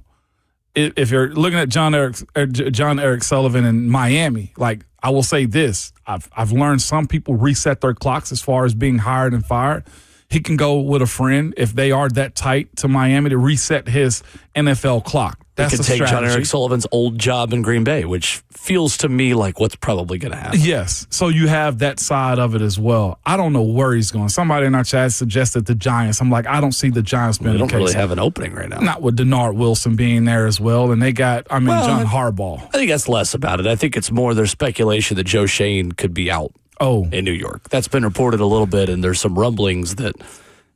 If you're looking at John Eric Sullivan in Miami, like I will say this, I've learned some people reset their clocks as far as being hired and fired. He can go with a friend if they are that tight to Miami to reset his NFL clock. That's He could a take strategy. John Eric Sullivan's old job in Green Bay, which feels to me like what's probably going to happen. Yes. So you have that side of it as well. I don't know where he's going. Somebody in our chat suggested the Giants. I'm like, I don't see the Giants being They the don't case. really have an opening right now. Not with Denard Wilson being there as well. And they got, John Harbaugh. I think that's less about it. I think it's more their speculation that Joe Shane could be out in New York. That's been reported a little bit, and there's some rumblings that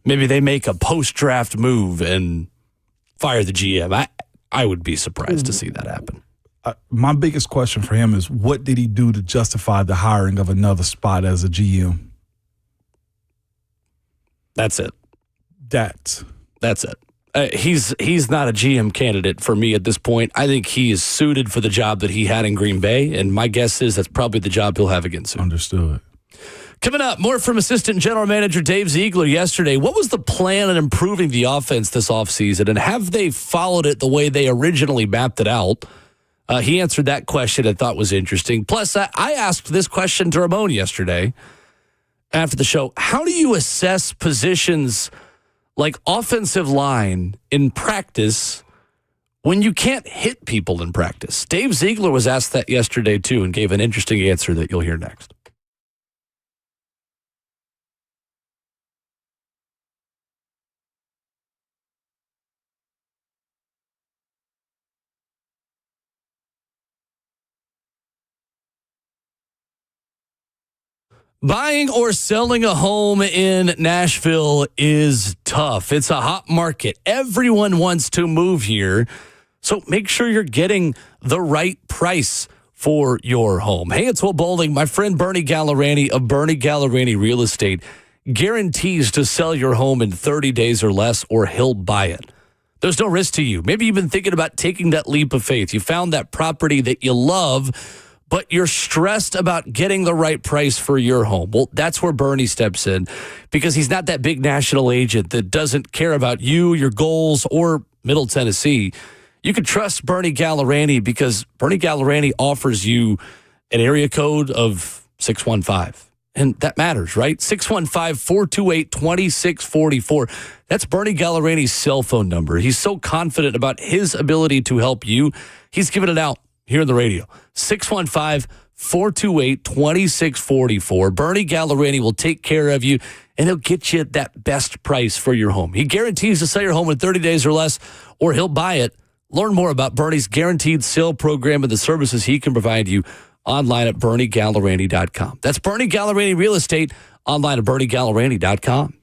maybe they make a post-draft move and fire the GM. I would be surprised to see that happen. My biggest question for him is, what did he do to justify the hiring of another spot as a GM? That's it. That's it. He's not a GM candidate for me at this point. I think he is suited for the job that he had in Green Bay, and my guess is that's probably the job he'll have again soon. Understood. Coming up, more from Assistant General Manager Dave Ziegler yesterday. What was the plan in improving the offense this offseason, and have they followed it the way they originally mapped it out? He answered that question I thought was interesting. Plus, I asked this question to Ramon yesterday after the show. How do you assess positions like offensive line in practice when you can't hit people in practice? Dave Ziegler was asked that yesterday, too, and gave an interesting answer that you'll hear next. Buying or selling a home in Nashville is tough. It's a hot market. Everyone wants to move here. So make sure you're getting the right price for your home. Hey, it's Will Bowling. My friend Bernie Gallerani of Bernie Gallerani Real Estate guarantees to sell your home in 30 days or less, or he'll buy it. There's no risk to you. Maybe you've been thinking about taking that leap of faith. You found that property that you love, but you're stressed about getting the right price for your home. Well, that's where Bernie steps in, because he's not that big national agent that doesn't care about you, your goals, or Middle Tennessee. You can trust Bernie Gallerani because Bernie Gallerani offers you an area code of 615. And that matters, right? 615-428-2644. That's Bernie Gallerani's cell phone number. He's so confident about his ability to help you, he's given it out here on the radio. 615-428-2644. Bernie Gallerani will take care of you, and he'll get you that best price for your home. He guarantees to sell your home in 30 days or less, or he'll buy it. Learn more about Bernie's guaranteed sale program and the services he can provide you online at BernieGallerani.com. That's Bernie Gallerani Real Estate, online at BernieGallerani.com.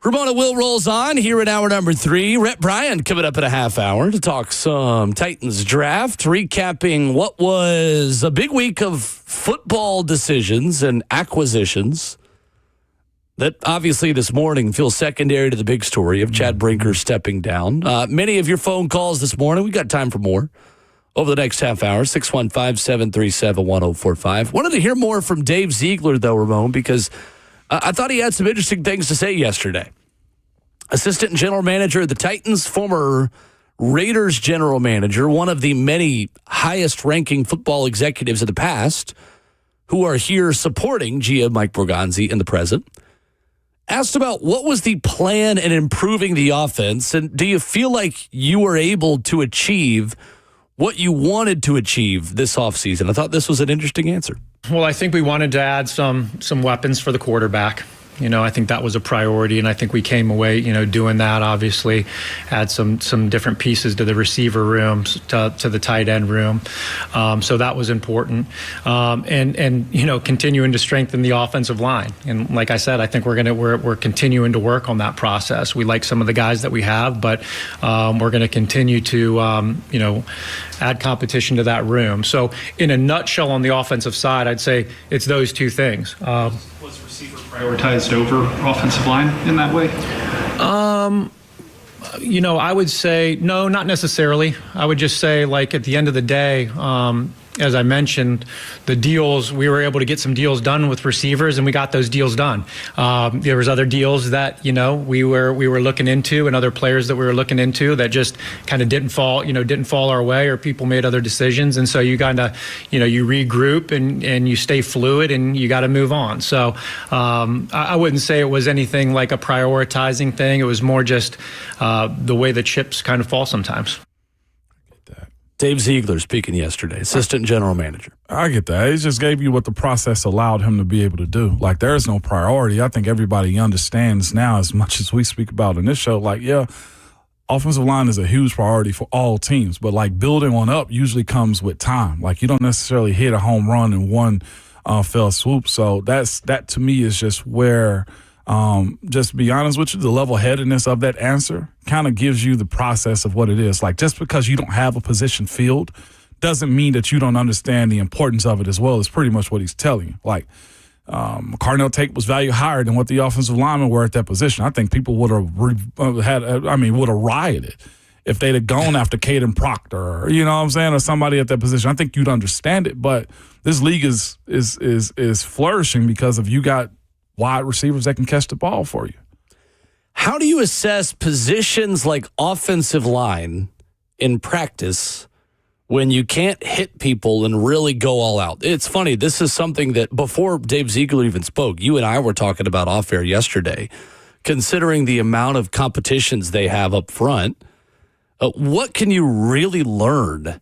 Ramon Will rolls on here in hour number 3. Rhett Bryan coming up in a half hour to talk some Titans draft, recapping what was a big week of football decisions and acquisitions that obviously this morning feels secondary to the big story of Chad Brinker stepping down. Many of your phone calls this morning. We got time for more over the next half hour, 615-737-1045. Wanted to hear more from Dave Ziegler, though, Ramon, because I thought he had some interesting things to say yesterday. Assistant general manager of the Titans, former Raiders general manager, one of the many highest-ranking football executives of the past who are here supporting GM Mike Borganzi in the present, asked about what was the plan in improving the offense, and do you feel like you were able to achieve what you wanted to achieve this offseason? I thought this was an interesting answer. Well, I think we wanted to add some weapons for the quarterback. I think that was a priority, and I think we came away, doing that. Obviously, add some different pieces to the receiver room, to the tight end room. So that was important, and continuing to strengthen the offensive line. And like I said, I think we're continuing to work on that process. We like some of the guys that we have, but we're going to continue to add competition to that room. So in a nutshell, on the offensive side, I'd say it's those two things. Was receiver prioritized over offensive line in that way? I would say no, not necessarily. I would just say, like, at the end of the day, as I mentioned, the deals, we were able to get some deals done with receivers, and we got those deals done. There was other deals that, we were looking into, and other players that we were looking into that just kind of didn't fall our way, or people made other decisions. And so you kind of, you regroup and you stay fluid, and you got to move on. So I wouldn't say it was anything like a prioritizing thing. It was more just the way the chips kind of fall sometimes. Dave Ziegler speaking yesterday, assistant general manager. I get that. It just gave you what the process allowed him to be able to do. Like, there is no priority. I think everybody understands now, as much as we speak about in this show, like, yeah, offensive line is a huge priority for all teams, but like building one up usually comes with time. Like, you don't necessarily hit a home run in one fell swoop. So that to me is just where just to be honest with you, the level-headedness of that answer kind of gives you the process of what it is. Like, just because you don't have a position filled doesn't mean that you don't understand the importance of it as well. It's pretty much what he's telling you. Like, Carnell Tate was valued higher than what the offensive linemen were at that position. I think people would have rioted if they'd have gone after Caden Proctor, or somebody at that position. I think you'd understand it, but this league is flourishing because of you got wide receivers that can catch the ball for you. How do you assess positions like offensive line in practice when you can't hit people and really go all out? It's funny. This is something that before Dave Ziegler even spoke, you and I were talking about off air yesterday, considering the amount of competitions they have up front. What can you really learn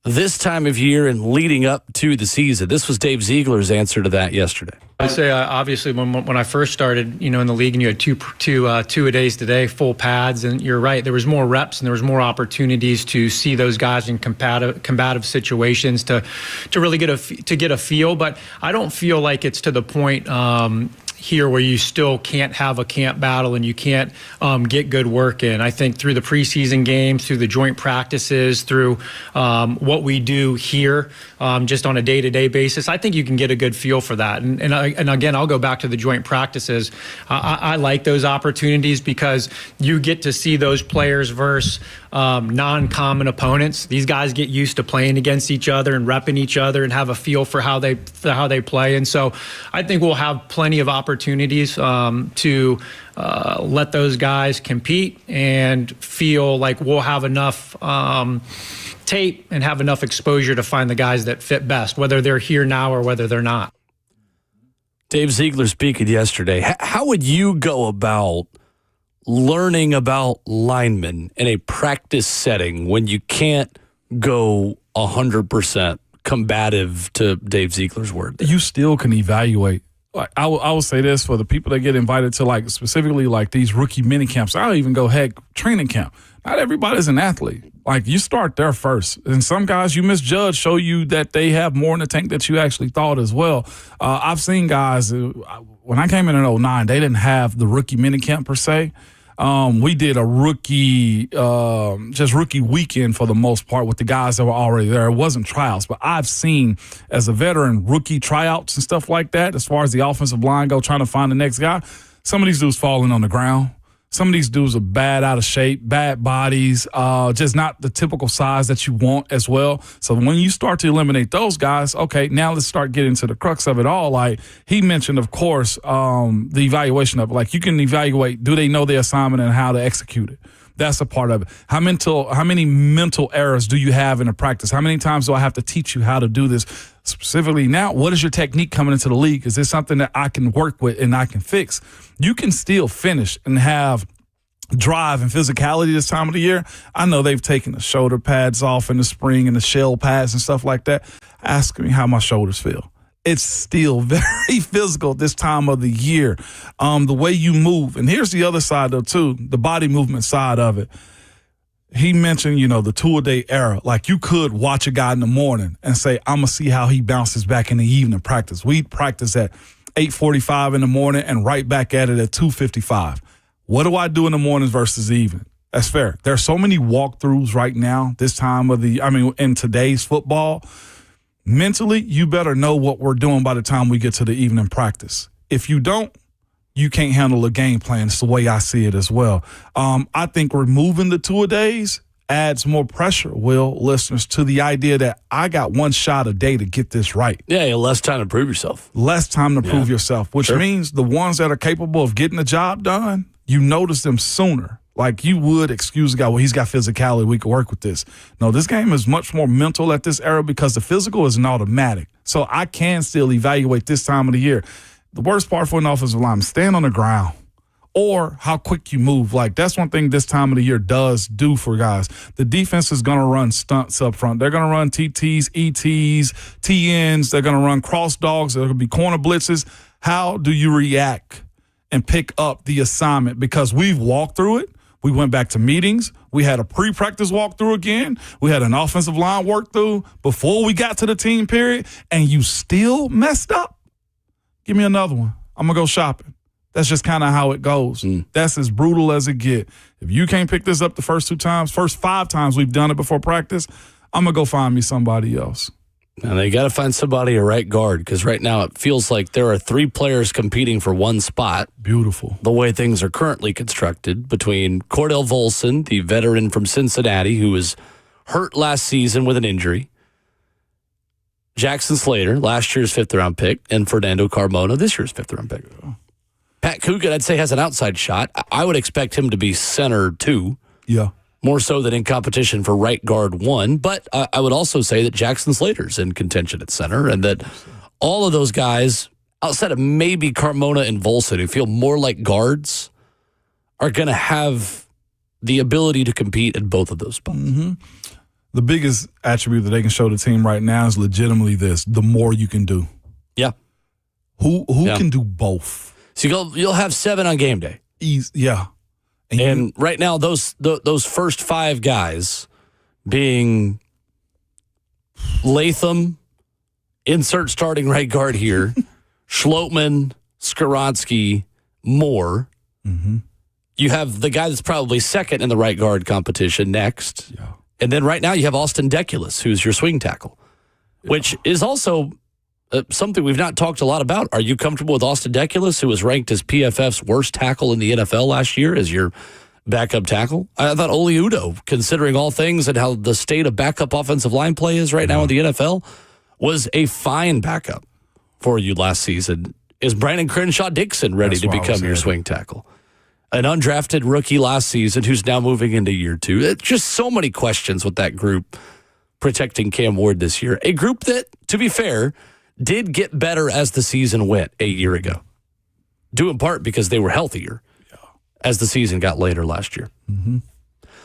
this time of year and leading up to the season? This was Dave Ziegler's answer to that yesterday. I'd say, obviously, when I first started, in the league, and you had two-a-days today, full pads, and you're right, there was more reps and there was more opportunities to see those guys in combative situations to really get a feel. But I don't feel like it's to the point here where you still can't have a camp battle and you can't get good work in. I think through the preseason games, through the joint practices, through what we do here just on a day-to-day basis, I think you can get a good feel for that. And again, I'll go back to the joint practices. I like those opportunities because you get to see those players versus non-common opponents. These guys get used to playing against each other and repping each other and have a feel for how they play. And so I think we'll have plenty of opportunities to let those guys compete and feel like we'll have enough tape and have enough exposure to find the guys that fit best, whether they're here now or whether they're not. Dave Ziegler speaking yesterday. How would you go about learning about linemen in a practice setting when you can't go 100% combative, to Dave Ziegler's word? You still can evaluate. Like, I will say this for the people that get invited to, like, specifically like these rookie mini camps. I'll even go training camp. not everybody's an athlete. Like, you start there first. And some guys you misjudge show you that they have more in the tank that you actually thought as well. I've seen guys, when I came in 2009, they didn't have the rookie minicamp per se. We did a rookie weekend for the most part with the guys that were already there. It wasn't tryouts, but I've seen, as a veteran, rookie tryouts and stuff like that, as far as the offensive line go, trying to find the next guy. Some of these dudes falling on the ground. Some of these dudes are bad out of shape, bad bodies, just not the typical size that you want as well. So when you start to eliminate those guys, okay, now let's start getting to the crux of it all. Like he mentioned, of course, the evaluation of it. Like, you can evaluate, do they know their assignment and how to execute it? That's a part of it. How many mental errors do you have in a practice? How many times do I have to teach you how to do this? Specifically now, what is your technique coming into the league? Is this something that I can work with and I can fix? You can still finish and have drive and physicality this time of the year. I know they've taken the shoulder pads off in the spring and the shell pads and stuff like that. Ask me how my shoulders feel. It's still very physical this time of the year. The way you move. And here's the other side, though, too, the body movement side of it. He mentioned, the two-a-day era. Like, you could watch a guy in the morning and say, I'm going to see how he bounces back in the evening practice. We practice at 8:45 in the morning and right back at it at 2:55. What do I do in the mornings versus the evening? That's fair. There's so many walkthroughs right now, this time of in today's football. Mentally, you better know what we're doing by the time we get to the evening practice. If you don't, you can't handle a game plan. It's the way I see it as well. I think removing the two-a-days adds more pressure, listeners, to the idea that I got one shot a day to get this right. Yeah, less time to prove yourself. Less time to prove yourself, which means the ones that are capable of getting the job done, you notice them sooner. Like, you would excuse a guy, he's got physicality, we can work with this. No, this game is much more mental at this era because the physical is an automatic. So I can still evaluate this time of the year. The worst part for an offensive lineman, stand on the ground or how quick you move. Like, that's one thing this time of the year does do for guys. The defense is going to run stunts up front. They're going to run TTs, ETs, TNs. They're going to run cross dogs. There going to be corner blitzes. How do you react and pick up the assignment? Because we've walked through it. We went back to meetings. We had a pre-practice walkthrough again. We had an offensive line work through before we got to the team period, and you still messed up? Give me another one. I'm going to go shopping. That's just kind of how it goes. That's as brutal as it get. If you can't pick this up the first 5 times we've done it before practice, I'm going to go find me somebody else. And they got to find somebody a right guard, because right now it feels like there are 3 players competing for one spot. Beautiful. The way things are currently constructed between Cordell Volson, the veteran from Cincinnati who was hurt last season with an injury, Jackson Slater, last year's 5th-round pick, and Fernando Carmona, this year's 5th-round pick. Pat Coogan, I'd say, has an outside shot. I would expect him to be center 2. Yeah. More so than in competition for right guard 1. But I would also say that Jackson Slater's in contention at center, and that all of those guys, outside of maybe Carmona and Volson, who feel more like guards, are going to have the ability to compete at both of those spots. Mm-hmm. The biggest attribute that they can show the team right now is legitimately this: the more you can do. Yeah. Who can do both? So you'll have 7 on game day. Yeah. And right now, those first 5 guys being Latham, insert starting right guard here, Schlotman, Skoronski, Moore. Mm-hmm. You have the guy that's probably second in the right guard competition next. Yeah. And then right now you have Austin Deculus, who's your swing tackle, which is also something we've not talked a lot about. Are you comfortable with Austin Deculus, who was ranked as PFF's worst tackle in the NFL last year, as your backup tackle? I thought Oli Udoh, considering all things and how the state of backup offensive line play is right now in the NFL, was a fine backup for you last season. Is Brandon Crenshaw-Dixon ready to become your swing tackle? An undrafted rookie last season who's now moving into year 2. It's just so many questions with that group protecting Cam Ward this year. A group that, to be fair, did get better as the season went a year ago, due in part because they were healthier as the season got later last year. Mm-hmm.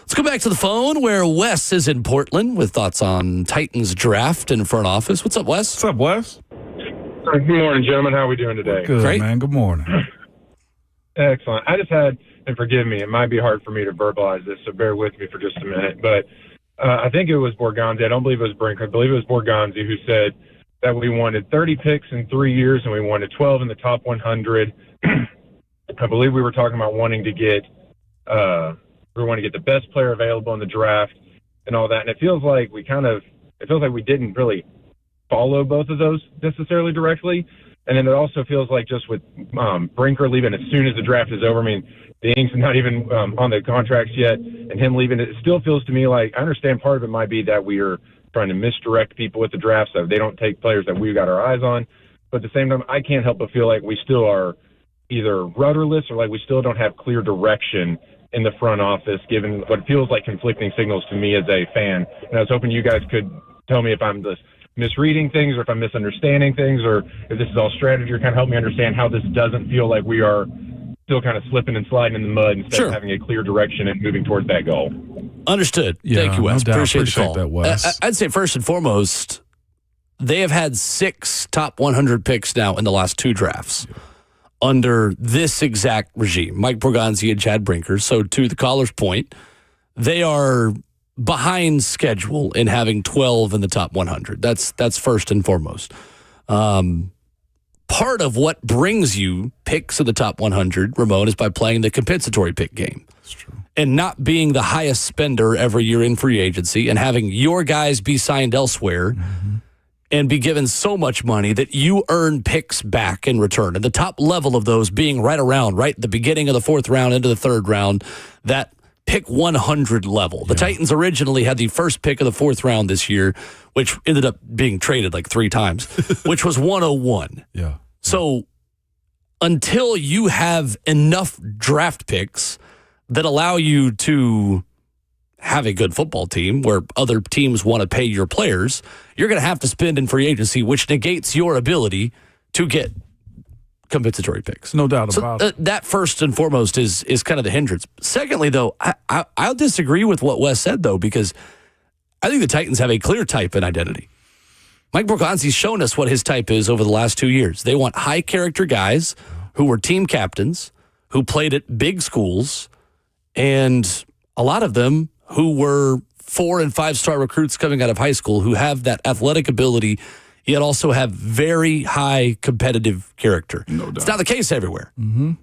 Let's go back to the phone where Wes is in Portland with thoughts on Titans draft and front office. What's up, Wes? What's up, Wes? Good morning, gentlemen. How are we doing today? Good, man. Good morning. Excellent. I just had and forgive me, it might be hard for me to verbalize this, so bear with me for just a minute. But I think it was Borganzi. I don't believe it was Brinker. I believe it was Borganzi who said that we wanted 30 picks in 3 years and we wanted 12 in the top 100. I believe we were talking about wanting to get the best player available in the draft and all that. And it feels like we didn't really follow both of those necessarily directly. And then it also feels like just with Brinker leaving as soon as the draft is over. I mean, the ink's not even on the contracts yet, and him leaving, it still feels to me like, I understand part of it might be that we are trying to misdirect people with the draft so they don't take players that we've got our eyes on. But at the same time, I can't help but feel like we still are either rudderless or like we still don't have clear direction in the front office, given what feels like conflicting signals to me as a fan. And I was hoping you guys could tell me if I'm just misreading things or if I'm misunderstanding things or if this is all strategy, or kind of help me understand how this doesn't feel like we are still kind of slipping and sliding in the mud instead of having a clear direction and moving towards that goal. Understood. Yeah, Thank you, Wes. no doubt. Appreciate the call. That, Wes. I'd say first and foremost, they have had 6 top 100 picks now in the last 2 drafts under this exact regime, Mike Borganzi and Chad Brinker. So to the caller's point, they are behind schedule in having 12 in the top 100. That's first and foremost. Part of what brings you picks in the top 100, Ramon, is by playing the compensatory pick game. That's true. And not being the highest spender every year in free agency and having your guys be signed elsewhere and be given so much money that you earn picks back in return. And the top level of those being right at the beginning of the 4th round into the 3rd round, that pick 100 level. The Titans originally had the first pick of the 4th round this year, which ended up being traded like 3 times, which was 101. Yeah. So until you have enough draft picks that allow you to have a good football team where other teams want to pay your players, you're going to have to spend in free agency, which negates your ability to get compensatory picks. No doubt about it. That first and foremost is kind of the hindrance. Secondly, though, I'll disagree with what Wes said, though, because I think the Titans have a clear type and identity. Mike Borganzi's shown us what his type is over the last 2 years. They want high-character guys who were team captains, who played at big schools, and a lot of them who were 4- and 5-star recruits coming out of high school who have that athletic ability, yet also have very high competitive character. No doubt. It's not the case everywhere.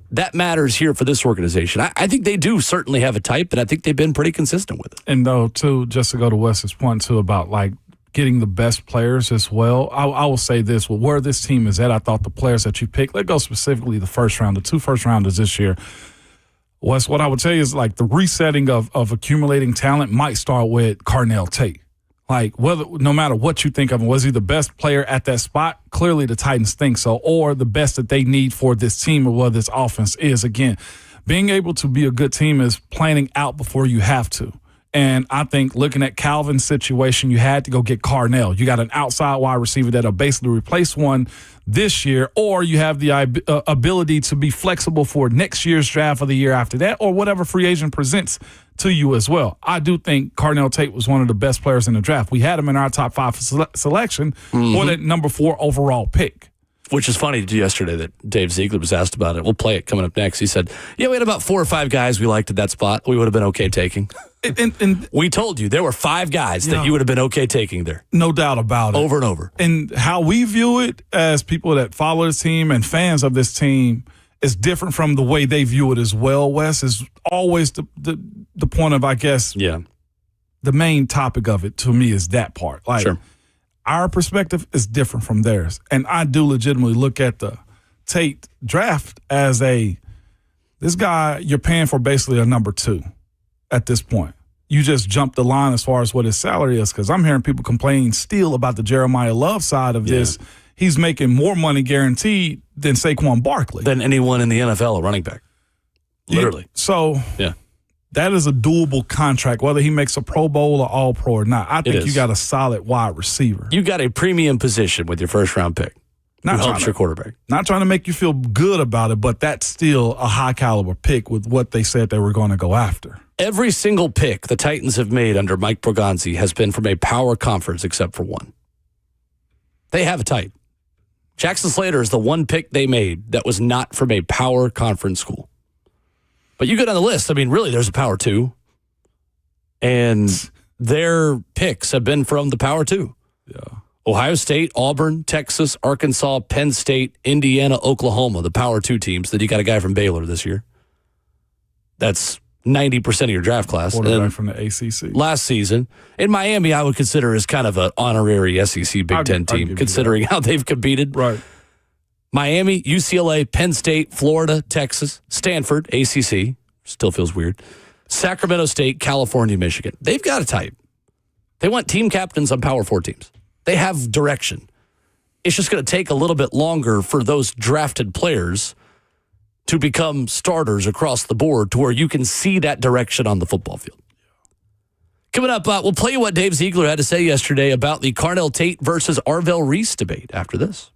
That matters here for this organization. I think they do certainly have a type, and I think they've been pretty consistent with it. And though, too, just to go to Wes's point, too, about like getting the best players as well, I will say this, where this team is at, I thought the players that you picked, let's go specifically the first round, the 2 first-rounders this year, Wes, what I would tell you is like the resetting of accumulating talent might start with Carnell Tate. Like, no matter what you think of him, was he the best player at that spot? Clearly the Titans think so, or the best that they need for this team or what this offense is. Again, being able to be a good team is planning out before you have to. And I think looking at Calvin's situation, you had to go get Carnell. You got an outside wide receiver that'll basically replace one this year, or you have the ability to be flexible for next year's draft or the year after that, or whatever free agent presents to you as well. I do think Carnell Tate was one of the best players in the draft. We had him in our top 5 selection for that number 4 overall pick. Which is funny yesterday that Dave Ziegler was asked about it. We'll play it coming up next. He said, yeah, we had about 4 or 5 guys we liked at that spot. We would have been okay taking. And we told you there were 5 guys that you would have been okay taking there. No doubt about it. Over and over. And how we view it as people that follow this team and fans of this team is different from the way they view it as well, Wes. Is always the point of, I guess, the main topic of it to me is that part. Like, our perspective is different from theirs. And I do legitimately look at the Tate draft as this guy you're paying for basically a number 2 at this point. You just jumped the line as far as what his salary is, because I'm hearing people complain still about the Jeremiah Love side of this. He's making more money guaranteed than Saquon Barkley. Than anyone in the NFL, a running back. Literally. That is a doable contract, whether he makes a Pro Bowl or All-Pro or not. I think you got a solid wide receiver. You got a premium position with your first-round pick. Who helps your quarterback. Not trying to make you feel good about it, but that's still a high-caliber pick with what they said they were going to go after. Every single pick the Titans have made under Mike Borganzi has been from a power conference except for one. They have a type. Jackson Slater is the one pick they made that was not from a power conference school. But you go down the list. I mean, really, there's a Power 2. And their picks have been from the Power 2. Yeah. Ohio State, Auburn, Texas, Arkansas, Penn State, Indiana, Oklahoma, the Power 2 teams. Then you got a guy from Baylor this year. That's 90% of your draft class. Quarterback from the ACC. Last season, in Miami, I would consider as kind of an honorary SEC Big Ten team, considering how they've competed. Right. Miami, UCLA, Penn State, Florida, Texas, Stanford, ACC. Still feels weird. Sacramento State, California, Michigan. They've got a type. They want team captains on Power 4 teams. They have direction. It's just going to take a little bit longer for those drafted players to become starters across the board to where you can see that direction on the football field. Coming up, we'll play you what Dave Ziegler had to say yesterday about the Carnell Tate versus Arvell Reese debate after this.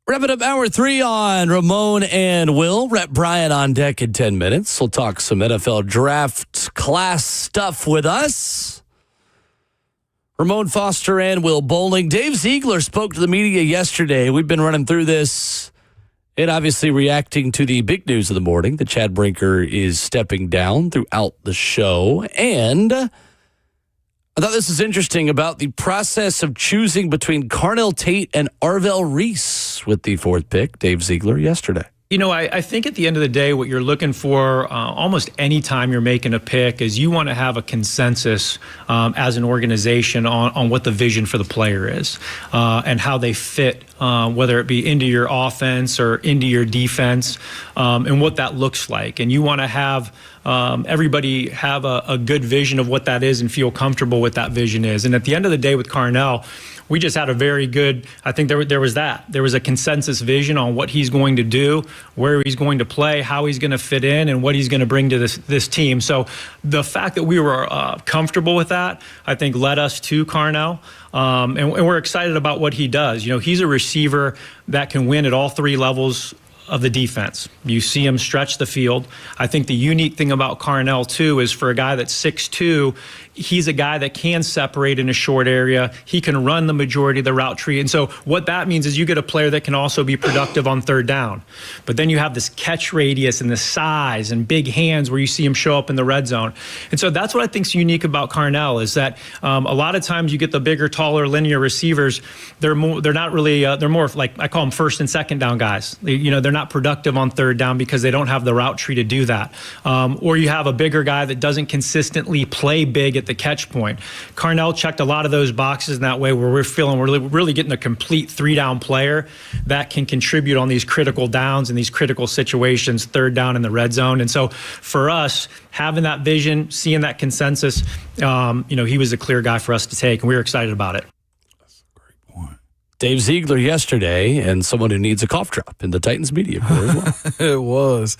Wrapping up hour 3 on Ramon and Will. Rep Bryant on deck in 10 minutes. We'll talk some NFL draft class stuff with us. Ramon Foster and Will Bowling. Dave Ziegler spoke to the media yesterday. We've been running through this and obviously reacting to the big news of the morning that Chad Brinker is stepping down throughout the show. And I thought this is interesting about the process of choosing between Carnell Tate and Arvell Reese with the 4th pick. Dave Ziegler yesterday. You know, I think at the end of the day, what you're looking for almost any time you're making a pick is you want to have a consensus as an organization on what the vision for the player is and how they fit, whether it be into your offense or into your defense, and what that looks like. And you want to have everybody have a good vision of what that is and feel comfortable with that vision is. And at the end of the day with Carnell, we just had a very good, I think there was a consensus vision on what he's going to do, where he's going to play, how he's going to fit in, and what he's going to bring to this team. So the fact that we were comfortable with that, I think led us to Carnell. And we're excited about what he does. You know, he's a receiver that can win at all 3 levels of the defense. You see him stretch the field. I think the unique thing about Carnell, too, is for a guy that's 6'2", he's a guy that can separate in a short area. He can run the majority of the route tree. And so what that means is you get a player that can also be productive on 3rd down. But then you have this catch radius and the size and big hands where you see him show up in the red zone. And so that's what I think is unique about Carnell is that a lot of times you get the bigger, taller, linear receivers. They're more like, I call them 1st and 2nd down guys. They're not productive on 3rd down because they don't have the route tree to do that. Or you have a bigger guy that doesn't consistently play big at the catch point. Carnell checked a lot of those boxes in that way where we're feeling we're really getting a complete 3-down player that can contribute on these critical downs and these critical situations, 3rd down in the red zone. And so for us, having that vision, seeing that consensus, he was a clear guy for us to take, and we were excited about it. Dave Ziegler yesterday, and someone who needs a cough drop in the Titans media corps as well. It was.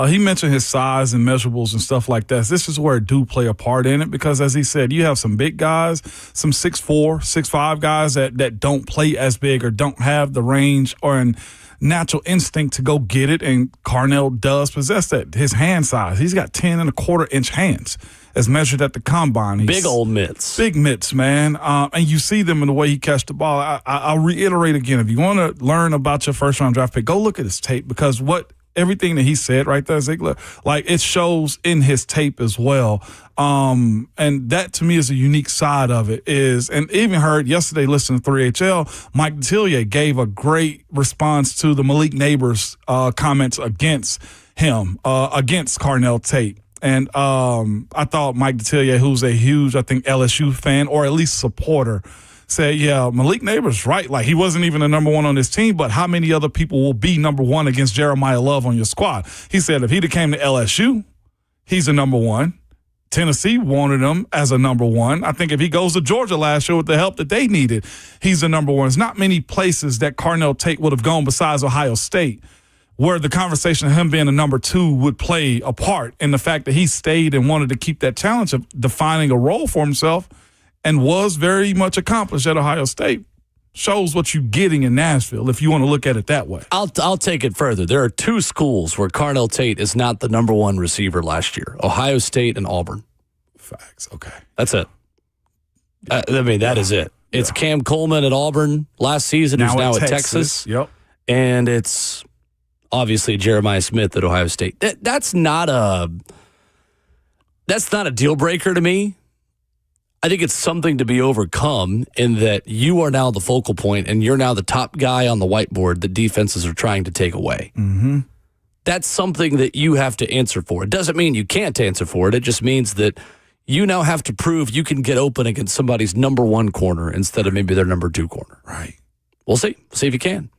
He mentioned his size and measurables and stuff like that. This is where it do play a part in it because, as he said, you have some big guys, some 6'4", 6'5" guys that don't play as big or don't have the range or an natural instinct to go get it, and Carnell does possess that. His hand size, he's got 10 1/4 inch hands as measured at the combine. Big old mitts. Big mitts, man. And you see them in the way he catches the ball. I'll reiterate again, if you want to learn about your first-round draft pick, go look at his tape because everything that he said right there, Ziegler, like it shows in his tape as well. And that to me is a unique side of it and even heard yesterday, listening to 3HL, Mike Detillier gave a great response to the Malik Neighbors comments against him, against Carnell Tate. And I thought Mike Detillier, who's a huge, I think, LSU fan or at least supporter, said, yeah, Malik Neighbors, right. Like, he wasn't even the number 1 on his team, but how many other people will be number 1 against Jeremiah Love on your squad? He said if he'd have came to LSU, he's a number 1. Tennessee wanted him as a number 1. I think if he goes to Georgia last year with the help that they needed, he's a number 1. There's not many places that Carnell Tate would have gone besides Ohio State where the conversation of him being a number 2 would play a part in the fact that he stayed and wanted to keep that challenge of defining a role for himself and was very much accomplished at Ohio State. Shows what you're getting in Nashville, if you want to look at it that way. I'll take it further. There are 2 schools where Carnell Tate is not the number 1 receiver last year, Ohio State and Auburn. Facts, okay. That's it. That is it. It's Cam Coleman at Auburn last season, who's now at Texas. Yep. And it's obviously Jeremiah Smith at Ohio State. That's not a deal breaker to me. I think it's something to be overcome in that you are now the focal point and you're now the top guy on the whiteboard that defenses are trying to take away. Mm-hmm. That's something that you have to answer for. It doesn't mean you can't answer for it. It just means that you now have to prove you can get open against somebody's number 1 corner instead of maybe their number 2 corner. Right. We'll see. We'll see if you can.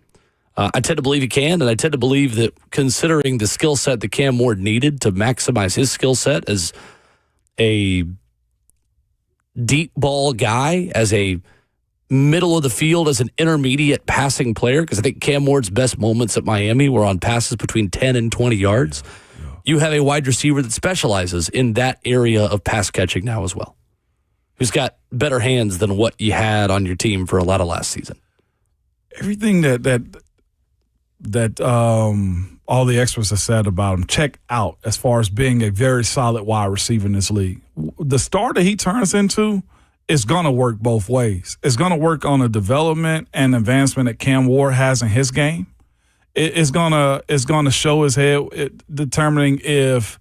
I tend to believe he can, and I tend to believe that considering the skill set that Cam Ward needed to maximize his skill set as a deep ball guy, as a middle of the field, as an intermediate passing player, because I think Cam Ward's best moments at Miami were on passes between 10 and 20 yards. Yeah. You have a wide receiver that specializes in that area of pass catching now as well, who's got better hands than what you had on your team for a lot of last season. Everything that that all the experts have said about him check out as far as being a very solid wide receiver in this league. The star that he turns into is going to work both ways. It's going to work on the development and advancement that Cam Ward has in his game. It's gonna show his head, determining if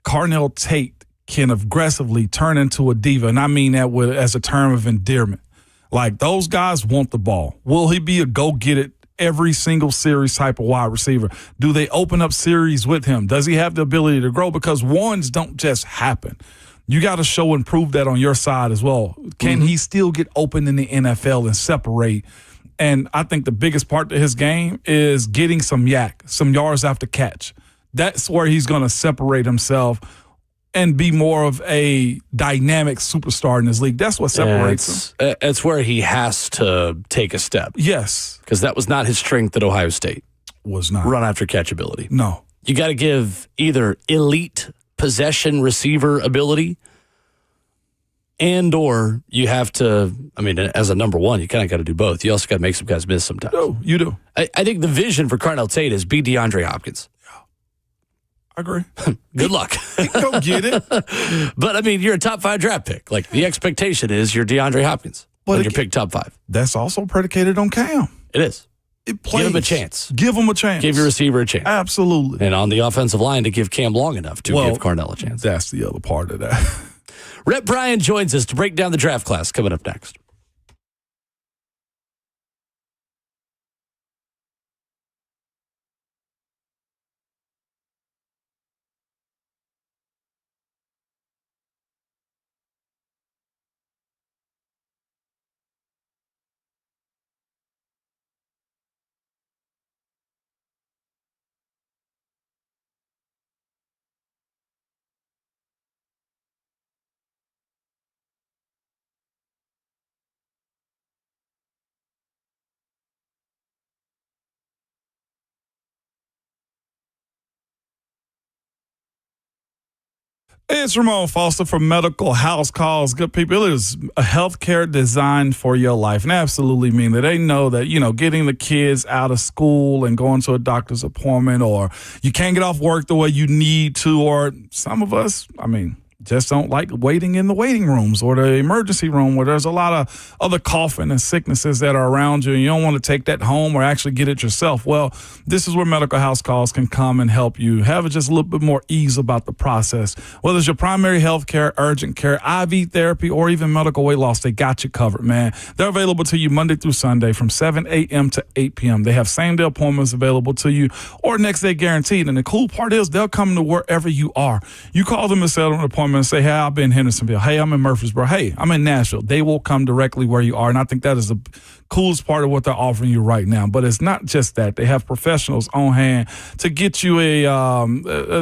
Carnell Tate can aggressively turn into a diva, and I mean that as a term of endearment. Like, those guys want the ball. Will he be a go-get-it every single series type of wide receiver? Do they open up series with him? Does he have the ability to grow? Because ones don't just happen. You got to show and prove that on your side as well. Can he still get open in the NFL and separate? And I think the biggest part of his game is getting some yards after catch. That's where he's going to separate himself and be more of a dynamic superstar in this league. That's what separates him. It's where he has to take a step. Yes. Because that was not his strength at Ohio State. Was not. Run after catch ability. No. You got to give either elite possession receiver ability, and or you have to, I mean, as a number one, you kind of got to do both. You also got to make some guys miss sometimes. No, you do. I think the vision for Carnell Tate is be DeAndre Hopkins. I agree. Good luck. Go get it. But, I mean, you're a top 5 draft pick. Like, the expectation is you're DeAndre Hopkins when you're picked top 5. That's also predicated on Cam. It is. It plays. Give him a chance. Give him a chance. Give your receiver a chance. Absolutely. And on the offensive line to give Cam long enough to give Carnell a chance. That's the other part of that. Rhett Bryan joins us to break down the draft class coming up next. It's Ramon Foster from Medical House Calls. Good people, it is a healthcare designed for your life. And I absolutely mean that. They know that, getting the kids out of school and going to a doctor's appointment, or you can't get off work the way you need to, or some of us, just don't like waiting in the waiting rooms or the emergency room where there's a lot of other coughing and sicknesses that are around you, and you don't want to take that home or actually get it yourself. Well, this is where Medical House Calls can come and help you have just a little bit more ease about the process. Whether it's your primary health care, urgent care, IV therapy, or even medical weight loss, they got you covered, man. They're available to you Monday through Sunday from 7 a.m. to 8 p.m. They have same-day appointments available to you or next day guaranteed. And the cool part is they'll come to wherever you are. You call them and set an appointment and say, hey, I'll be in Hendersonville. Hey, I'm in Murfreesboro. Hey, I'm in Nashville. They will come directly where you are. And I think that is the coolest part of what they're offering you right now. But it's not just that. They have professionals on hand to get you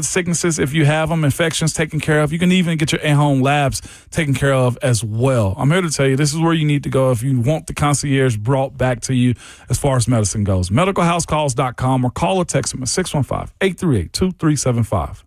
sicknesses, if you have them, infections taken care of. You can even get your in-home labs taken care of as well. I'm here to tell you this is where you need to go if you want the concierge brought back to you as far as medicine goes. MedicalHouseCalls.com or call or text them at 615-838-2375.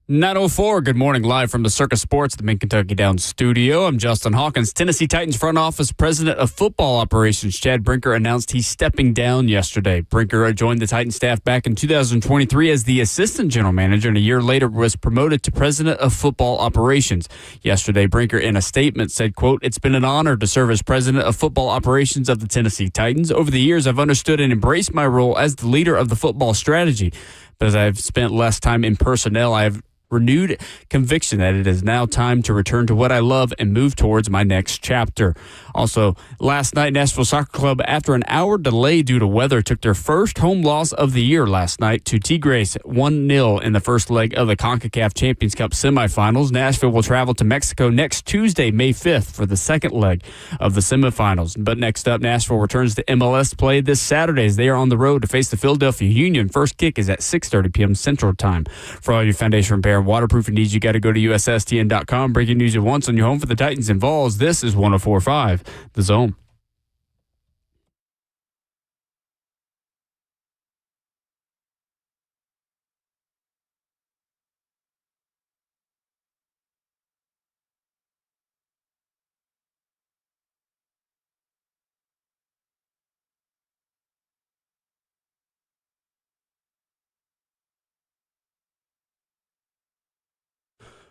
9:04. Good morning, live from the Circus Sports at the Mid-Kentucky Downs studio. I'm Justin Hawkins. Tennessee Titans front office president of football operations Chad Brinker announced he's stepping down yesterday. Brinker joined the Titans staff back in 2023 as the assistant general manager, and a year later was promoted to president of football operations. Yesterday, Brinker in a statement said, quote, "It's been an honor to serve as president of football operations of the Tennessee Titans. Over the years, I've understood and embraced my role as the leader of the football strategy. But as I've spent less time in personnel, I have renewed conviction that it is now time to return to what I love and move towards my next chapter." Also, last night, Nashville Soccer Club, after an hour delay due to weather, took their first home loss of the year last night to Tigres 1-0 in the first leg of the CONCACAF Champions Cup semifinals. Nashville will travel to Mexico next Tuesday, May 5th, for the second leg of the semifinals. But next up, Nashville returns to MLS play this Saturday as they are on the road to face the Philadelphia Union. First kick is at 6:30 p.m. Central Time. For all your foundation repair and waterproofing needs, you got to go to USSTN.com. Breaking news at once on your home for the Titans and Vols. This is 104.5 The Zone.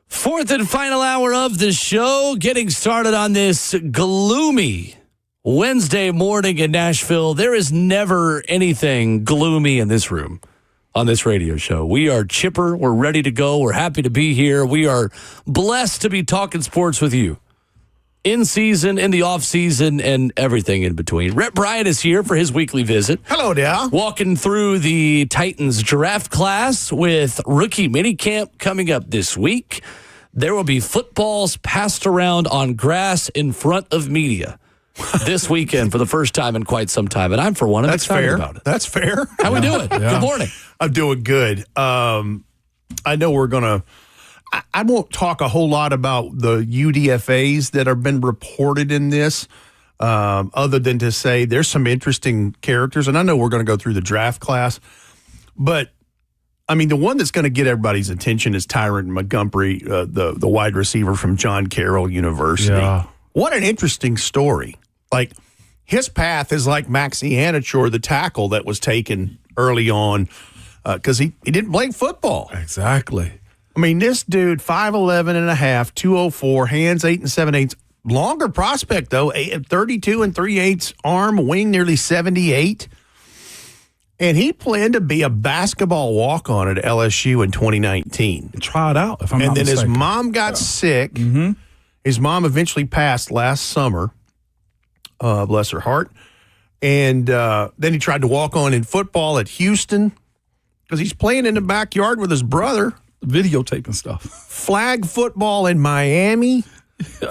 Fourth and final hour of the show, getting started on this gloomy Wednesday morning in Nashville. There is never anything gloomy in this room on this radio show. We are chipper. We're ready to go. We're happy to be here. We are blessed to be talking sports with you in season, in the off season, and everything in between. Rhett Bryant is here for his weekly visit. Hello, dear. Walking through the Titans draft class with rookie minicamp coming up this week. There will be footballs passed around on grass in front of media this weekend for the first time in quite some time. And I'm, for one, excited about it. That's fair. How we doing? Yeah. Good morning. I'm doing good. I know we're going to, I won't talk a whole lot about the UDFAs that have been reported in this, other than to say there's some interesting characters. And I know we're going to go through the draft class, but I mean, the one that's going to get everybody's attention is Tyron Montgomery, the wide receiver from John Carroll University. Yeah. What an interesting story. Like, his path is like Maxie Anachor, the tackle that was taken early on because he didn't play football. Exactly. I mean, this dude, 5'11 and a half, 204, hands 8 7/8. Longer prospect, though, 32 3/8 arm, wing nearly 78. And he planned to be a basketball walk-on at LSU in 2019. Try it out, if I'm not mistaken. And then his mom got sick. Mm-hmm. His mom eventually passed last summer. Bless her heart. And then he tried to walk on in football at Houston because he's playing in the backyard with his brother. Videotaping stuff. Flag football in Miami.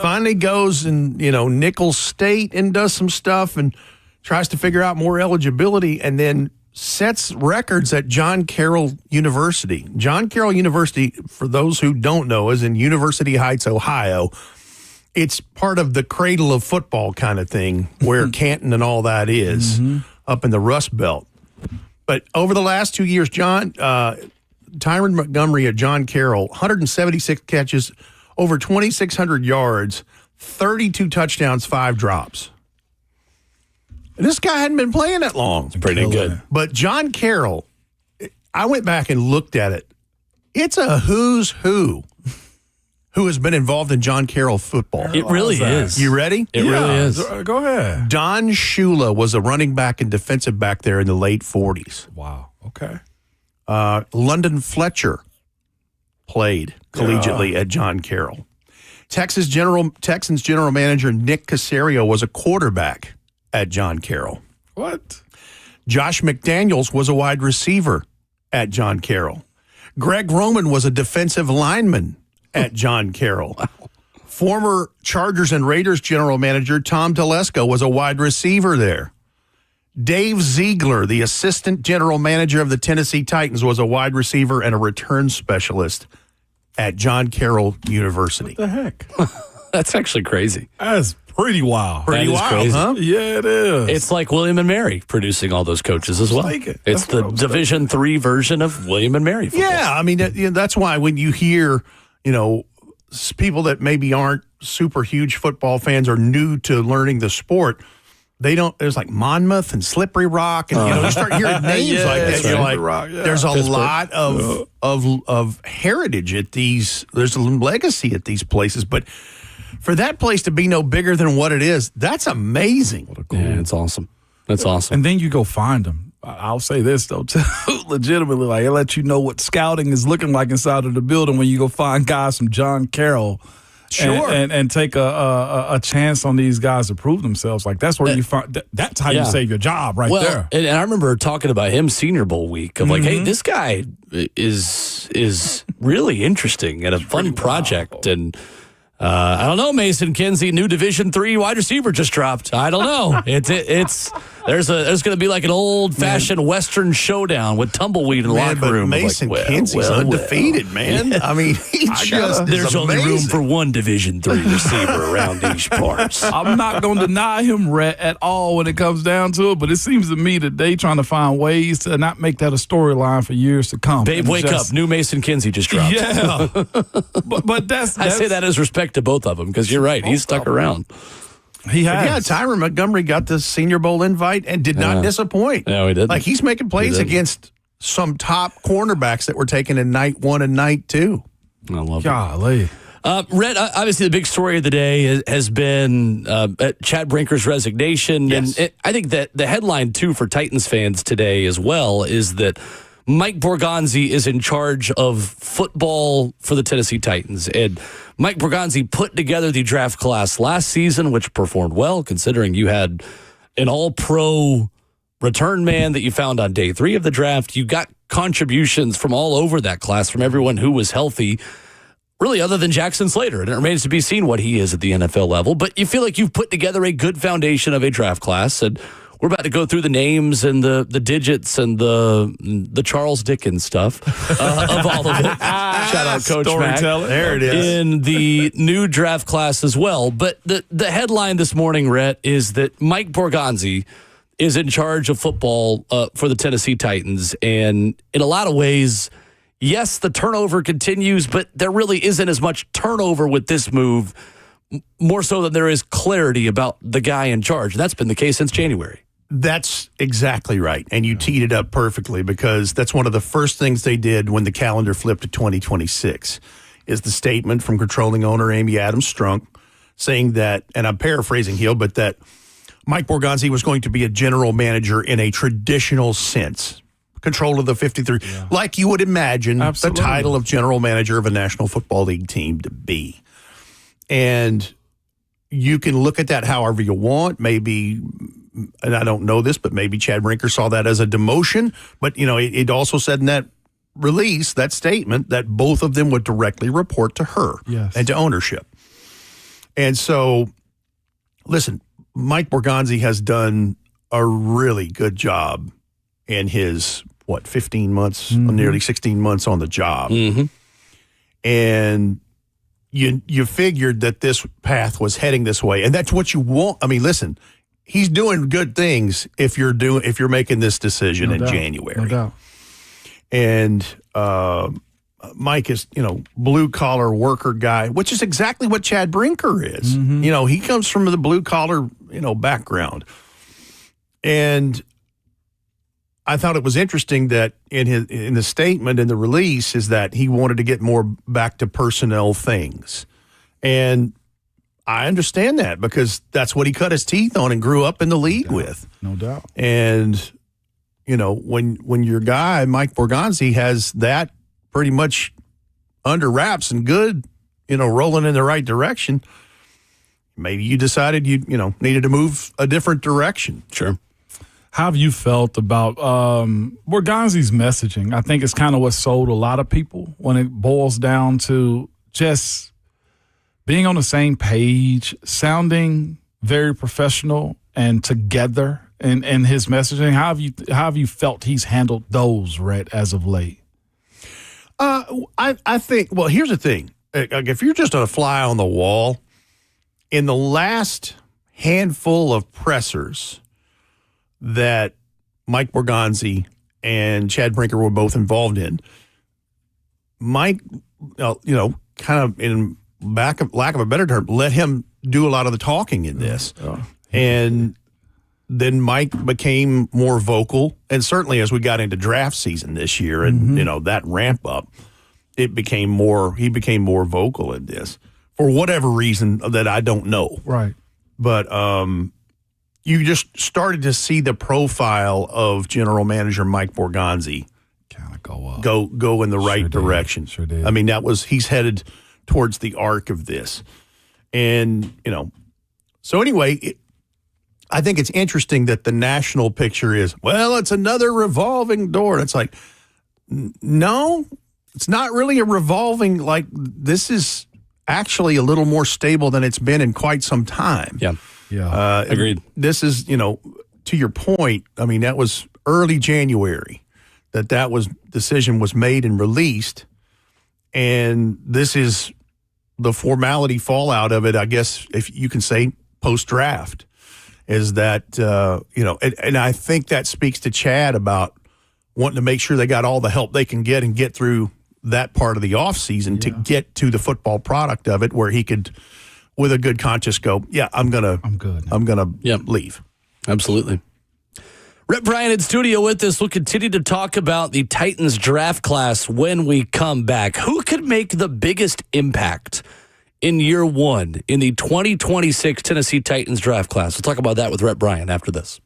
Finally goes in, Nicholls State and does some stuff and tries to figure out more eligibility, and then sets records at John Carroll University. John Carroll University, for those who don't know, is in University Heights, Ohio. It's part of the cradle of football kind of thing where Canton and all that is up in the Rust Belt. But over the last 2 years, Tyron Montgomery at John Carroll, 176 catches, over 2,600 yards, 32 touchdowns, 5 drops. This guy hadn't been playing that long. It's pretty good. But John Carroll, I went back and looked at it. It's a who's who has been involved in John Carroll football. It really is. You ready? It really is. Go ahead. Don Shula was a running back and defensive back there in the late 40s. Wow. Okay. London Fletcher played collegiately at John Carroll. Texans general manager Nick Caserio was a quarterback at John Carroll. What? Josh McDaniels was a wide receiver at John Carroll. Greg Roman was a defensive lineman at John Carroll. Wow. Former Chargers and Raiders general manager Tom Telesco was a wide receiver there. Dave Ziegler, the assistant general manager of the Tennessee Titans, was a wide receiver and a return specialist at John Carroll University. What the heck? That's actually crazy. That's pretty wild. Pretty wild, crazy. huh? Yeah, it is. It's like William and Mary producing all those coaches as well. It's the Division III version of William and Mary football. Yeah, I mean, that's why when you hear, people that maybe aren't super huge football fans or new to learning the sport, there's like Monmouth and Slippery Rock, and you start hearing names like that. You're like, there's a lot of heritage at these. There's a legacy at these places, but for that place to be no bigger than what it is, that's amazing. Yeah, it's awesome. That's awesome. And then you go find them. I'll say this though, too, legitimately, like it lets you know what scouting is looking like inside of the building when you go find guys from John Carroll. Sure. And take a chance on these guys to prove themselves. Like that's where you find that's how you save your job right there. And I remember talking about him Senior Bowl week of like, hey, this guy is really interesting and a fun project. And I don't know, Mason Kinsey, new Division III wide receiver just dropped. I don't know. There's going to be like an old fashioned Western showdown with tumbleweed in the locker room. Mason Kinsey's undefeated, man. I mean, there's only room for one Division III receiver around these parts. I'm not going to deny him, Rhett, at all when it comes down to it, but it seems to me that they trying to find ways to not make that a storyline for years to come. Babe, wake up. New Mason Kinsey just dropped. Yeah. but that's I say that as respect to both of them because you're right. He's stuck around. He has. Yeah, Tyron Montgomery got the Senior Bowl invite and did not disappoint. No, he didn't. Like, he's making plays against some top cornerbacks that were taken in night 1 and night 2. I love Golly. Rhett, obviously the big story of the day has been Chad Brinker's resignation. Yes. And I think that the headline, too, for Titans fans today as well is that Mike Borganzi is in charge of football for the Tennessee Titans. And Mike Borganzi put together the draft class last season, which performed well, considering you had an all-pro return man that you found on day 3 of the draft. You got contributions from all over that class, from everyone who was healthy, really other than Jackson Slater. And it remains to be seen what he is at the NFL level. But you feel like you've put together a good foundation of a draft class, and we're about to go through the names and the digits and the Charles Dickens stuff of all of it. Shout out Coach Mac. There it is. In the new draft class as well. But the headline this morning, Rhett, is that Mike Borganzi is in charge of football for the Tennessee Titans. And in a lot of ways, yes, the turnover continues, but there really isn't as much turnover with this move, more so than there is clarity about the guy in charge. That's been the case since January. That's exactly right. And you teed it up perfectly because that's one of the first things they did when the calendar flipped to 2026 is the statement from controlling owner Amy Adams Strunk saying that, and I'm paraphrasing here, but that Mike Borganzi was going to be a general manager in a traditional sense. Control of the 53, like you would imagine the title of general manager of a National Football League team to be. And you can look at that however you want. Maybe, and I don't know this, but maybe Chad Brinker saw that as a demotion. But, it also said in that release, that statement, that both of them would directly report to her and to ownership. And so, listen, Mike Borganzi has done a really good job in his, 15 months, nearly 16 months on the job. Mm-hmm. And you figured that this path was heading this way, and that's what you want. I mean, listen, he's doing good things if you're making this decision in January. No doubt. And Mike is, blue collar worker guy, which is exactly what Chad Brinker is. Mm-hmm. He comes from the blue collar, background. And I thought it was interesting that in the statement in the release is that he wanted to get more back to personnel things. And I understand that because that's what he cut his teeth on and grew up in the league with. No doubt. And, when your guy, Mike Borganzi, has that pretty much under wraps and good, rolling in the right direction, maybe you decided you needed to move a different direction. Sure. How have you felt about Borganzi's messaging? I think it's kind of what sold a lot of people when it boils down to just being on the same page, sounding very professional and together in his messaging. How have you felt he's handled those, Rhett, as of late? I think, well, here's the thing. Like, if you're just a fly on the wall, in the last handful of pressers that Mike Borganzi and Chad Brinker were both involved in, Mike, kind of in lack of a better term, let him do a lot of the talking in this. And then Mike became more vocal. And certainly as we got into draft season this year and, that ramp up, he became more vocal in this for whatever reason that I don't know. Right. But you just started to see the profile of General Manager Mike Borganzi kind of go up, go in the right direction. Sure did. I mean, he's headed towards the arc of this. And, so anyway, I think it's interesting that the national picture is, well, it's another revolving door. And it's like, no, it's not really a revolving, like this is actually a little more stable than it's been in quite some time. Yeah. Agreed. This is, to your point, I mean, that was early January that decision was made and released. And this is the formality fallout of it, I guess, if you can say post-draft, is that, and I think that speaks to Chad about wanting to make sure they got all the help they can get and get through that part of the offseason to get to the football product of it where he could, with a good conscience, go, I'm good. I'm going to leave. Absolutely. Rhett Bryant in studio with us. We'll continue to talk about the Titans draft class when we come back. Who could make the biggest impact in year one in the 2026 Tennessee Titans draft class? We'll talk about that with Rhett Bryant after this.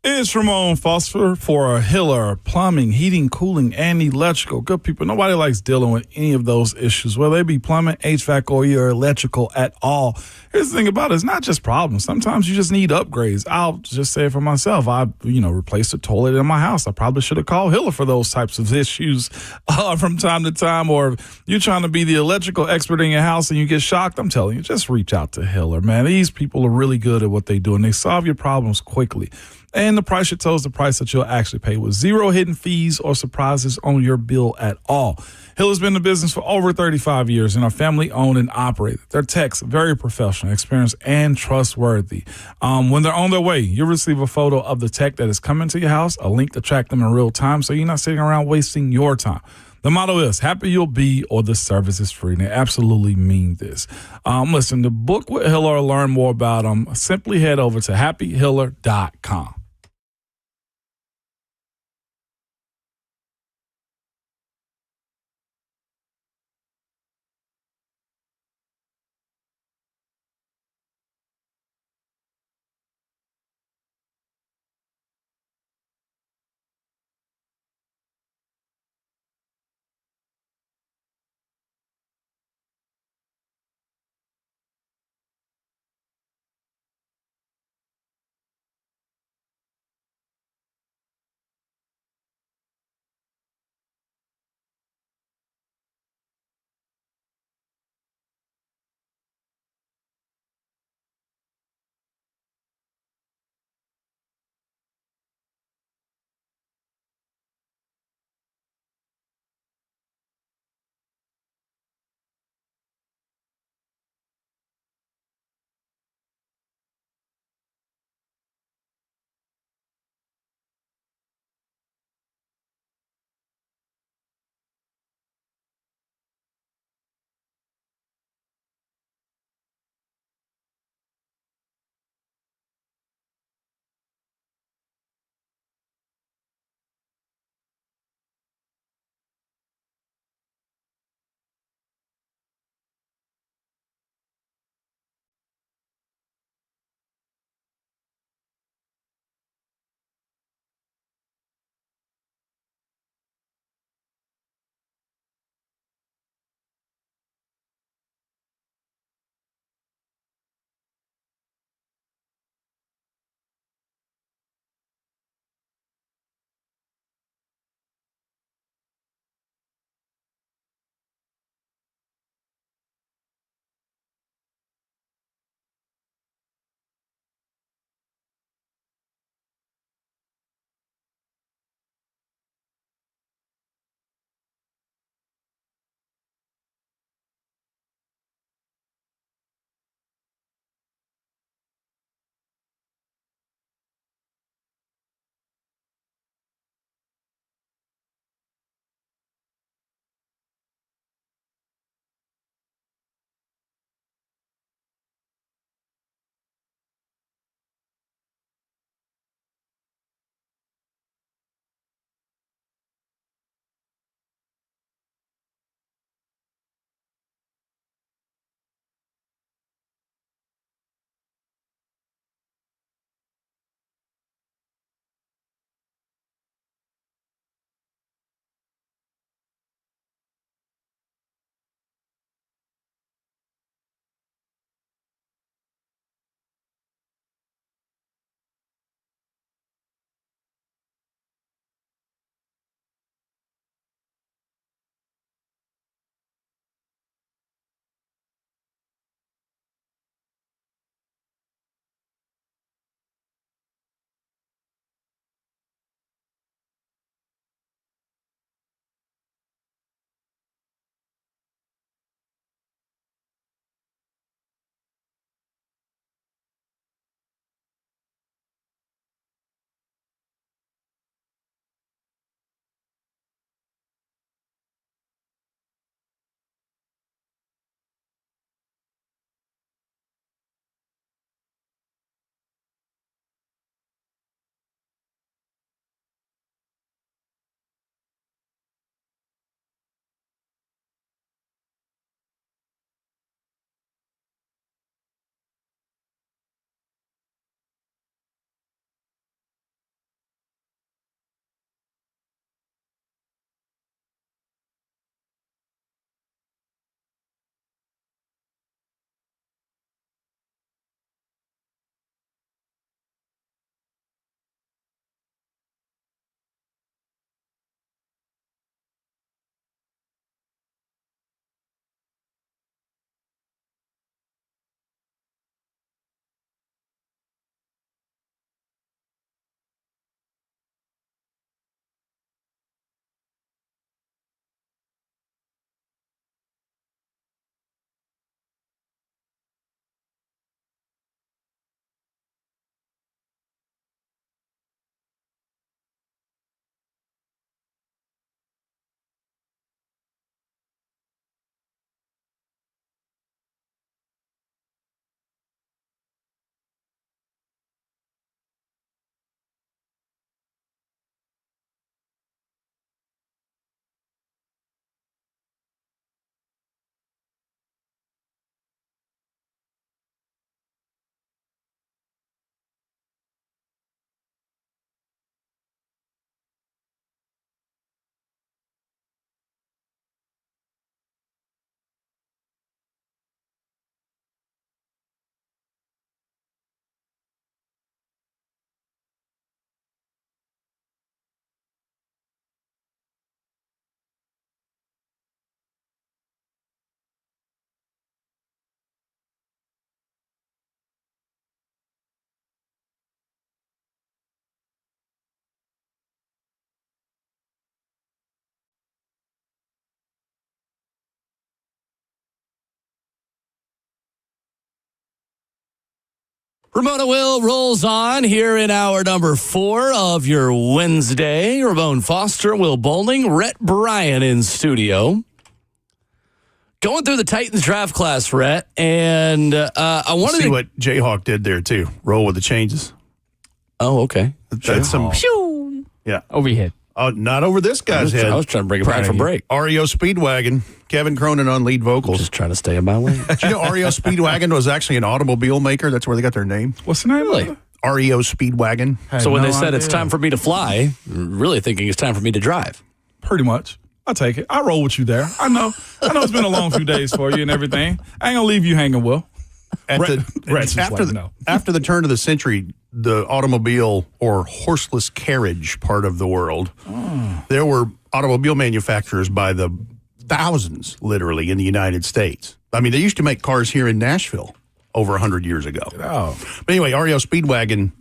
It's Ramon Foster for Hiller Plumbing, Heating, Cooling, and Electrical. Good people. Nobody likes dealing with any of those issues, whether they be plumbing, HVAC, or your electrical at all. Here's the thing about it. It's not just problems. Sometimes you just need upgrades. I'll just say it for myself. I, replaced a toilet in my house. I probably should have called Hiller for those types of issues from time to time. Or if you're trying to be the electrical expert in your house and you get shocked, I'm telling you, just reach out to Hiller, man. These people are really good at what they do, and they solve your problems quickly. And the price you tell is the price that you'll actually pay with zero hidden fees or surprises on your bill at all. Hill has been in business for over 35 years and are family owned and operated. Their techs, very professional, experienced, and trustworthy. When they're on their way, you'll receive a photo of the tech that is coming to your house, a link to track them in real time so you're not sitting around wasting your time. The motto is, happy you'll be or the service is free. And they absolutely mean this. Listen, to book with Hiller or learn more about them, simply head over to happyhiller.com. Ramon Will rolls on here in hour number 4 of your Wednesday. Ramon Foster, Will Bowling, Rhett Bryan in studio. Going through the Titans draft class, Rhett, and I wanted to see what Jayhawk did there too. Roll with the changes. Oh, okay. That's some. Yeah, overhead. Oh, not over this guy's head. I was trying to bring it back from break. REO Speedwagon, Kevin Cronin on lead vocals. Just trying to stay in my lane. Did you know REO Speedwagon was actually an automobile maker? That's where they got their name. What's the name? Really? REO Speedwagon. So when they said it's time for me to fly, really thinking it's time for me to drive. Pretty much. I'll take it. I'll roll with you there. I know it's been a long few days for you and everything. I ain't going to leave you hanging, Will. After the turn of the century, the automobile or horseless carriage part of the world, there were automobile manufacturers by the thousands, literally, in the United States. I mean, they used to make cars here in Nashville over 100 years ago. Oh. But anyway, REO Speedwagon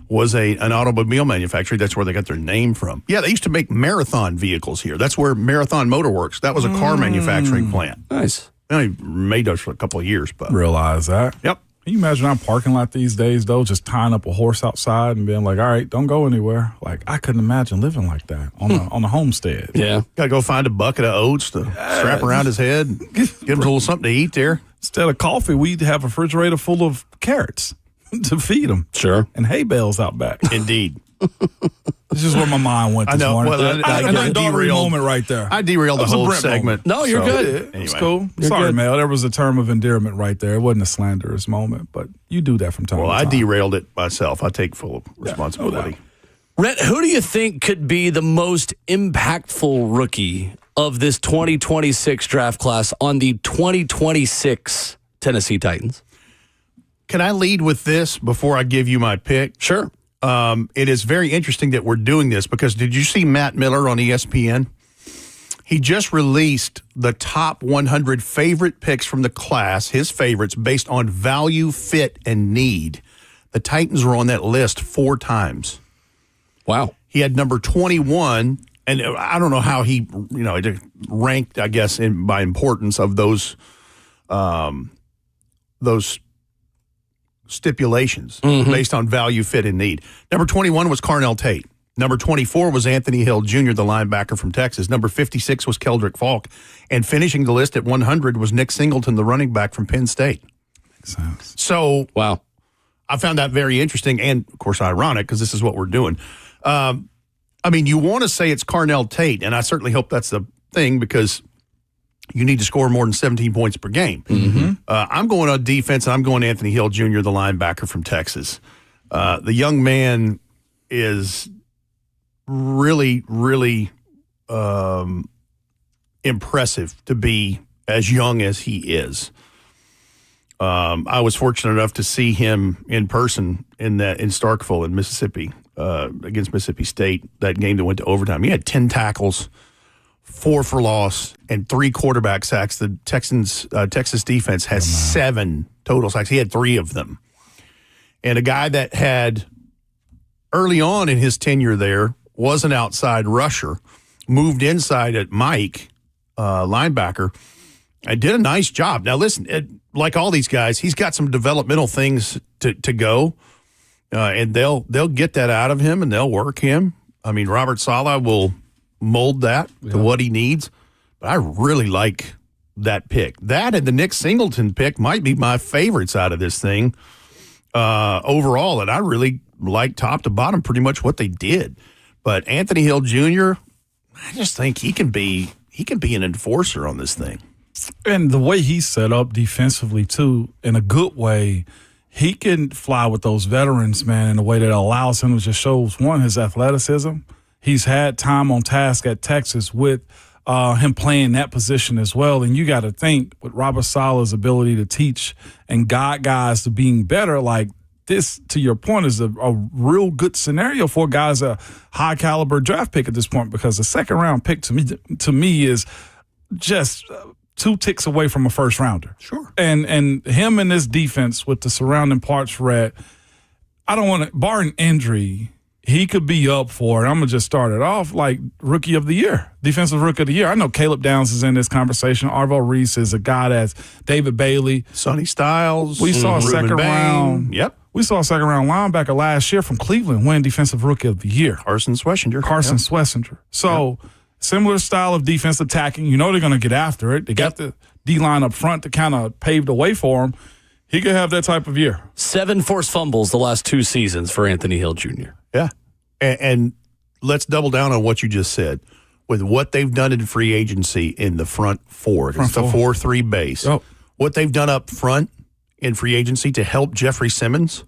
was an automobile manufacturer. That's where they got their name from. Yeah, they used to make Marathon vehicles here. That's where Marathon Motor Works. That was a car manufacturing plant. Nice. They only made those for a couple of years, but realize that. Yep. Can you imagine our parking lot these days, though, just tying up a horse outside and being like, all right, don't go anywhere. Like, I couldn't imagine living like that on a homestead. Yeah. Got to go find a bucket of oats to strap around his head, give him a little something to eat there. Instead of coffee, we'd have a refrigerator full of carrots to feed them. Sure. And hay bales out back. Indeed. This is where my mind went this morning. Well, I derailed moment right there. I derailed the whole segment. No, you're good. It was cool. Sorry, Mel. There was a term of endearment right there. It wasn't a slanderous moment, but you do that from time to time. Well, I derailed it myself. I take full responsibility. Rhett, who do you think could be the most impactful rookie of this 2026 draft class on the 2026 Tennessee Titans? Can I lead with this before I give you my pick? Sure. It is very interesting that we're doing this because did you see Matt Miller on ESPN? He just released the top 100 favorite picks from the class, his favorites, based on value, fit, and need. The Titans were on that list 4 times. Wow. He had number 21, and I don't know how he, ranked, I guess, by importance of those stipulations based on value, fit, and need. Number 21 was Carnell Tate. Number 24 was Anthony Hill Jr., the linebacker from Texas. Number 56 was Keldrick Falk. And finishing the list at 100 was Nick Singleton, the running back from Penn State. Makes sense. So, wow. I found that very interesting and, of course, ironic because this is what we're doing. You want to say it's Carnell Tate, and I certainly hope that's the thing because you need to score more than 17 points per game. I'm going on defense, and I'm going Anthony Hill Jr., the linebacker from Texas. The young man is really, really impressive to be as young as he is. I was fortunate enough to see him in person in Starkville in Mississippi against Mississippi State, that game that went to overtime. He had 10 tackles, 4 for loss, and 3 quarterback sacks. The Texas defense has 7 total sacks. He had 3 of them. And a guy that had, early on in his tenure there, was an outside rusher, moved inside at Mike, linebacker, and did a nice job. Now, listen, like all these guys, he's got some developmental things to go, and they'll get that out of him, and they'll work him. I mean, Robert Saleh will mold that to what he needs. But I really like that pick. That and the Nick Singleton pick might be my favorites out of this thing overall. And I really like top to bottom pretty much what they did. But Anthony Hill Jr., I just think he can be an enforcer on this thing. And the way he's set up defensively, too, in a good way, he can fly with those veterans, man, in a way that allows him to just show, one, his athleticism. He's had time on task at Texas with him playing that position as well. And you got to think with Robert Saleh's ability to teach and guide guys to being better, like this, to your point, is a real good scenario for guys, a high caliber draft pick at this point, because the second round pick to me is just 2 ticks away from a first rounder. Sure. And him and this defense with the surrounding parts, Red, I don't want to, barring injury, he could be up for it. I'm going to just start it off like Rookie of the Year, Defensive Rookie of the Year. I know Caleb Downs is in this conversation. Arvo Reese is a guy that's David Bailey. Sonny Styles. We saw a second round. Yep. We saw a second-round linebacker last year from Cleveland win Defensive Rookie of the Year. Carson Schlesinger. So similar style of defense attacking. You know they're going to get after it. They got the D-line up front to kind of pave the way for him. He could have that type of year. 7 forced fumbles the last 2 seasons for Anthony Hill Jr. Yeah. And let's double down on what you just said. With what they've done in free agency in the front four. It's the 4-3 base. Yep. What they've done up front in free agency to help Jeffrey Simmons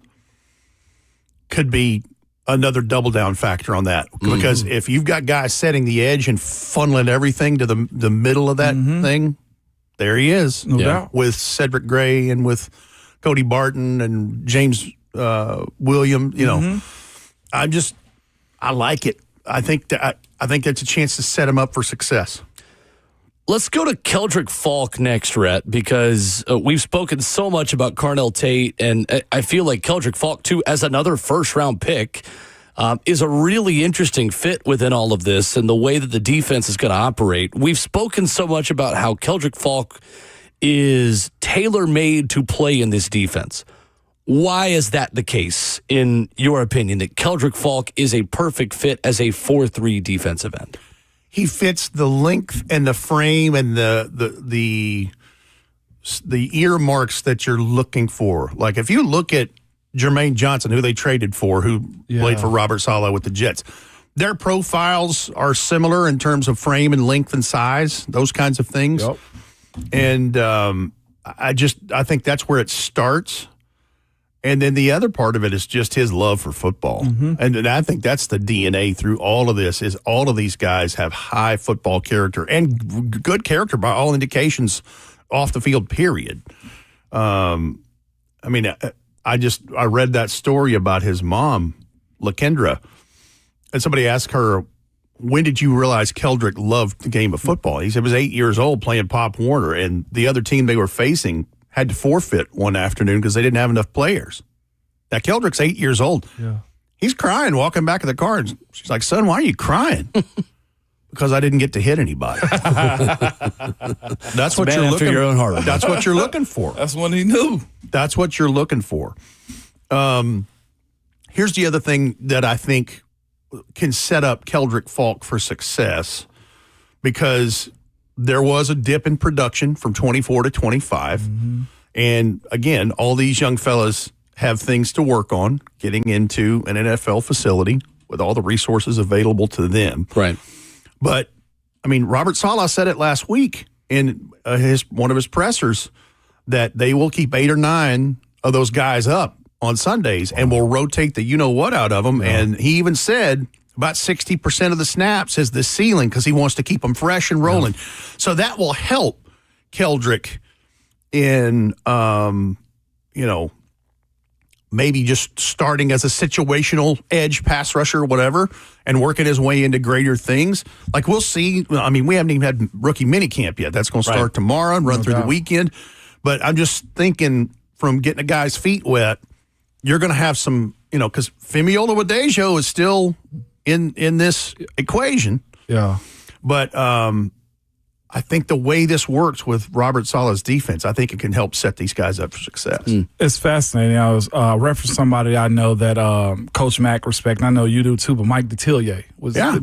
could be another double down factor on that. Because if you've got guys setting the edge and funneling everything to the middle of that thing, there he is. No doubt. With Cedric Gray and with Cody Barton and James Williams, I like it. I think that's a chance to set him up for success. Let's go to Keldrick Falk next, Rhett, because we've spoken so much about Carnell Tate, and I feel like Keldrick Falk, too, as another first-round pick, is a really interesting fit within all of this and the way that the defense is going to operate. We've spoken so much about how Keldrick Falk is tailor-made to play in this defense. Why is that the case, in your opinion, that Keldrick Falk is a perfect fit as a 4-3 defensive end? He fits the length and the frame and the earmarks that you're looking for. Like if you look at Jermaine Johnson, who they traded for, who played for Robert Saleh with the Jets, their profiles are similar in terms of frame and length and size, those kinds of things. Yep. And I think that's where it starts. And then the other part of it is just his love for football. And I think that's the DNA through all of this is all of these guys have high football character and good character by all indications off the field, period. I read that story about his mom, LaKendra, and somebody asked her, when did you realize Keldrick loved the game of football? He said he was 8 years old playing Pop Warner, and the other team they were facing had to forfeit one afternoon because they didn't have enough players. Now, Keldrick's 8 years old. Yeah. He's crying, walking back in the car. And she's like, son, why are you crying? Because I didn't get to hit anybody. That's what you're looking your own heart. That's what you're looking for. That's when he knew. That's what you're looking for. Here's the other thing that I think can set up Keldrick Falk for success, because there was a dip in production from 24 to 25. And again, all these young fellas have things to work on getting into an NFL facility with all the resources available to them. Right. But, Robert Saleh said it last week in one of his pressers that they will keep 8 or 9 of those guys up on Sundays and will rotate the you-know-what out of them. And he even said about 60% of the snaps is the ceiling because he wants to keep them fresh and rolling. So that will help Keldrick in, maybe just starting as a situational edge pass rusher or whatever and working his way into greater things. Like we'll see. We haven't even had rookie minicamp yet. That's going to start tomorrow and run through the weekend. But I'm just thinking from getting a guy's feet wet, you're going to have some, because Femi Oladejo is still in this equation. Yeah. But I think the way this works with Robert Saleh's defense, I think it can help set these guys up for success. It's fascinating. I was referencing somebody I know that Coach Mack respect, and I know you do too, but Mike Detillier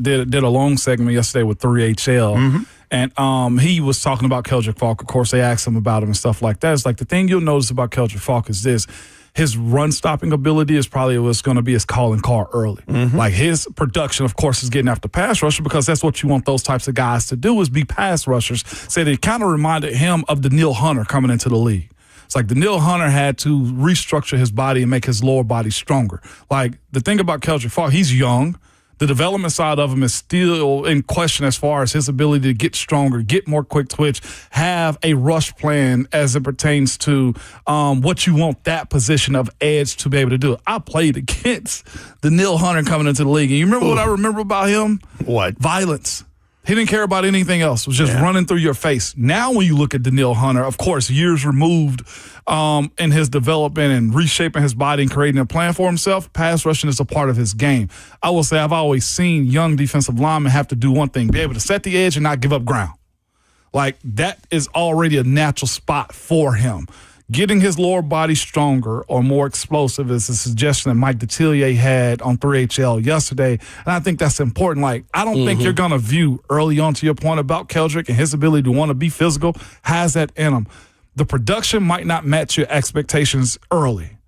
did a long segment yesterday with 3HL. And he was talking about Keldrick Falk. Of course, they asked him about him and stuff like that. It's like the thing you'll notice about Keldrick Falk is this. His run-stopping ability is probably what's going to be his calling card early. Like his production, of course, is getting after pass rusher because that's what you want those types of guys to do is be pass rushers. So it kind of reminded him of Daniil Hunter coming into the league. It's like Daniil Hunter had to restructure his body and make his lower body stronger. Like the thing about Keldrick Falk, he's young. The development side of him is still in question as far as his ability to get stronger, get more quick twitch, have a rush plan as it pertains to what you want that position of edge to be able to do. I played against Daniil Hunter coming into the league. And you remember what I remember about him? What? Violence. He didn't care about anything else. It was just running through your face. Now when you look at Daniil Hunter, of course, years removed in his development and reshaping his body and creating a plan for himself, pass rushing is a part of his game. I will say I've always seen young defensive linemen have to do one thing, be able to set the edge and not give up ground. Like that is already a natural spot for him. Getting his lower body stronger or more explosive is a suggestion that Mike Detillier had on 3HL yesterday. And I think that's important. Like, I don't think you're going to view early on, to your point about Keldrick and his ability to want to be physical, has that in him. The production might not match your expectations early,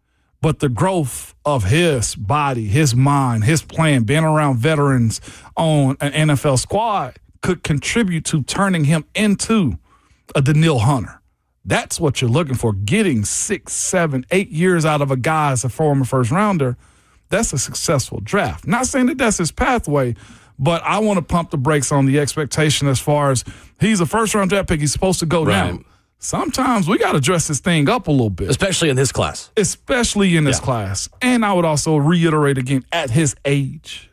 but the growth of his body, his mind, his plan, being around veterans on an NFL squad could contribute to turning him into a Daniil Hunter. That's what you're looking for. Getting 6, 7, 8 years out of a guy as a former first rounder, that's a successful draft. Not saying that that's his pathway, but I want to pump the brakes on the expectation as far as he's a first round draft pick. He's supposed to go down. Sometimes we got to dress this thing up a little bit. Especially in this class. Class. And I would also reiterate again, at his age.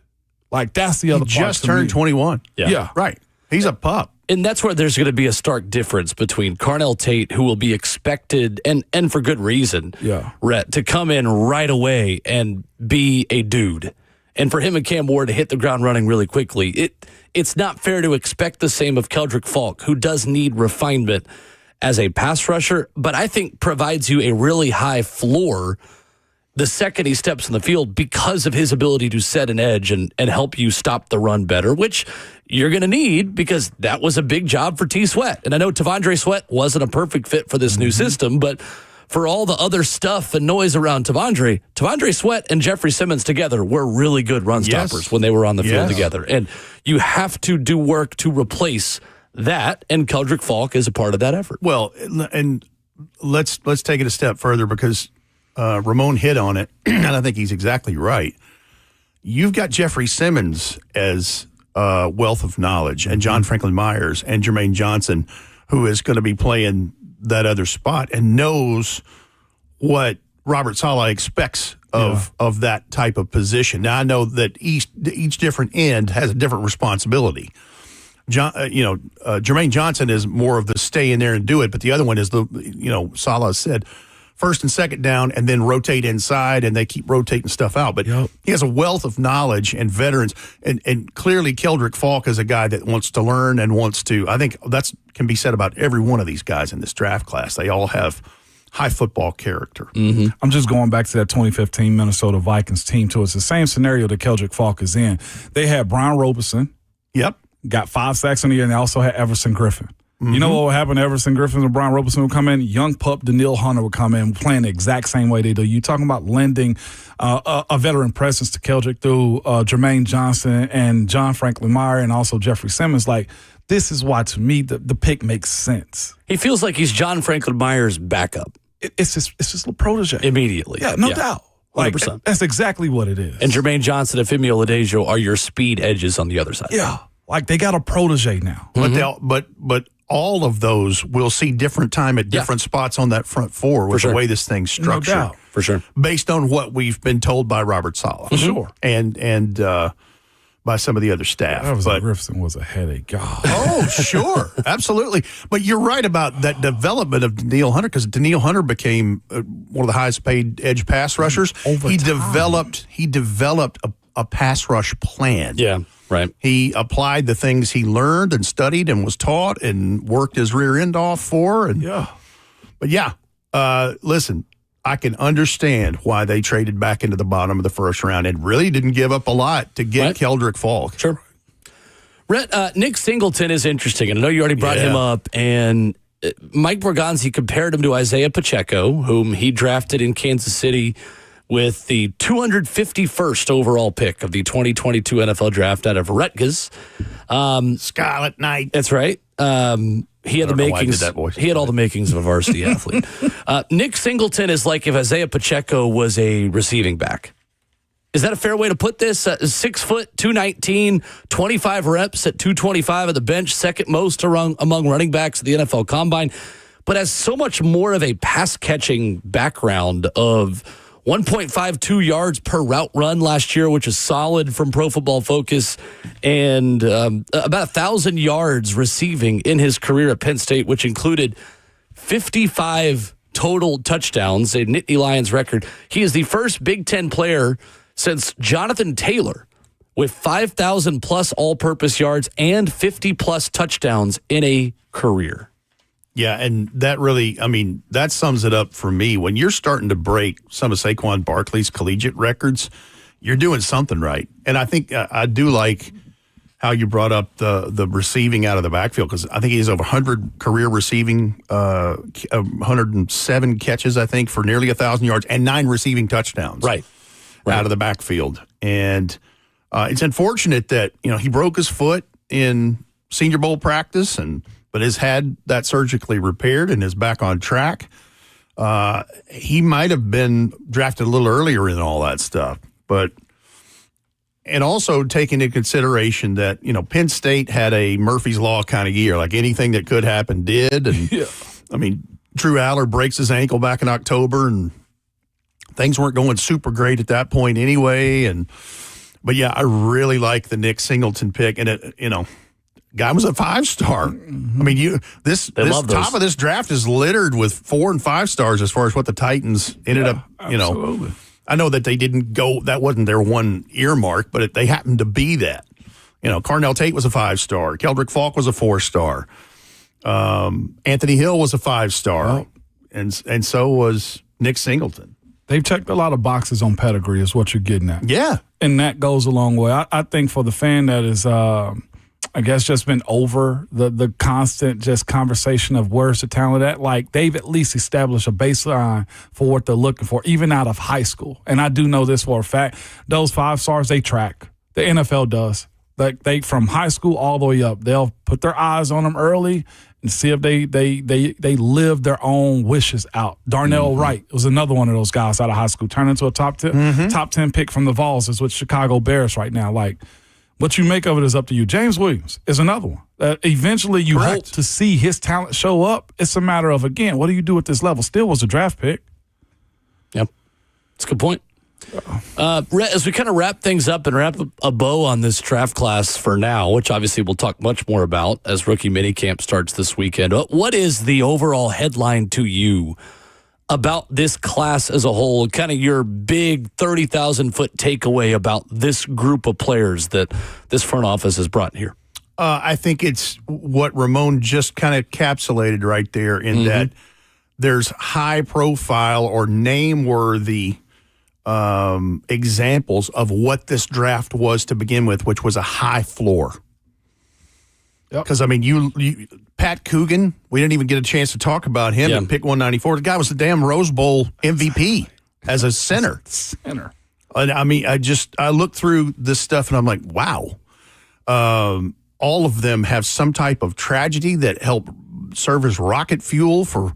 Like, that's the other part. He just turned 21. Yeah. Right. He's a pup. And that's where there's going to be a stark difference between Carnell Tate, who will be expected, and for good reason, Rhett, to come in right away and be a dude. And for him and Cam Ward to hit the ground running really quickly, it's not fair to expect the same of Keldrick Falk, who does need refinement as a pass rusher, but I think provides you a really high floor the second he steps in the field because of his ability to set an edge and help you stop the run better, which you're going to need because that was a big job for T. Sweat. And I know Tavondre Sweat wasn't a perfect fit for this new system, but for all the other stuff and noise around Tavondre Sweat and Jeffrey Simmons together were really good run stoppers when they were on the field together. And you have to do work to replace that, and Keldrick Falk is a part of that effort. Well, and let's take it a step further because Ramon hit on it, and I think he's exactly right. You've got Jeffrey Simmons as a wealth of knowledge, and John Franklin Myers and Jermaine Johnson, who is going to be playing that other spot and knows what Robert Saleh expects of that type of position. Now, I know that each different end has a different responsibility. Jermaine Johnson is more of the stay in there and do it, but the other one is Saleh said first and second down and then rotate inside, and they keep rotating stuff out. But he has a wealth of knowledge and veterans, and clearly Keldrick Falk is a guy that wants to learn and wants to. I think that can be said about every one of these guys in this draft class. They all have high football character. I'm just going back to that 2015 Minnesota Vikings team, too. It's the same scenario that Keldrick Falk is in. They had Brian Robeson. Got 5 sacks in the year, and they also had Everson Griffin. You know what would happen to Everson Griffin and Brian Robeson would come in? Young pup Daniil Hunter would come in playing the exact same way they do. You're talking about lending a veteran presence to Keldrick through Jermaine Johnson and John Franklin Meyer and also Jeffrey Simmons. Like, this is why, to me, the pick makes sense. He feels like he's John Franklin Meyer's backup. It's just little protege. Immediately. Yeah, no doubt. Like, 100%. That's exactly what it is. And Jermaine Johnson and Femi Oladejo are your speed edges on the other side. Yeah. Like, they got a protege now. But all of those will see different time at different spots on that front four with the way this thing's structured. No doubt. For sure. Based on what we've been told by Robert Saleh. For sure. And by some of the other staff. Griffin was a headache. God. Oh, sure. Absolutely. But you're right about that development of Daniil Hunter, because Daniil Hunter became one of the highest paid edge pass rushers. He developed a pass rush plan. Yeah. Right. He applied the things he learned and studied and was taught and worked his rear end off for. Listen, I can understand why they traded back into the bottom of the first round and really didn't give up a lot to get Keldrick Falk. Sure. Rhett, Nick Singleton is interesting, and I know you already brought him up, and Mike Borganzi compared him to Isaiah Pacheco, whom he drafted in Kansas City with the 251st overall pick of the 2022 NFL Draft out of Rutgers. Scarlet Knight. That's right. He had the makings. He had all the makings of a varsity athlete. Nick Singleton is like if Isaiah Pacheco was a receiving back. Is that a fair way to put this? 6 foot, 219, 25 reps at 225 at the bench, second most among running backs at the NFL Combine, but has so much more of a pass catching background of 1.52 yards per route run last year, which is solid from Pro Football Focus, and about 1,000 yards receiving in his career at Penn State, which included 55 total touchdowns, a Nittany Lions record. He is the first Big Ten player since Jonathan Taylor with 5,000 plus all-purpose yards and 50 plus touchdowns in a career. Yeah, and that really, that sums it up for me. When you're starting to break some of Saquon Barkley's collegiate records, you're doing something right. And I think I do like how you brought up the receiving out of the backfield, because I think he has over 100 career receiving, 107 catches, I think, for nearly 1,000 yards and 9 receiving touchdowns right. out of the backfield. And it's unfortunate that, he broke his foot in Senior Bowl practice, but has had that surgically repaired and is back on track. He might have been drafted a little earlier in all that stuff, and also taking into consideration that, Penn State had a Murphy's Law kind of year, like anything that could happen did. And Drew Aller breaks his ankle back in October, and things weren't going super great at that point anyway. But yeah, I really like the Nick Singleton pick, and guy was a 5-star. This top of this draft is littered with 4 and 5 stars as far as what the Titans ended up. Absolutely. I know that they didn't go. That wasn't their one earmark, but they happened to be that. Carnell Tate was a 5-star. Keldrick Falk was a 4-star. Anthony Hill was a 5-star, and so was Nick Singleton. They've checked a lot of boxes on pedigree, is what you're getting at. Yeah, and that goes a long way. I think for the fan that is. I guess just been over the constant just conversation of where's the talent at. Like, they've at least established a baseline for what they're looking for, even out of high school. And I do know this for a fact. Those 5 stars, they track. The NFL does. Like, they from high school all the way up, they'll put their eyes on them early and see if they live their own wishes out. Darnell Wright was another one of those guys out of high school, turned into a top 10 pick from the Vols, is with Chicago Bears right now. Like, what you make of it is up to you. James Williams is another one. Eventually, you hope to see his talent show up. It's a matter of, again, what do you do at this level? Still was a draft pick. Yep. That's a good point. As we kind of wrap things up and wrap a bow on this draft class for now, which obviously we'll talk much more about as rookie minicamp starts this weekend, what is the overall headline to you about this class as a whole, kind of your big 30,000-foot takeaway about this group of players that this front office has brought here? I think it's what Ramon just kind of encapsulated right there in that there's high-profile or name-worthy examples of what this draft was to begin with, which was a high floor. Because, you Pat Coogan, we didn't even get a chance to talk about him in pick 194. The guy was the damn Rose Bowl MVP as a center. And I looked through this stuff and I'm like, wow. All of them have some type of tragedy that helped serve as rocket fuel for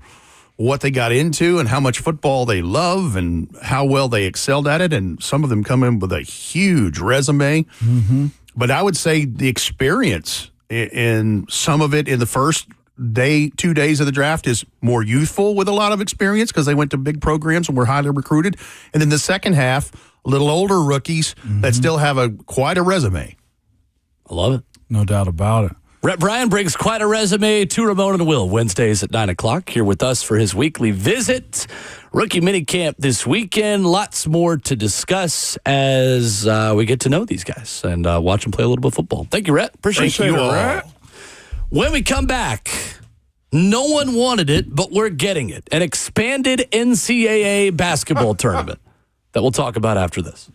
what they got into and how much football they love and how well they excelled at it. And some of them come in with a huge resume. But I would say the experience in some of it in the first 2 days of the draft is more youthful with a lot of experience because they went to big programs and were highly recruited. And then the second half, a little older rookies that still have quite a resume. I love it. No doubt about it. Rhett Bryan brings quite a resume to Ramon and Will Wednesdays at 9 o'clock here with us for his weekly visit. Rookie minicamp this weekend. Lots more to discuss as we get to know these guys and watch them play a little bit of football. Thank you, Rhett. Appreciate you all. Rhett. When we come back, no one wanted it, but we're getting it. An expanded NCAA basketball tournament that we'll talk about after this.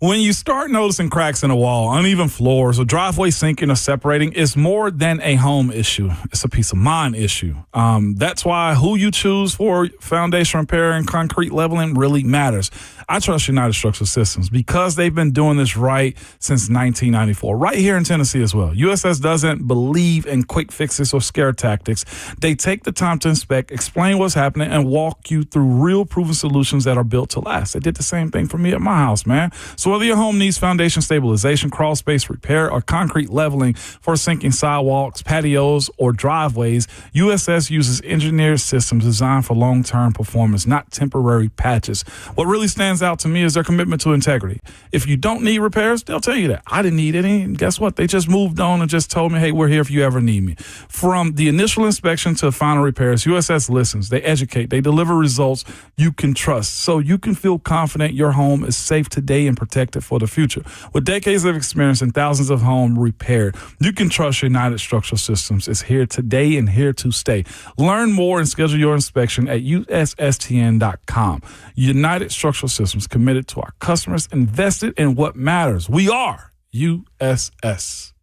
When you start noticing cracks in a wall, uneven floors, or driveway sinking or separating, it's more than a home issue. It's a peace of mind issue. That's why who you choose for foundation repair and concrete leveling really matters. I trust United Structural Systems because they've been doing this right since 1994, right here in Tennessee as well. USS doesn't believe in quick fixes or scare tactics. They take the time to inspect, explain what's happening, and walk you through real proven solutions that are built to last. They did the same thing for me at my house, man. So whether your home needs foundation stabilization, crawl space repair, or concrete leveling for sinking sidewalks, patios, or driveways, USS uses engineered systems designed for long-term performance, not temporary patches. What really stands out to me is their commitment to integrity. If you don't need repairs, they'll tell you that. I didn't need any, and guess what? They just moved on and just told me, hey, we're here if you ever need me. From the initial inspection to final repairs, USS listens, they educate, they deliver results you can trust, so you can feel confident your home is safe today and protected for the future. With decades of experience and thousands of homes repaired, you can trust United Structural Systems is here today and here to stay. Learn more and schedule your inspection at ussTN.com. United Structural Systems, committed to our customers, invested in what matters. We are USS.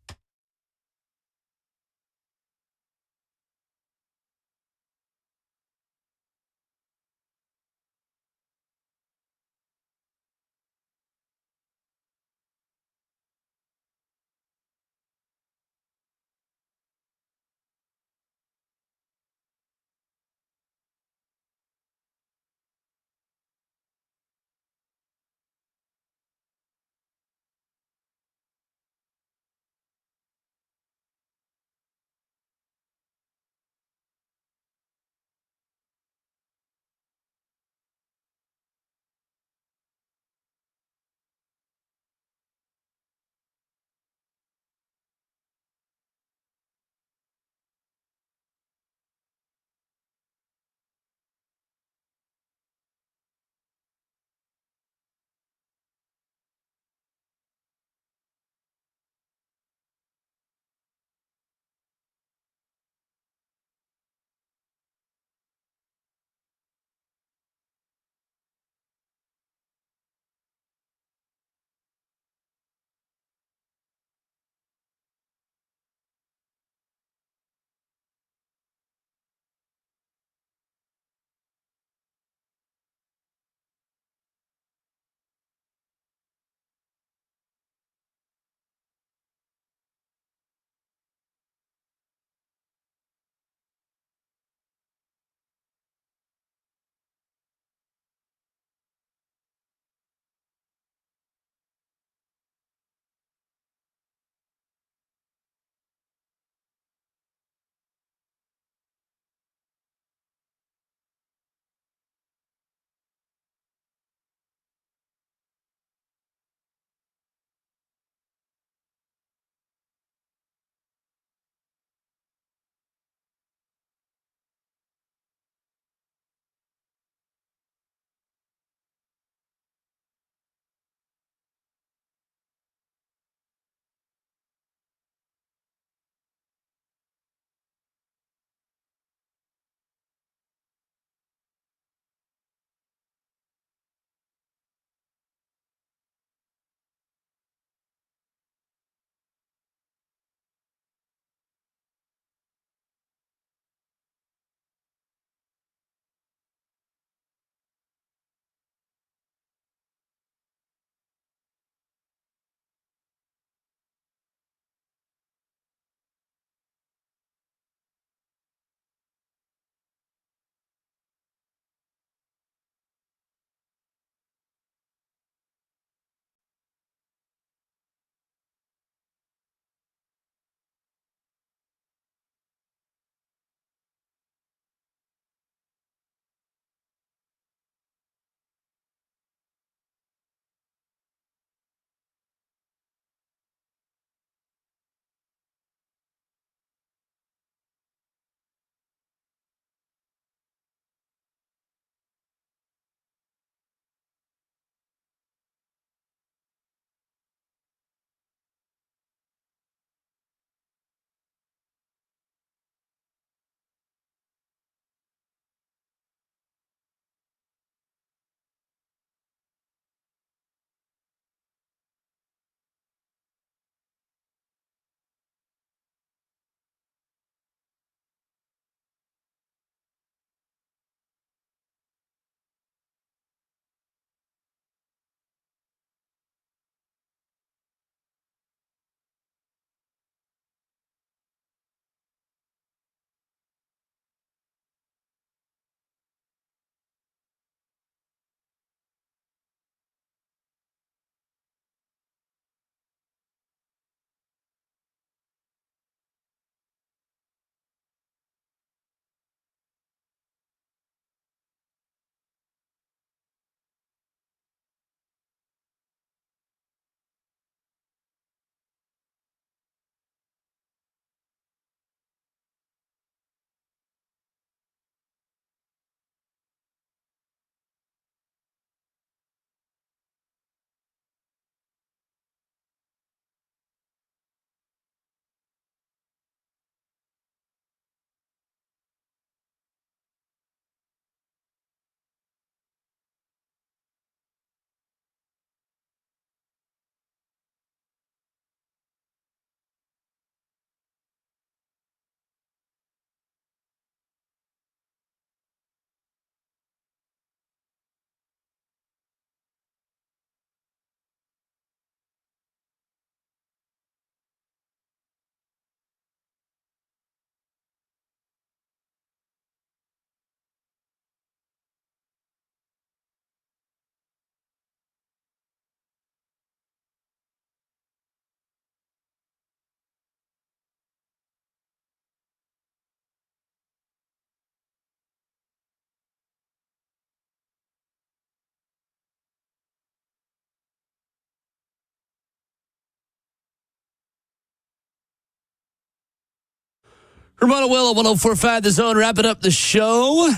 Ramon Will at 104.5 The Zone, wrapping up the show.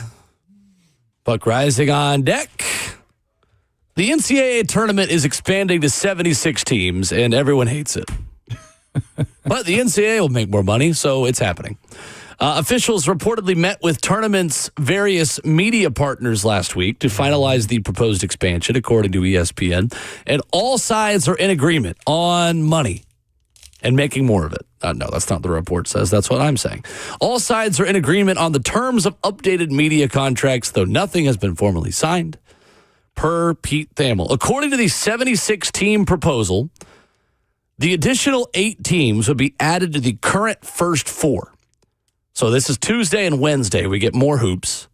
Buck Rising on deck. The NCAA tournament is expanding to 76 teams, and everyone hates it. But the NCAA will make more money, so it's happening. Officials reportedly met with tournament's various media partners last week to finalize the proposed expansion, according to ESPN. And all sides are in agreement on money and making more of it. No, that's not what the report says. That's what I'm saying. All sides are in agreement on the terms of updated media contracts, though nothing has been formally signed, per Pete Thamel. According to the 76-team proposal, the additional 8 teams would be added to the current first 4. So this is Tuesday and Wednesday. We get more hoops.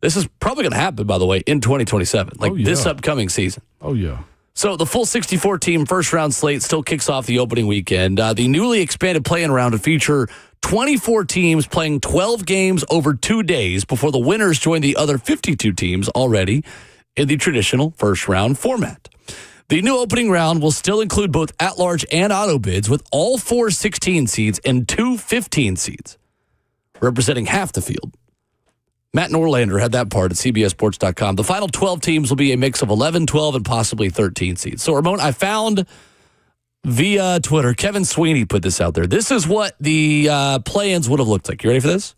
This is probably going to happen, by the way, in 2027, this upcoming season. Oh, yeah. So the full 64-team first-round slate still kicks off the opening weekend. The newly expanded play-in round will feature 24 teams playing 12 games over 2 days before the winners join the other 52 teams already in the traditional first-round format. The new opening round will still include both at-large and auto bids, with all 4 16 seeds and 2 15 seeds, representing half the field. Matt Norlander had that part at CBSSports.com. The final 12 teams will be a mix of 11, 12, and possibly 13 seeds. So, Ramon, I found via Twitter, Kevin Sweeney put this out there. This is what the play-ins would have looked like. You ready for this?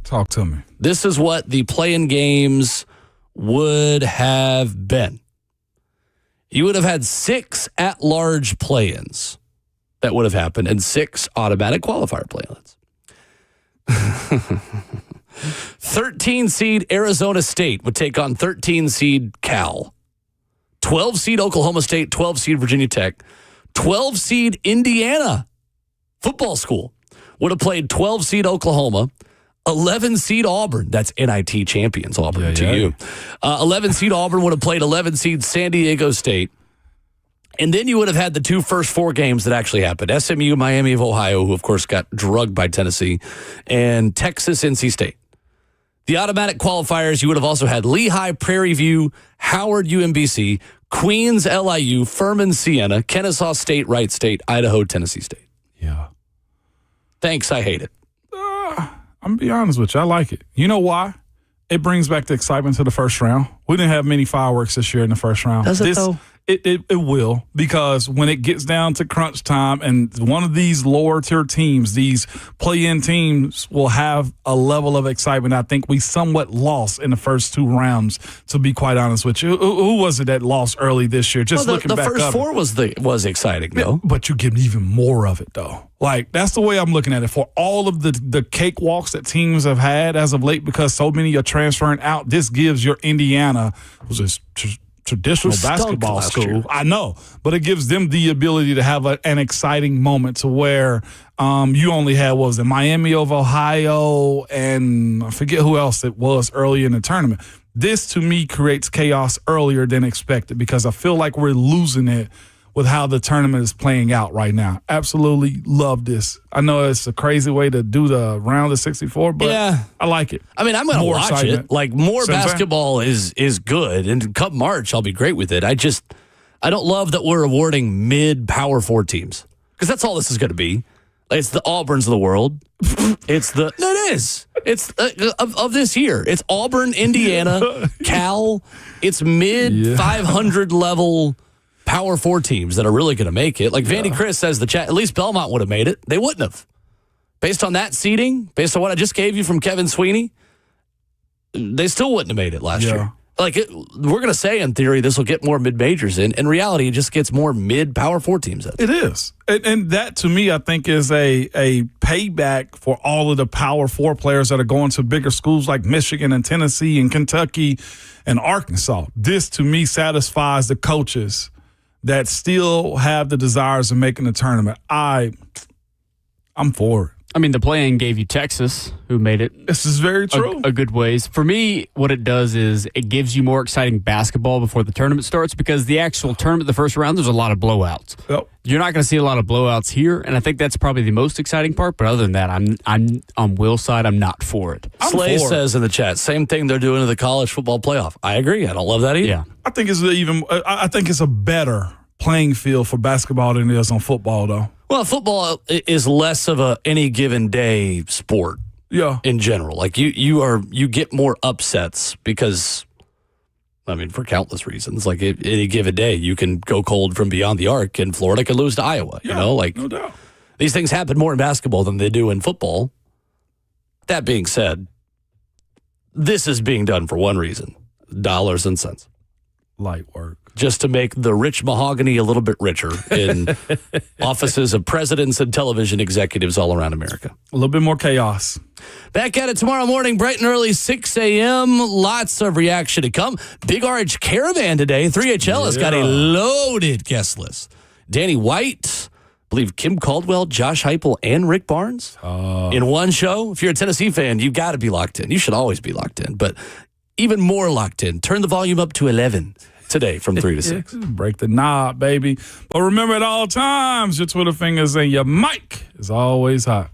Talk to me. This is what the play-in games would have been. You would have had 6 at-large play-ins that would have happened and 6 automatic qualifier play-ins. 13-seed Arizona State would take on 13-seed Cal. 12-seed Oklahoma State, 12-seed Virginia Tech. 12-seed Indiana football school would have played 12-seed Oklahoma. 11-seed Auburn, that's NIT champions, Auburn, you. 11-seed Auburn would have played 11-seed San Diego State. And then you would have had the 2 first 4 games that actually happened. SMU, Miami of Ohio, who, of course, got drugged by Tennessee, and Texas, NC State. The automatic qualifiers, you would have also had Lehigh, Prairie View, Howard, UMBC, Queens, LIU, Furman, Siena, Kennesaw State, Wright State, Idaho, Tennessee State. Yeah. Thanks, I hate it. I'm going to be honest with you. I like it. You know why? It brings back the excitement to the first round. We didn't have many fireworks this year in the first round. Does it, though? It will, because when it gets down to crunch time and one of these lower tier teams, these play-in teams, will have a level of excitement I think we somewhat lost in the first 2 rounds, to be quite honest with you. Who was it that lost early this year? Just looking back up. The first 4 was exciting, though. Yeah, but you get even more of it, though. Like, that's the way I'm looking at it. For all of the cakewalks that teams have had as of late, because so many are transferring out, this gives your Indiana, who's a traditional basketball school. I know, but it gives them the ability to have an exciting moment to where you only had, what was it, Miami of Ohio, and I forget who else it was early in the tournament. This, to me, creates chaos earlier than expected, because I feel like we're losing it with how the tournament is playing out right now. Absolutely love this. I know it's a crazy way to do the round of 64, but yeah, I like it. I mean, I'm going to watch it. Like, more basketball is good, and come March, I'll be great with it. I don't love that we're awarding mid-Power 4 teams, because that's all this is going to be. It's the Auburns of the world. It's of this year. It's Auburn, Indiana, Cal. It's mid-500 level Power 4 teams that are really going to make it. Like Vandy Chris says, the chat, at least Belmont would have made it. They wouldn't have. Based on that seeding, based on what I just gave you from Kevin Sweeney, they still wouldn't have made it last year. Like, we're going to say, in theory, this will get more mid-majors in. In reality, it just gets more mid-Power 4 teams in. It is. And that, to me, I think is a payback for all of the Power 4 players that are going to bigger schools like Michigan and Tennessee and Kentucky and Arkansas. This, to me, satisfies the coaches that still have the desires of making the tournament. I'm for it. I mean, the play-in gave you Texas, who made it. This is very true. A good ways. For me, what it does is it gives you more exciting basketball before the tournament starts, because the actual tournament, the first round, there's a lot of blowouts. Yep. You're not going to see a lot of blowouts here, and I think that's probably the most exciting part. But other than that, I'm on Will's side. I'm not for it. Slay says in the chat, same thing they're doing to the college football playoff. I agree. I don't love that either. Yeah. I think it's a better playing field for basketball than it is on football, though. Well, football is less of a any given day sport. Yeah. In general, like you get more upsets because, I mean, for countless reasons. Like any given day, you can go cold from beyond the arc, and Florida can lose to Iowa. Yeah, you know, like no doubt. These things happen more in basketball than they do in football. That being said, this is being done for one reason: dollars and cents. Light work. Just to make the rich mahogany a little bit richer in offices of presidents and television executives all around America. A little bit more chaos. Back at it tomorrow morning, bright and early, 6 a.m. Lots of reaction to come. Big Orange Caravan today. 3HL has got a loaded guest list. Danny White, I believe Kim Caldwell, Josh Heupel, and Rick Barnes in one show. If you're a Tennessee fan, you've got to be locked in. You should always be locked in, but even more locked in. Turn the volume up to 11 today from 3 to 6. Break the knob, baby. But remember at all times, your Twitter fingers and your mic is always hot.